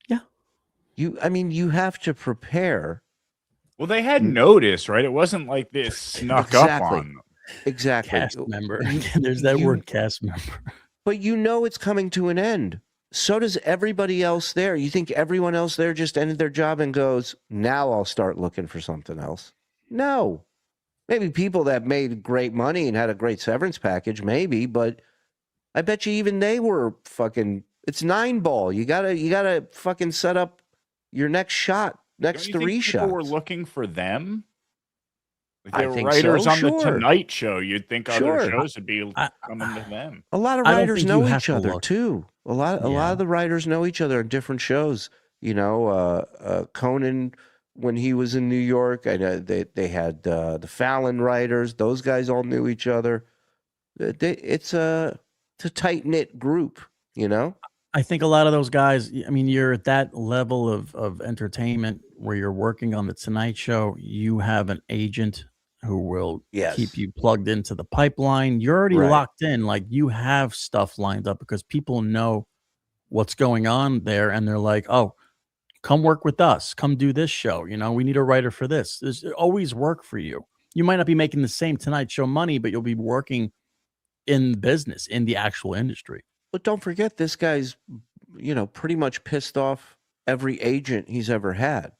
Yeah. You have to prepare. Well, they had notice, right? It wasn't like this snuck up on them. Exactly. Cast member. There's that word, cast member. But it's coming to an end. So does everybody else there. You think everyone else there just ended their job and goes, now I'll start looking for something else? No. Maybe people that made great money and had a great severance package, maybe, but I bet you even they were fucking, it's 9-ball. You gotta fucking set up your next shot, next Don't you 3 think shots. people were looking for them? Like I they were think writers so, on the sure. Tonight Show. You'd think Sure. other shows would be coming to them. A lot of I don't writers think know you have each to other look. too. A lot of the writers know each other on different shows. Conan, when he was in New York, I know they had the Fallon writers. Those guys all knew each other. It's a tight knit group. I think a lot of those guys, I mean, you're at that level of entertainment where you're working on the Tonight Show. You have an agent who will keep you plugged into the pipeline. You're already Right. locked in. Like, you have stuff lined up because people know what's going on there. And they're like, oh, come work with us. Come do this show. We need a writer for this. There's always work for you. You might not be making the same Tonight Show money, but you'll be working in business, in the actual industry. But don't forget, this guy's, pretty much pissed off every agent he's ever had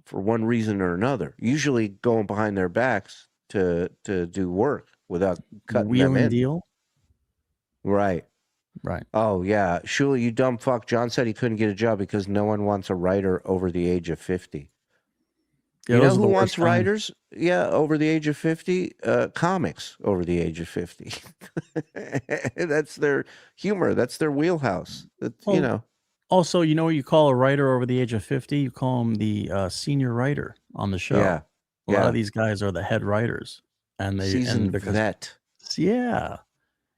for one reason or another. Usually going behind their backs to do work without cutting Wheel them and in. deal. Right. Right. Oh, yeah. Shuli, you dumb fuck. John said he couldn't get a job because no one wants a writer over the age of 50. Yeah, you know those are who the wants worst times. writers? Yeah, over the age of 50? Comics over the age of 50. That's their humor. That's their wheelhouse. Also, what you call a writer over the age of 50? You call him the senior writer on the show. Yeah. A lot of these guys are the head writers. And Seasoned vet. Yeah.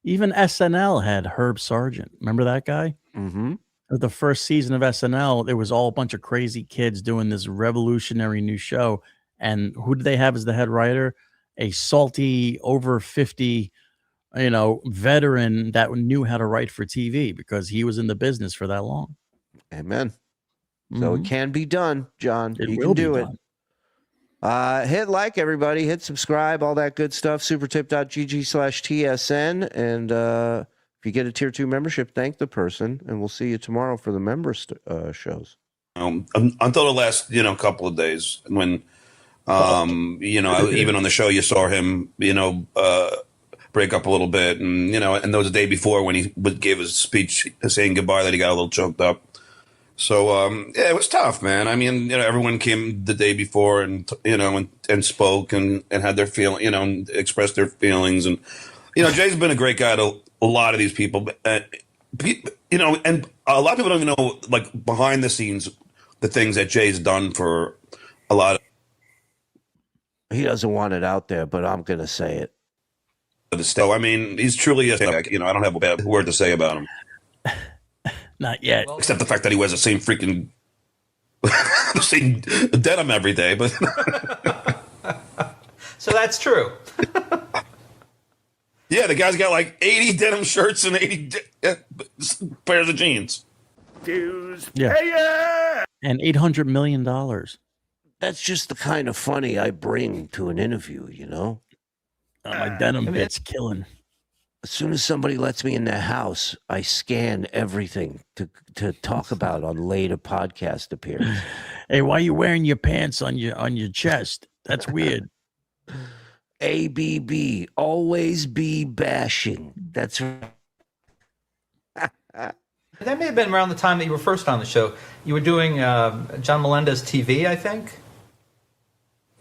Even SNL had Herb Sargent. Remember that guy? Mm-hmm. The first season of SNL, there was all a bunch of crazy kids doing this revolutionary new show. And who did they have as the head writer? A salty, over 50, veteran that knew how to write for TV because he was in the business for that long. Amen. So it can be done, John. It You will can be do it. done. Hit like, everybody. Hit subscribe, all that good stuff. supertip.gg/TSN. And if you get a tier 2 membership, thank the person. And we'll see you tomorrow for the member shows. Until the last, couple of days when, even on the show, you saw him, break up a little bit. And, and there was a day before when he would give his speech saying goodbye that he got a little choked up. So, it was tough, man. I mean, everyone came the day before and, and spoke and had their expressed their feelings. And, Jay's been a great guy to a lot of these people, and a lot of people don't even know, like, behind the scenes, the things that Jay's done for a lot of. He doesn't want it out there, but I'm going to say it. So, I mean, he's truly I don't have a bad word to say about him. Not yet. Except the fact that he wears the same freaking the same denim every day, but So that's true. yeah, the guy's got like 80 denim shirts and 80 pairs of jeans. Yeah. And $800 million. That's just the kind of funny I bring to an interview, My denim bit's killing. As soon as somebody lets me in their house, I scan everything to talk about on later podcast appearance. Hey, why are you wearing your pants on your chest? That's weird. ABB, always be bashing. That's right. That may have been around the time that you were first on the show. You were doing John Melendez TV, I think?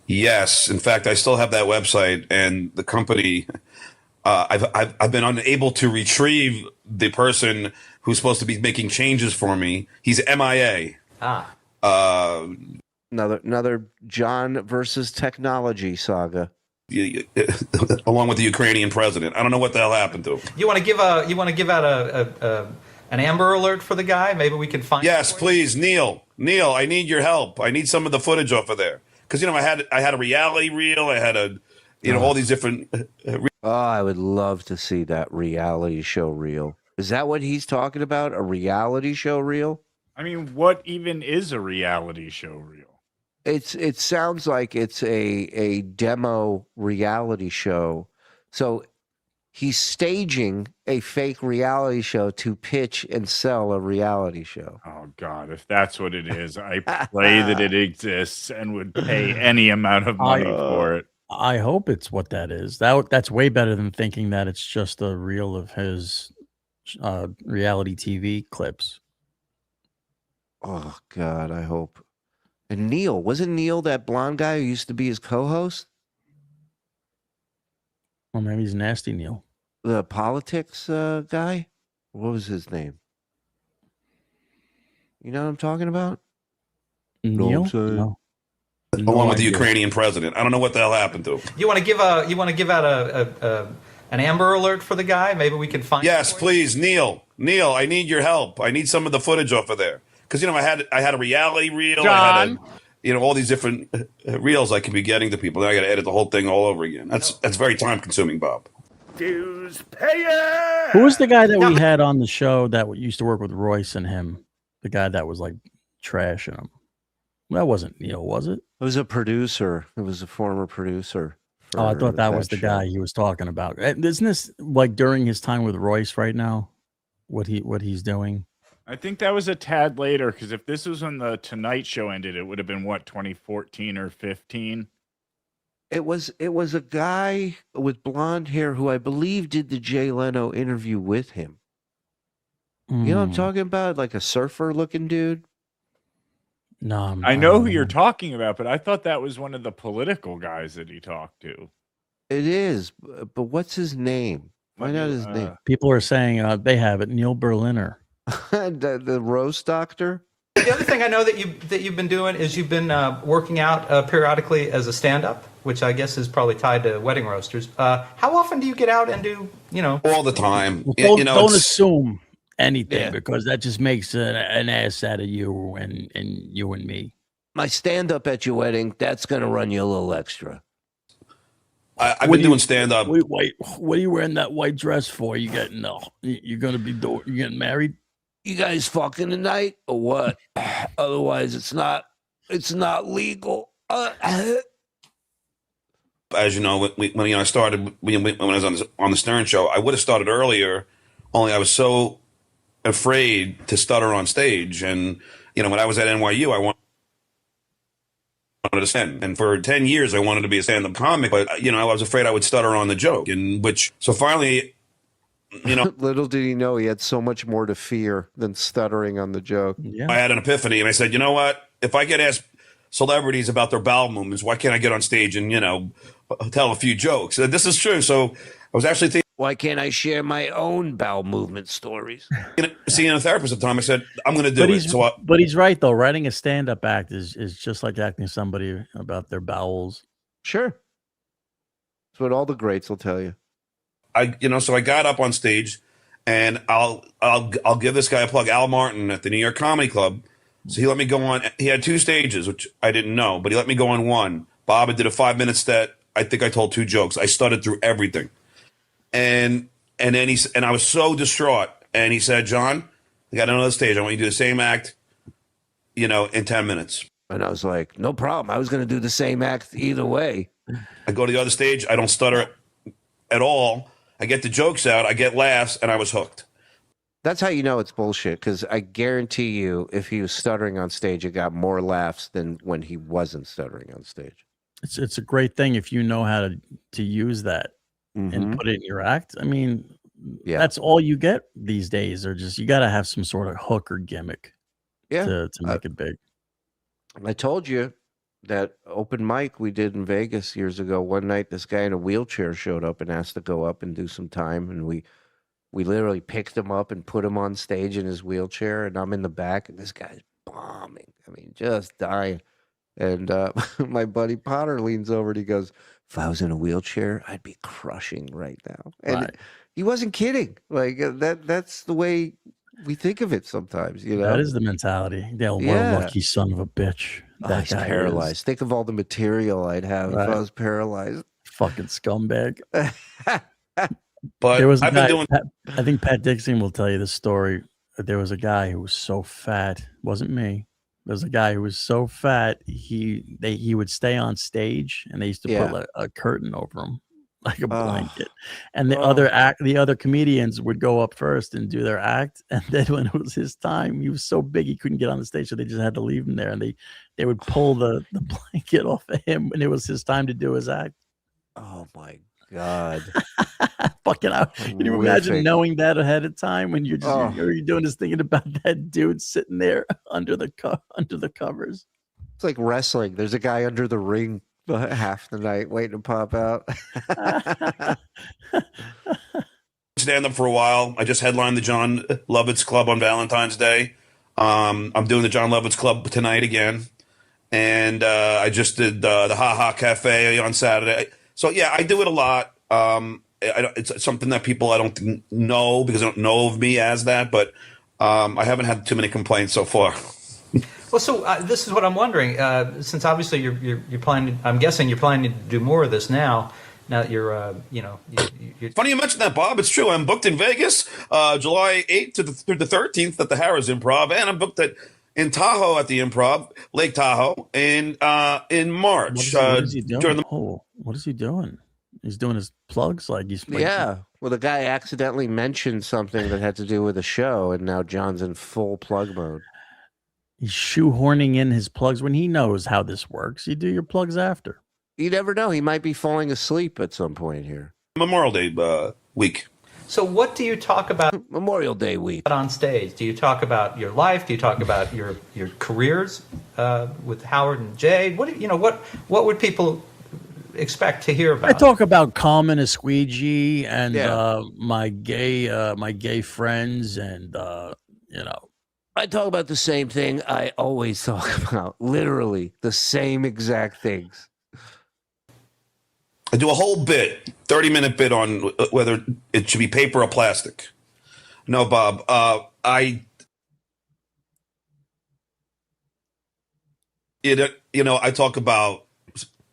Yes. In fact, I still have that website, and the company... I've been unable to retrieve the person who's supposed to be making changes for me. He's MIA. Another John versus technology saga. Along with the Ukrainian president. I don't know what the hell happened to him. You want to give out an Amber Alert for the guy? Maybe we can find. Yes, please, Neil. Neil, I need your help. I need some of the footage off of there because I had a reality reel. I had all these different. Oh, I would love to see that reality show reel. Is that what he's talking about? A reality show reel? I mean, what even is a reality show reel? It sounds like it's a demo reality show. So he's staging a fake reality show to pitch and sell a reality show. Oh God, if that's what it is, I pray that it exists and would pay any amount of money for it. I hope it's what that is. That's way better than thinking that it's just a reel of his reality TV clips. Oh God, I hope. And Neil, wasn't Neil that blonde guy who used to be his co-host? Or maybe he's Nasty Neil. The politics guy? What was his name? You know what I'm talking about? Neil? No. Along with the Ukrainian president. I don't know what the hell happened to him. You want to give out an Amber Alert for the guy? Maybe we can find. Yes, please, Neil. Neil, I need your help. I need some of the footage off of there because I had a reality reel. John? I had all these different reels I can be getting to people. Then I got to edit the whole thing all over again. That's very time consuming, Bob. Dues payer. Who was the guy that we had on the show that used to work with Royce and him? The guy that was like trashing him. That wasn't Neil, was it? It was a producer. It was a former producer. Oh, I thought that was the guy he was talking about. Isn't this like during his time with Royce right now? What he's doing? I think that was a tad later because if this was when the Tonight Show ended, it would have been 2014 or 15. It was a guy with blonde hair who I believe did the Jay Leno interview with him. You know what I'm talking about? Like a surfer looking dude. No, I know who you're talking about, but I thought that was one of the political guys that he talked to. It is, but what's his name? Find out his name. People are saying they have it. Neil Berliner. the roast doctor. The other thing I know that you've been doing is you've been working out periodically as a stand-up, which I guess is probably tied to wedding roasters. How often do you get out and do all the time? Don't assume anything because that just makes an ass out of you and you and me. My stand-up at your wedding, that's going to run you a little extra. I've been doing stand-up. Wait, what are you wearing that white dress for? You getting you're getting married? You guys fucking tonight or what? Otherwise, it's not legal. As you know, when I started, when I was on the Stern Show, I would have started earlier. Only I was so afraid to stutter on stage, and when I was at NYU, I wanted to stand, and for 10 years I wanted to be a stand-up comic, but I was afraid I would stutter on the joke, so finally. Little did he know he had so much more to fear than stuttering on the joke. Yeah. I had an epiphany, and I said, you know what? If I get asked celebrities about their bowel movements, why can't I get on stage and tell a few jokes? This is true. So I was actually thinking, why can't I share my own bowel movement stories? Seeing a therapist at the time, I said, I'm going to do it. But he's right though. Writing a stand-up act is just like asking somebody about their bowels. Sure, that's what all the greats will tell you. So I got up on stage, and I'll give this guy a plug, Al Martin at the New York Comedy Club. So he let me go on. He had 2 stages, which I didn't know, but he let me go on one. Bob, I did a 5-minute set. I think I told 2 jokes. I stuttered through everything, and then I was so distraught. And he said, John, I got another stage. I want you to do the same act, in 10 minutes. And I was like, no problem. I was going to do the same act either way. I go to the other stage. I don't stutter at all. I get the jokes out, I get laughs, and I was hooked. That's how you know it's bullshit, because I guarantee you if he was stuttering on stage, it got more laughs than when he wasn't stuttering on stage. It's a great thing if you know how to use that and put it in your act. I mean, that's all you get these days, or just you got to have some sort of hook or gimmick to make it big. I told you that open mic we did in Vegas years ago. One night, this guy in a wheelchair showed up and asked to go up and do some time, and we literally picked him up and put him on stage in his wheelchair, and I'm in the back, and this guy's bombing. I mean, just dying. And my buddy Potter leans over and he goes, "If I was in a wheelchair, I'd be crushing right now." And he wasn't kidding. Like that's the way we think of it sometimes, you know. That is the mentality. Yeah, what a lucky son of a bitch. That He's guy paralyzed. is. Think of all the material I'd have if I was paralyzed. Fucking scumbag. But there was a I've guy, been doing. I think Pat Dixon will tell you this story. There was a guy who was so fat. It wasn't me. There was a guy who was so fat he would stay on stage, and they used to put a curtain over him, like a blanket. And the other comedians would go up first and do their act, and then when it was his time, he was so big he couldn't get on the stage, so they just had to leave him there, and they would pull the blanket off of him when it was his time to do his act. Oh my God. Fucking out. Can you imagine knowing that ahead of time when you're just you're doing this, thinking about that dude sitting there under the covers? It's like wrestling. There's a guy under the ring half the night waiting to pop out. Stand up for a while. I just headlined the John Lovitz Club on Valentine's Day. I'm doing the John Lovitz Club tonight again. And I just did the Ha Ha Cafe on Saturday. So, yeah, I do it a lot. It's something that people I don't know because they don't know of me as that. But I haven't had too many complaints so far. Well, so this is what I'm wondering. Since obviously you're planning, I'm guessing you're planning to do more of this now. Now that you're, you're Funny you mentioned that, Bob. It's true. I'm booked in Vegas, July 8th through the 13th at the Harrah's Improv, and I'm booked in Tahoe at the Improv, Lake Tahoe, in March. What is he doing? What is he doing? He's doing his plugs like he's Well, the guy accidentally mentioned something that had to do with a show, and now John's in full plug mode. He's shoehorning in his plugs when he knows how this works. You do your plugs after. You never know. He might be falling asleep at some point here. Memorial Day week. So what do you talk about Memorial Day week on stage? Do you talk about your life? Do you talk about your careers with Howard and Jay? What would people expect to hear about? I talk about Carmen a squeegee and my gay friends, and I talk about the same thing I always talk about. Literally the same exact things. I do a whole bit, 30-minute bit on whether it should be paper or plastic. No, Bob. I talk about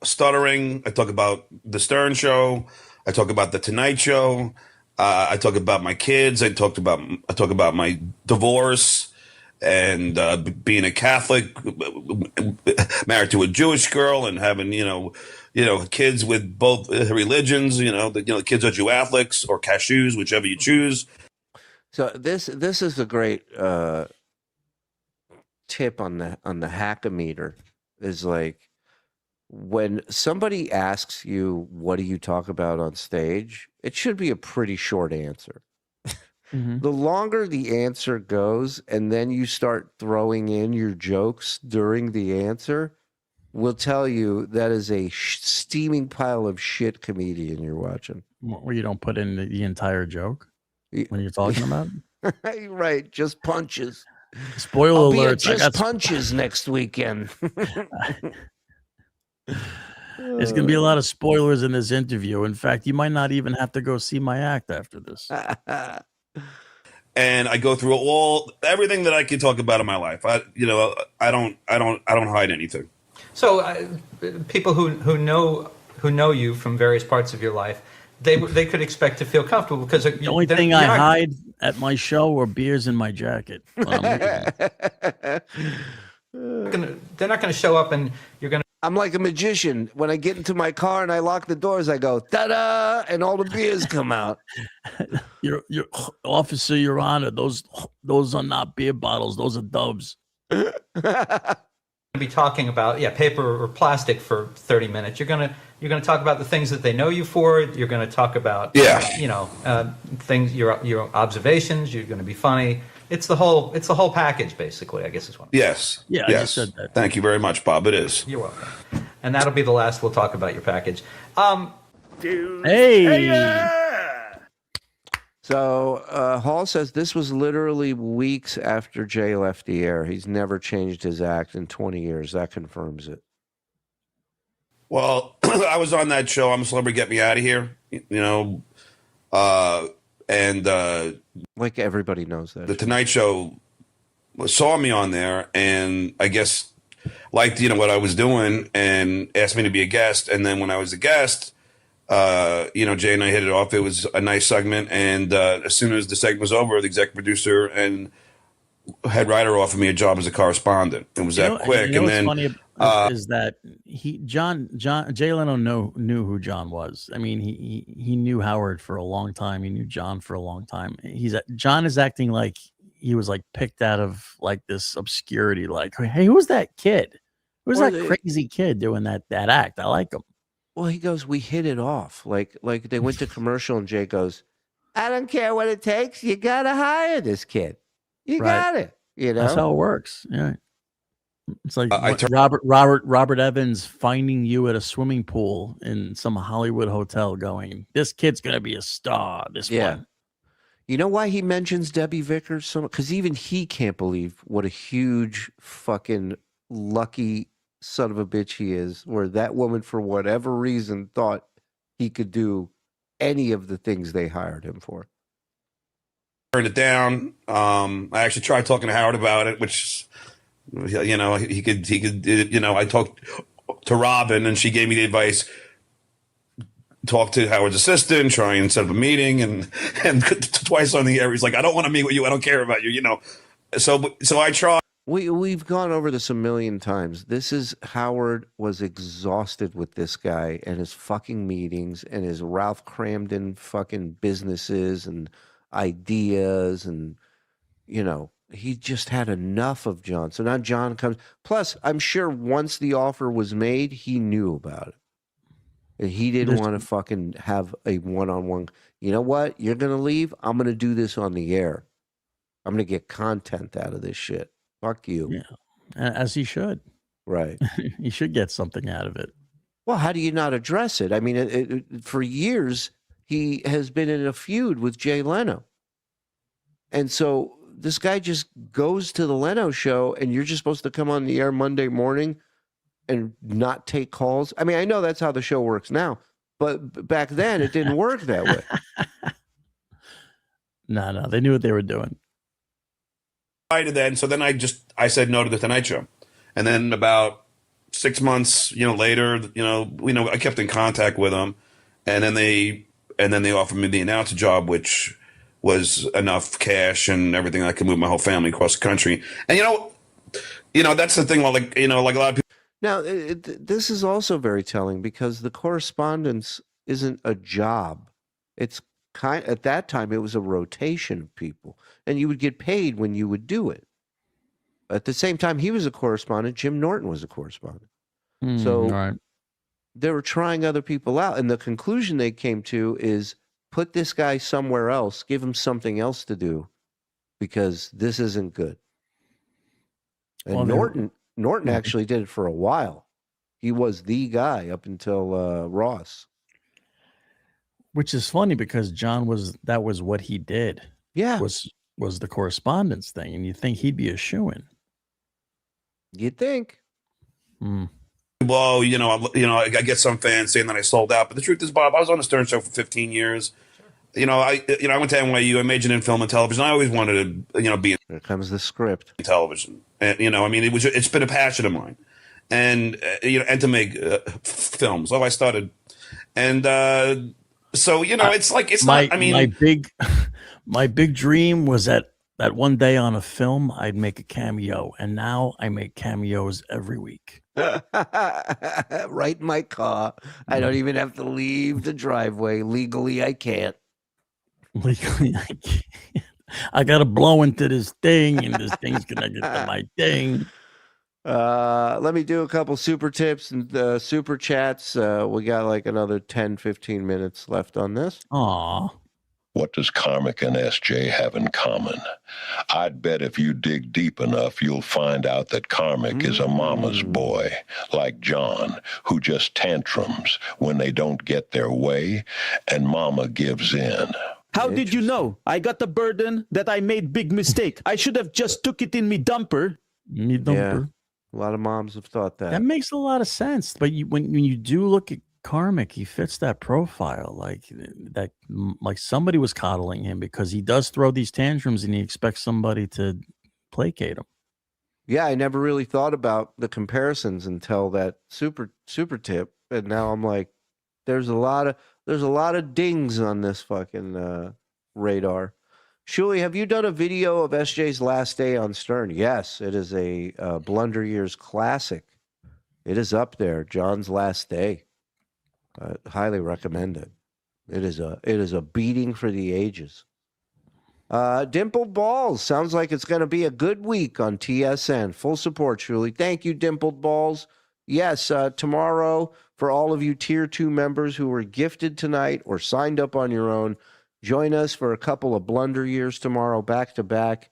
stuttering. I talk about the Stern Show. I talk about the Tonight Show. I talk about my kids. I talk about my divorce and being a Catholic, married to a Jewish girl, and having kids with both religions. The kids are Jew-Catholics or cashews, whichever you choose. So this is a great tip on the hackometer. Is like when somebody asks you, "What do you talk about on stage?" It should be a pretty short answer. Mm-hmm. The longer the answer goes, and then you start throwing in your jokes during the answer, will tell you that is a steaming pile of shit comedian you're watching. Where you don't put in the entire joke when you're talking about it? Right, just punches. Spoiler I'll be alert! at just punches next weekend. There's going to be a lot of spoilers in this interview. In fact, you might not even have to go see my act after this. And I go through everything that I can talk about in my life. I don't hide anything. So people who know you from various parts of your life, they could expect to feel comfortable because the only thing I hide at my show are beers in my jacket. They're not going to show up, and you're going to. I'm like a magician. When I get into my car and I lock the doors, I go ta-da, and all the beers come out. Your officer, Your Honor, those are not beer bottles; those are Dubs. Be talking about paper or plastic for 30 minutes. You're gonna talk about the things that they know you for. You're gonna talk about things, your observations. You're gonna be funny. It's the whole package, basically, I guess is what. Yes. Yeah. Yes. I just said that. Thank you very much, Bob. It is. You're welcome. And that'll be the last we'll talk about your package. Hey. So Hall says this was literally weeks after Jay left the air. He's never changed his act in 20 years. That confirms it. Well, I was on that show. I'm a Celebrity, Get Me Out of Here. and like everybody knows that the Tonight Show saw me on there, and I guess liked what I was doing, and asked me to be a guest. And then when I was a guest, Jay and I hit it off. It was a nice segment, and as soon as the segment was over, the executive producer and head writer offered me a job as a correspondent. It was that quick. And then funny is that Jay Leno knew who John was. I mean, he knew Howard for a long time. He knew John for a long time. John is acting like he was like picked out of like this obscurity. Like, hey, who's that kid? Who's that crazy kid doing that act? I like him. Well, he goes, we hit it off. Like they went to commercial, and Jay goes, I don't care what it takes. You gotta hire this kid. You got it. That's how it works. Yeah. It's like Robert Evans finding you at a swimming pool in some Hollywood hotel going, this kid's going to be a star. This one. You know why he mentions Debbie Vickers so much? Because even he can't believe what a huge fucking lucky son of a bitch he is, where that woman, for whatever reason, thought he could do any of the things they hired him for. Turned it down. I actually tried talking to Howard about it, which, he could, I talked to Robin, and she gave me the advice, talk to Howard's assistant, try and set up a meeting, and twice on the air, he's like, I don't want to meet with you. I don't care about you, So I tried. We've gone over this a million times. Howard was exhausted with this guy and his fucking meetings and his Ralph Cramden fucking businesses and ideas, and he just had enough of John. So now John comes. Plus, I'm sure once the offer was made, he knew about it, and he didn't want to fucking have a one-on-one. You know what? You're gonna leave. I'm gonna do this on the air. I'm gonna get content out of this shit. Fuck you. Yeah, as he should. Right. He should get something out of it. Well, how do you not address it? I mean, for years, he has been in a feud with Jay Leno. And so this guy just goes to the Leno show, and you're just supposed to come on the air Monday morning and not take calls. I mean, I know that's how the show works now, but back then it didn't work that way. No, they knew what they were doing. So then I said no to the Tonight Show. And then about 6 months, later, I kept in contact with them, and then they offered me the announcer job, which was enough cash and everything I could move my whole family across the country. And that's the thing. Like a lot of people. Now, this is also very telling, because the correspondence isn't a job. It's at that time it was a rotation of people, and you would get paid when you would do it. At the same time he was a correspondent, Jim Norton was a correspondent. So they were trying other people out, and the conclusion they came to is put this guy somewhere else, give him something else to do, because this isn't good. And Norton actually did it for a while. He was the guy up until Ross. Which is funny, because that was what he did. Yeah. Was the correspondence thing, and you think he'd be a shoo-in. You'd think. Well, I get some fans saying that I sold out, but the truth is, Bob, I was on the Stern Show for 15 years. I went to NYU. I majored in film and television. I always wanted to, be in. Here comes the script. Television, and it's been a passion of mine, and and to make films. I started, and so it's like it's not. I mean, my big dream was that one day on a film I'd make a cameo, and now I make cameos every week. Right in my car. I don't even have to leave the driveway. Legally, I can't. Legally, I can't. I got to blow into this thing, and this thing's connected to my thing. Let me do a couple super tips and super chats. We got like another 10, 15 minutes left on this. Aw. What does Karmic and SJ have in common? I'd bet if you dig deep enough, you'll find out that Karmic is a mama's boy, like John, who just tantrums when they don't get their way, and mama gives in. How did you know? I got the burden that I made big mistake. I should have just took it in me dumper. Yeah. A lot of moms have thought that. That makes a lot of sense. But when you do look at Karmic. He fits that profile. Like somebody was coddling him because he does throw these tantrums and he expects somebody to placate him. Yeah, I never really thought about the comparisons until that super tip, and now I'm like, there's a lot of dings on this fucking radar. Shuli, have you done a video of SJ's last day on Stern? Yes, it is a Blunder Years classic. It is up there, John's last day. Highly recommend it. It is a beating for the ages. Dimpled Balls. Sounds like it's going to be a good week on TSN. Full support, Shuli. Thank you, Dimpled Balls. Yes, tomorrow, for all of you Tier 2 members who were gifted tonight or signed up on your own, join us for a couple of Blunder Years tomorrow, back to back.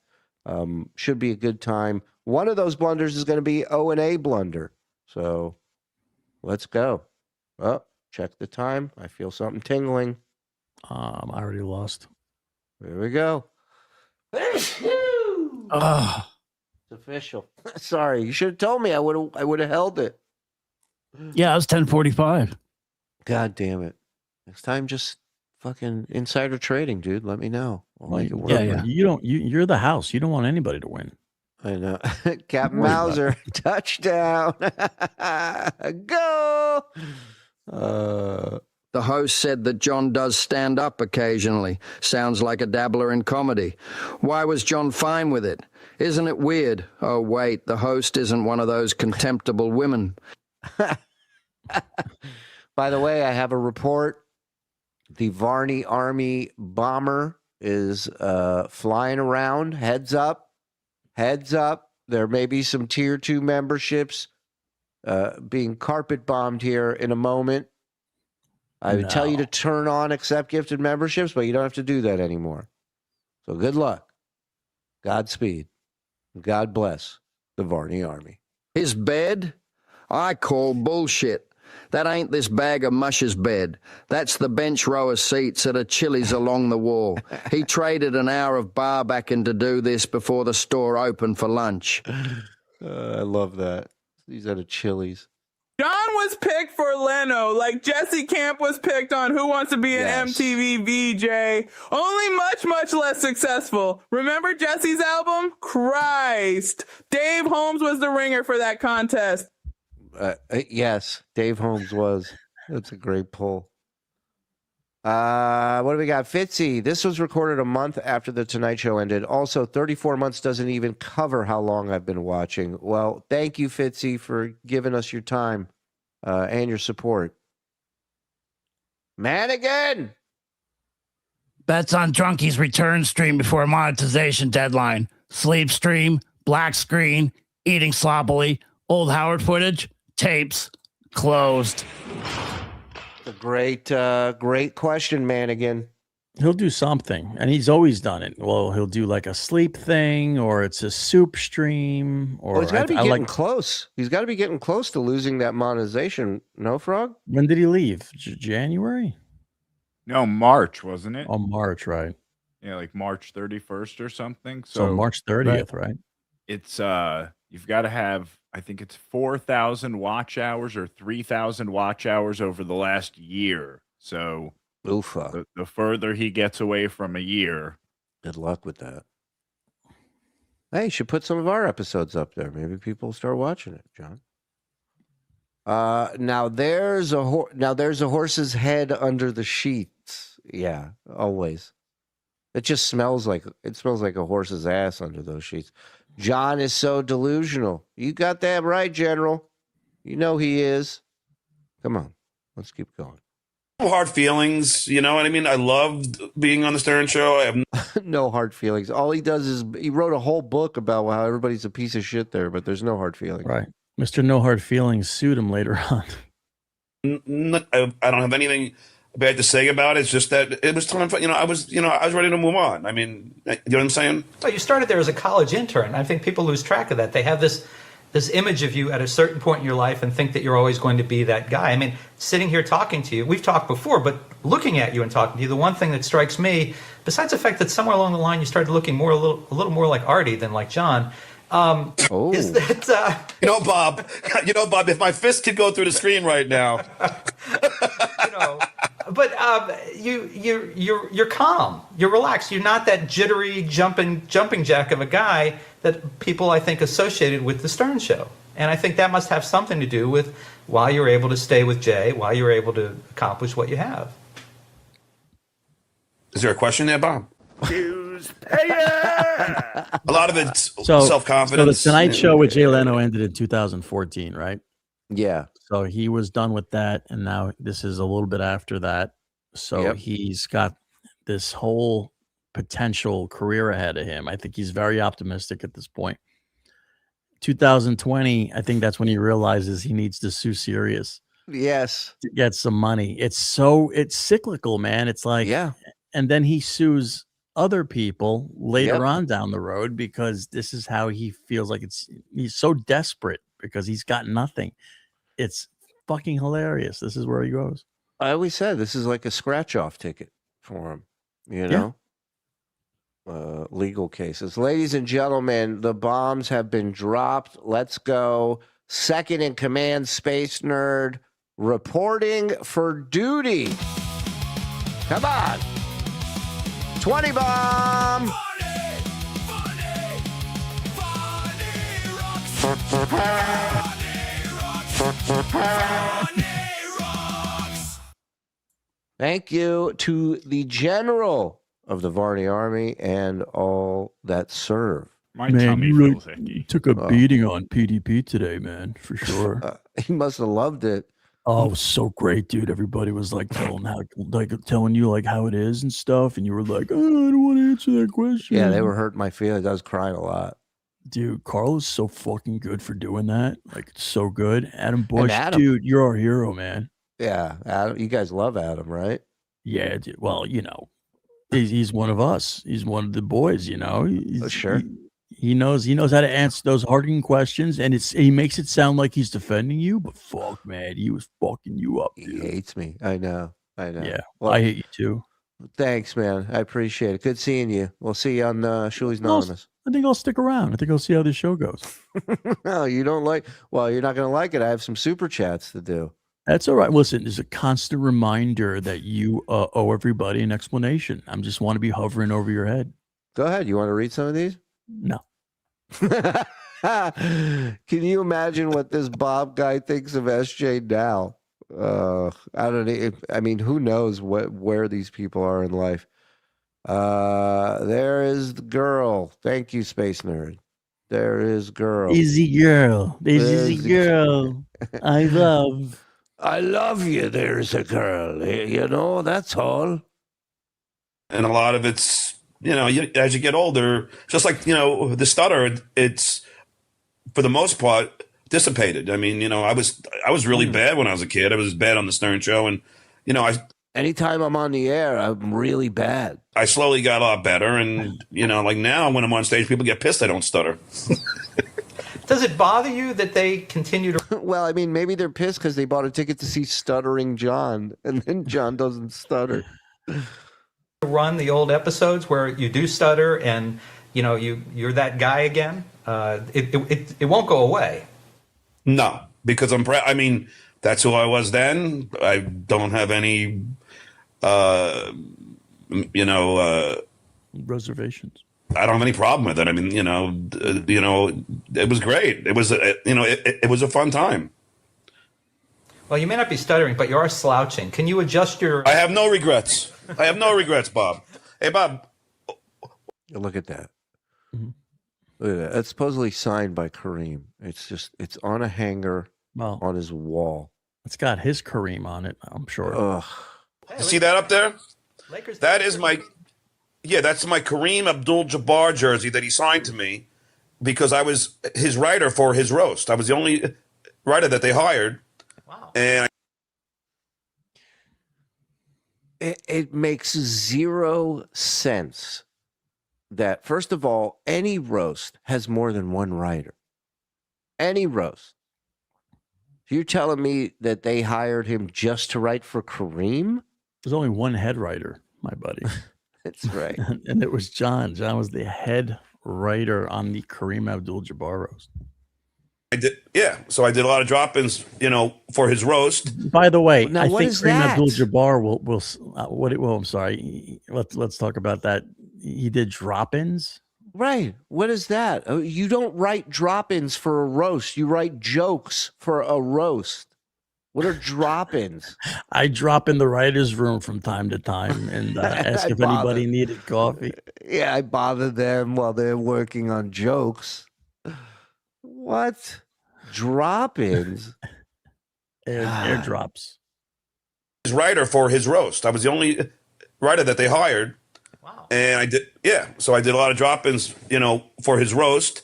Should be a good time. One of those blunders is going to be O&A blunder. So let's go. Oh, check the time. I feel something tingling. I already lost. There we go. It's official. Sorry, you should have told me. I would have held it. Yeah, it was 10:45. God damn it! Next time, just fucking insider trading, dude. Let me know. I'll make it work. Yeah. You're the house. You don't want anybody to win. I know. Captain Mauser, touchdown. Go. The host said that John does stand up occasionally. Sounds like a dabbler in comedy. Why was John fine with it? Isn't it weird? Oh, wait, the host isn't one of those contemptible women. By the way, I have a report. The Varney Army bomber is flying around. Heads up. Heads up. There may be some Tier 2 memberships being carpet bombed here in a moment. I would tell you to turn on accept gifted memberships, but you don't have to do that anymore. So good luck. Godspeed. God bless the Varney Army. His bed? I call bullshit. That ain't this bag of mush's bed. That's the bench row of seats at a Chili's along the wall. He traded an hour of bar backing to do this before the store opened for lunch. I love that. He's at a Chili's. John was picked for Leno, like Jesse Camp was picked on Who Wants to Be an MTV VJ. Only much, much less successful. Remember Jesse's album? Christ. Dave Holmes was the ringer for that contest. Yes, Dave Holmes was. That's a great pull. What do we got? Fitzy, this was recorded a month after The Tonight Show ended. Also, 34 months doesn't even cover how long I've been watching. Well, thank you, Fitzy, for giving us your time and your support. Manigan! Bets on Drunkie's return stream before monetization deadline. Sleep stream, black screen, eating sloppily, old Howard footage, tapes, closed. A great question, Manigan. He'll do something, and he's always done it. Well, he'll do like a sleep thing, or it's a soup stream, or he's got to be getting close. He's got to be getting close to losing that monetization. No, Frog? When did he leave? January? No, March, wasn't it? Oh, March, right? Yeah, like March 31st or something. So March 30th, right? It's you've got to have, I think it's 4,000 watch hours or 3,000 watch hours over the last year. So the further he gets away from a year. Good luck with that. Hey, you should put some of our episodes up there. Maybe people will start watching it, John. Now there's a horse's head under the sheets. Yeah, always. It just smells like a horse's ass under those sheets. John is so delusional. You got that right, General. You know he is. Come on, let's keep going. Hard feelings, you know what I mean? I loved being on the Stern Show. I have no hard feelings. All he does is he wrote a whole book about how everybody's a piece of shit there, but there's no hard feelings. Right. Mr. No Hard Feelings sued him later on. I don't have anything bad to say about it. It's just that it was time for, I was ready to move on. I mean, you know what I'm saying? Well, you started there as a college intern. I think people lose track of that. They have this image of you at a certain point in your life and think that you're always going to be that guy. I mean, sitting here talking to you, we've talked before, but looking at you and talking to you, the one thing that strikes me, besides the fact that somewhere along the line you started looking a little more like Artie than like John, Is that Bob? Bob, if my fist could go through the screen right now. But you're calm. You're relaxed. You're not that jittery jumping jack of a guy that people I think associated with the Stern Show. And I think that must have something to do with why you're able to stay with Jay, why you're able to accomplish what you have. Is there a question there, Bob? A lot of it's So self-confidence. the Tonight Show with Jay Leno ended in 2014, right? Yeah. So he was done with that, and now this is a little bit after that. So he's got this whole potential career ahead of him. I think he's very optimistic at this point. 2020, I think that's when he realizes he needs to sue Sirius. Yes. To get some money. It's cyclical, man. It's like, and then he sues other people later on down the road because this is how he feels like he's so desperate because he's got nothing. It's fucking hilarious. This is where he goes. I always said this is like a scratch-off ticket for him, you know? Legal cases. Ladies and gentlemen, the bombs have been dropped. Let's go. Second in command, Space Nerd, reporting for duty. Come on. 20 bomb. Thank you to the general of the Varney Army and all that serve. My tummy feels icky. Took a beating on PDP today, man, for sure. He must have loved it. Oh, it was so great, dude. Everybody was like telling you like how it is and stuff, and you were like, "Oh, I don't want to answer that question." Yeah, they were hurting my feelings. I was crying a lot. Dude, Karl is so fucking good for doing that. Like, it's so good. Adam Bush, Adam. dude, you're our hero, man. Yeah, Adam, you guys love Adam, right? Yeah, dude. Well, he's one of us. He's one of the boys. Sure. He knows how to answer those hard-hitting questions, and he makes it sound like he's defending you, but fuck, man, he was fucking you up. Dude. He hates me. I know. Yeah, well, I hate you too. Thanks, man. I appreciate it. Good seeing you. We'll see you on Shuli's Anonymous. I think I'll stick around. I think I'll see how this show goes. No, you don't like. Well, you're not going to like it. I have some super chats to do. That's all right. Listen, there's a constant reminder that you owe everybody an explanation. I just want to be hovering over your head. Go ahead. You want to read some of these? No. Can you imagine what this Bob guy thinks of SJ now? I don't know. I mean, who knows where these people are in life? There is the girl. Thank you, Space Nerd. There is girl. Easy girl. There's easy girl. I love you. There's a girl. That's all. And a lot of it's, as you get older, just like, the stutter, it's for the most part dissipated. I mean, I was really bad when I was a kid. I was bad on the Stern Show. And, anytime I'm on the air, I'm really bad. I slowly got a lot better. And, like now when I'm on stage, people get pissed I don't stutter. Does it bother you that they continue to... Well, I mean, maybe they're pissed because they bought a ticket to see Stuttering John, and then John doesn't stutter. Run the old episodes where you do stutter and, you're that guy again? It won't go away. No, because that's who I was then. I don't have any, reservations. I don't have any problem with it. I mean, it was great. It was, it was a fun time. Well, you may not be stuttering, but you are slouching. Can you adjust your... I have no regrets. I have no regrets, Bob. Hey, Bob. Look at that. Mm-hmm. Look at that. It's supposedly signed by Kareem. It's on a hanger on his wall. It's got his Kareem on it, I'm sure. Ugh. Hey, see that up there? That is that's my Kareem Abdul-Jabbar jersey that he signed to me because I was his writer for his roast. I was the only writer that they hired. Wow. And it makes zero sense that, first of all, any roast has more than one writer. Any roast. You're telling me that they hired him just to write for Kareem? There's only one head writer, my buddy. That's right. And it was John. John was the head writer on the Kareem Abdul-Jabbar roast. I did, yeah. So I did a lot of drop-ins, for his roast. By the way, Now, I what think is Kareem that? Abdul-Jabbar will. I'm sorry. Let's talk about that. He did drop-ins. Right. What is that? You don't write drop-ins for a roast. You write jokes for a roast. What are drop-ins? I drop in the writer's room from time to time and ask if anybody needed coffee. Yeah, I bother them while they're working on jokes. What? Drop-ins? Airdrops. His writer for his roast. I was the only writer that they hired. Wow. And I did, yeah. So I did a lot of drop-ins, for his roast,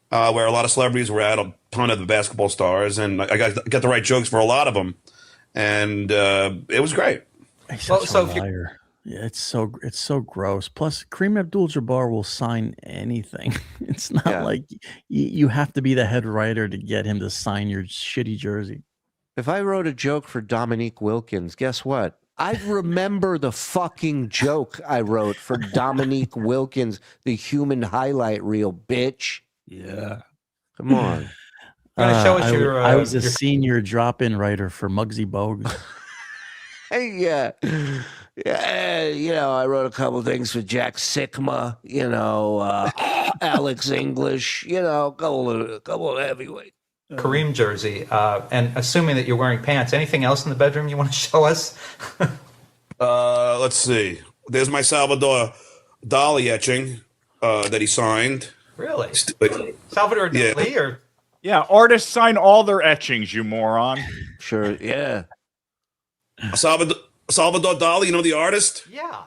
where a lot of celebrities were at, a ton of the basketball stars, and I got to write jokes for a lot of them, and it was great. He's such a liar. Yeah, it's so gross. Plus, Kareem Abdul-Jabbar will sign anything. It's not like you have to be the head writer to get him to sign your shitty jersey. If I wrote a joke for Dominique Wilkins, guess what? I'd remember the fucking joke I wrote for Dominique Wilkins, the human highlight reel, bitch. Yeah. Come on. I was a senior drop-in writer for Muggsy Bogues. Hey, yeah, I wrote a couple things for Jack Sikma, Alex English, a couple of heavyweights. Kareem jersey, and assuming that you're wearing pants, anything else in the bedroom you want to show us? Let's see. There's my Salvador Dali etching that he signed. Really? Salvador Dali? Or? Yeah, artists sign all their etchings, you moron. Sure, yeah. Salvador Dali, the artist? Yeah.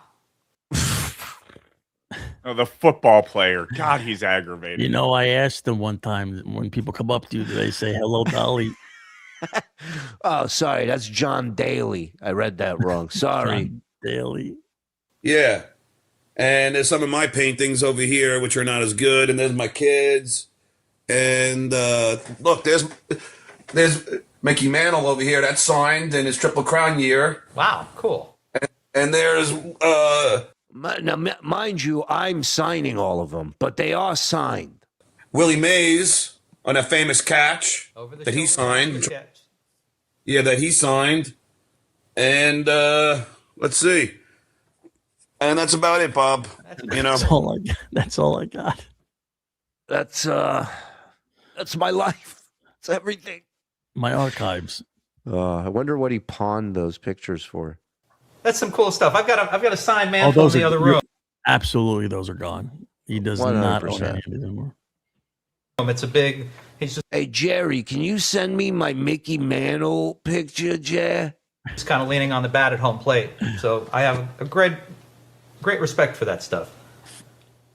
Oh, the football player. God, he's aggravating. I asked them one time, when people come up to you, do they say, hello, Dolly? Oh, sorry. That's John Daly. I read that wrong. Sorry. John Daly. Yeah. And there's some of my paintings over here, which are not as good. And there's my kids. And look, there's Mickey Mantle over here. That's signed in his Triple Crown year. Wow, cool. And there's... Now, mind you, I'm signing all of them, but they are signed. Willie Mays on a famous catch that he signed. Yeah, that he signed. And let's see. And that's about it, Bob. That's all I got. That's my life. It's everything. My archives. I wonder what he pawned those pictures for. That's some cool stuff. I've got a signed mantle in the other room. Absolutely, those are gone. He does 100%. Not own any of them anymore. It's a big. Hey Jerry, can you send me my Mickey Mantle picture, Jer? He's kind of leaning on the bat at home plate, so I have a great respect for that stuff.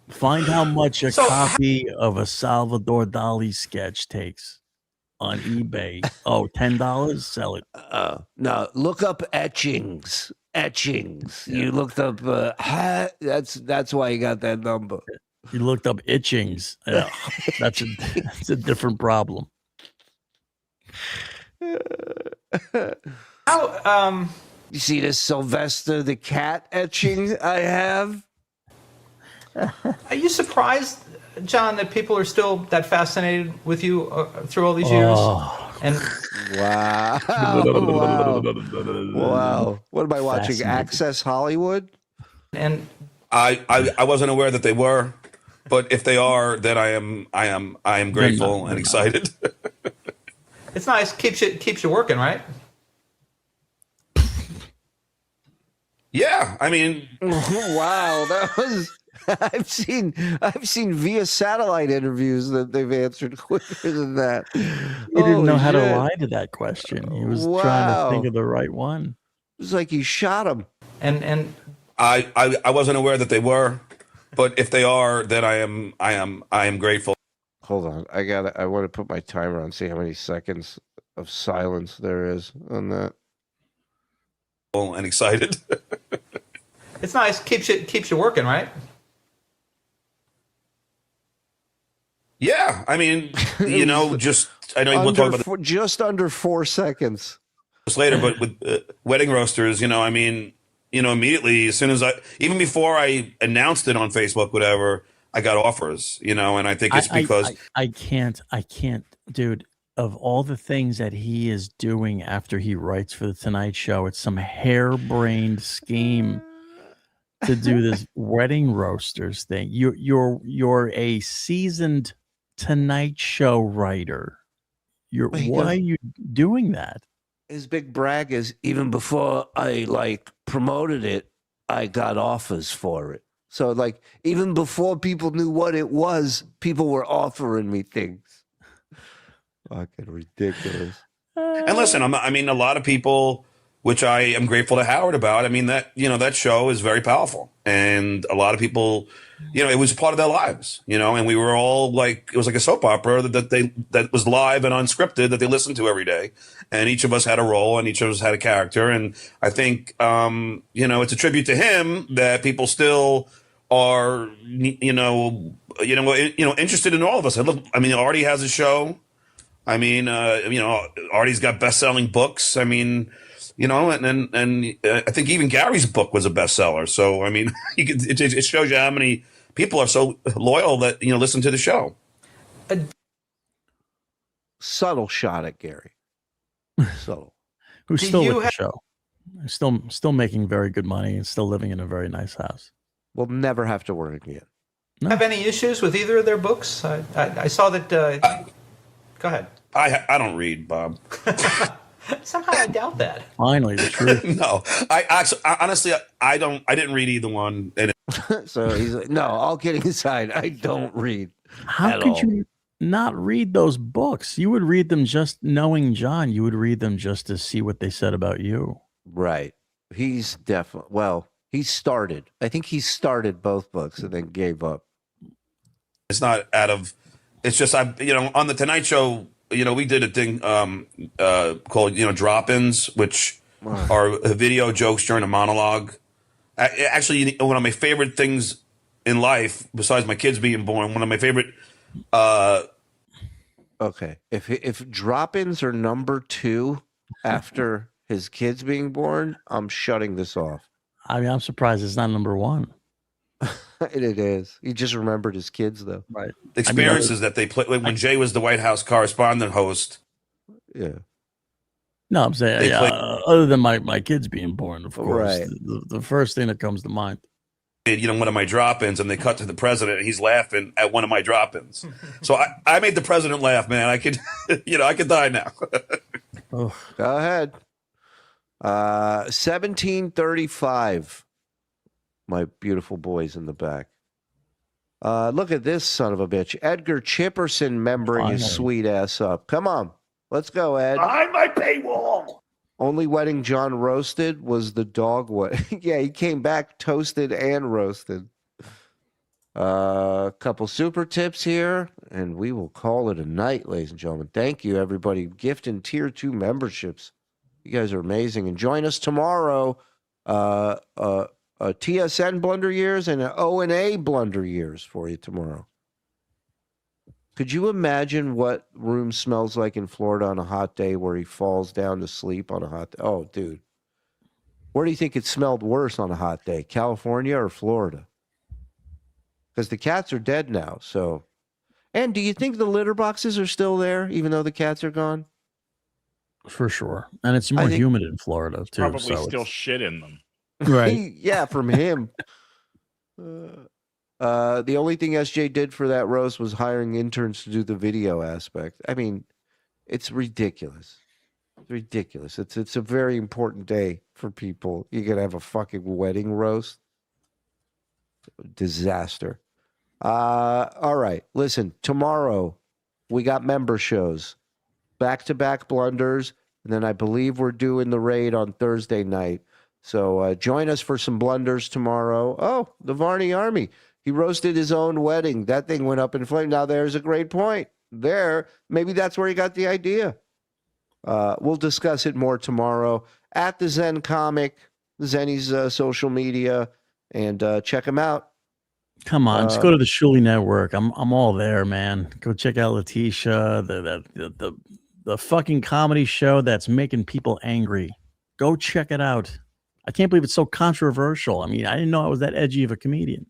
Find how much a copy of a Salvador Dali sketch takes on eBay. Oh, $10? Sell it. No, look up etchings. Etchings. Yeah. You looked up. That's why you got that number. You looked up itchings. Yeah, that's a different problem. How you see this Sylvester the cat etching I have? Are you surprised, John, that people are still that fascinated with you through all these years? And wow. What am I watching? Access Hollywood? And I wasn't aware that they were, but if they are, then I am grateful and excited. It's nice. Keeps you working, right? Yeah, I mean, wow, that was. I've seen via satellite interviews that they've answered quicker than that. He didn't know how to lie to that question. He was trying to think of the right one. It was like he shot him. And I wasn't aware that they were, but if they are, then I am grateful. Hold on, I want to put my timer on, see how many seconds of silence there is on that. And excited. It's nice. Keeps you working, right? Yeah, I mean, just I know we'll talk about just under 4 seconds later, but with wedding roasters, I mean, immediately as soon as even before I announced it on Facebook, whatever, I got offers, you know, and I think it's because I can't, dude. Of all the things that he is doing after he writes for the Tonight Show, it's some harebrained scheme to do this wedding roasters thing. You're a seasoned Tonight Show writer. Why are you doing that? His big brag is even before I like promoted it, I got offers for it. So like even before people knew what it was, people were offering me things. Fucking ridiculous. And listen, I mean, a lot of people, which I am grateful to Howard about. I mean, that show is very powerful, and a lot of people, it was part of their lives, and we were all like, it was like a soap opera that was live and unscripted that they listened to every day, and each of us had a role and each of us had a character, and I think, it's a tribute to him that people still are, interested in all of us. I mean, Artie has a show. I mean, Artie's got best-selling books. I mean, and I think even Gary's book was a bestseller. So, I mean, it shows you how many people are so loyal that, listen to the show. Subtle shot at Gary. Subtle. Who's still with the show. Still making very good money and still living in a very nice house. We'll never have to work again. No. Have any issues with either of their books? I saw that... Go ahead. I don't read, Bob. Somehow I doubt that. Finally, the truth. No, I honestly I didn't read either one. So he's like, no, all kidding aside, I don't read. How could you not read those books? You would read them just knowing John. You would read them just to see what they said about you. Right. He's definitely, he started. I think he started both books and then gave up. It's not out of... It's just, on the Tonight Show, we did a thing called, drop-ins, which are video jokes during a monologue. Actually, one of my favorite things in life, besides my kids being born, one of my favorite... Okay. If drop-ins are number 2 after his kids being born, I'm shutting this off. I mean, I'm surprised it's not number 1. It is. He just remembered his kids, though. Right. Experiences that they play, like when Jay was the White House correspondent host. Yeah. No, I'm saying, other than my kids being born, of course. Right. The first thing that comes to mind. One of my drop-ins, and they cut to the president, and he's laughing at one of my drop-ins. So I made the president laugh, man. I could, I could die now. Go ahead. 1735. My beautiful boys in the back. Look at this son of a bitch. Edgar Chipperson membering his sweet ass up. Come on. Let's go, Ed. Behind my paywall. Only wedding John roasted was the dog wedding. Yeah, he came back toasted and roasted. Couple super tips here, and we will call it a night, ladies and gentlemen. Thank you, everybody. Gifting Tier 2 memberships. You guys are amazing. And join us tomorrow. A TSN blunder years and an O&A blunder years for you tomorrow. Could you imagine what room smells like in Florida on a hot day where he falls down to sleep on a hot day? Oh, dude. Where do you think it smelled worse on a hot day, California or Florida? Because the cats are dead now, so. And do you think the litter boxes are still there, even though the cats are gone? For sure. And it's more humid in Florida, too. Probably so still shit in them. Right. Yeah, from him. The only thing SJ did for that roast was hiring interns to do the video aspect. I mean, it's ridiculous. It's ridiculous. It's a very important day for people. You're going to have a fucking wedding roast. Disaster. All right. Listen, tomorrow we got member shows. Back-to-back blunders. And then I believe we're doing the raid on Thursday night. So join us for some blunders tomorrow. Oh, the Varney Army. He roasted his own wedding. That thing went up in flames. Now there's a great point. Maybe that's where he got the idea. We'll discuss it more tomorrow at the Zen Comic, Zenny's social media, and check him out. Come on, just go to the Shuli Network. I'm all there, man. Go check out Letitia, the fucking comedy show that's making people angry. Go check it out. I can't believe it's so controversial. I mean, I didn't know I was that edgy of a comedian.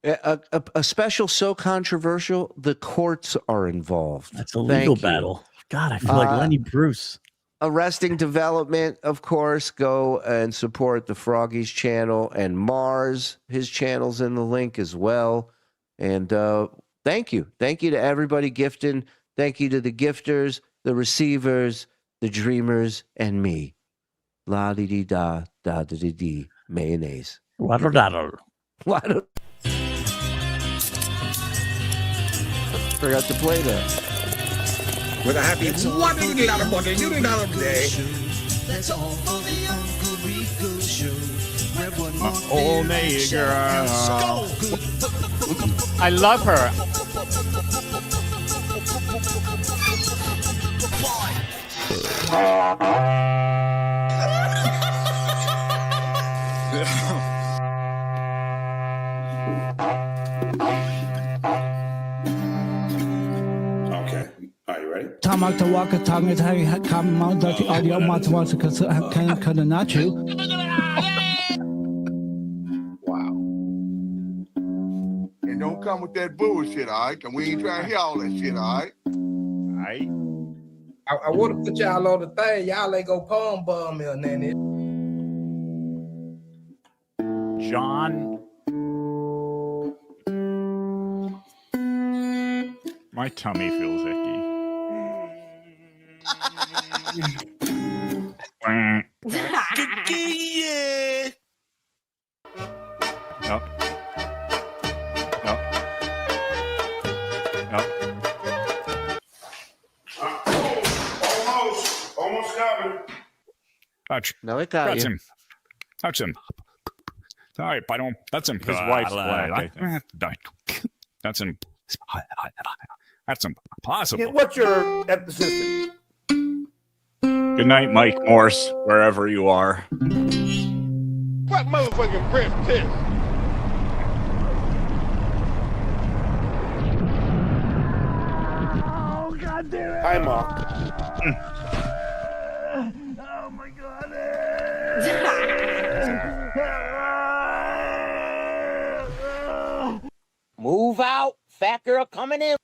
A special so controversial, the courts are involved. That's a legal battle. God, I feel like Lenny Bruce. Arresting Development, of course. Go and support the Froggies channel and Mars. His channel's in the link as well. And thank you. Thank you to everybody gifting. Thank you to the gifters, the receivers, the dreamers, and me. La-di-di-da, da-di-di-di, mayonnaise. Waddle-daddle. Waddle. Forgot to play that. With a happy $1 day. That's all for the Uncle Rico show. Oh, Egar. I love her. Okay. Are you ready? Tamaka waka tanga tari come out the audio matwasa can kadanachu. And don't come with that bullshit, all right? And we ain't trying to hear all that shit, all right? All right. I would have put y'all on the thing. Y'all ain't go palm bomb me or nothing. John. My tummy feels icky. Yeah. Nope. Nope. Nope. Almost got me. Touch. No, it got Touch you. him. Touch him. Sorry, I don't. That's him. His wife's blood. That's him. That's impossible. Yeah, what's your ethnicity? Good night, Mike Morse, wherever you are. What motherfucking French piss? Oh, God damn it. Hi, Mark. Oh my God. Move out. Fat girl coming in.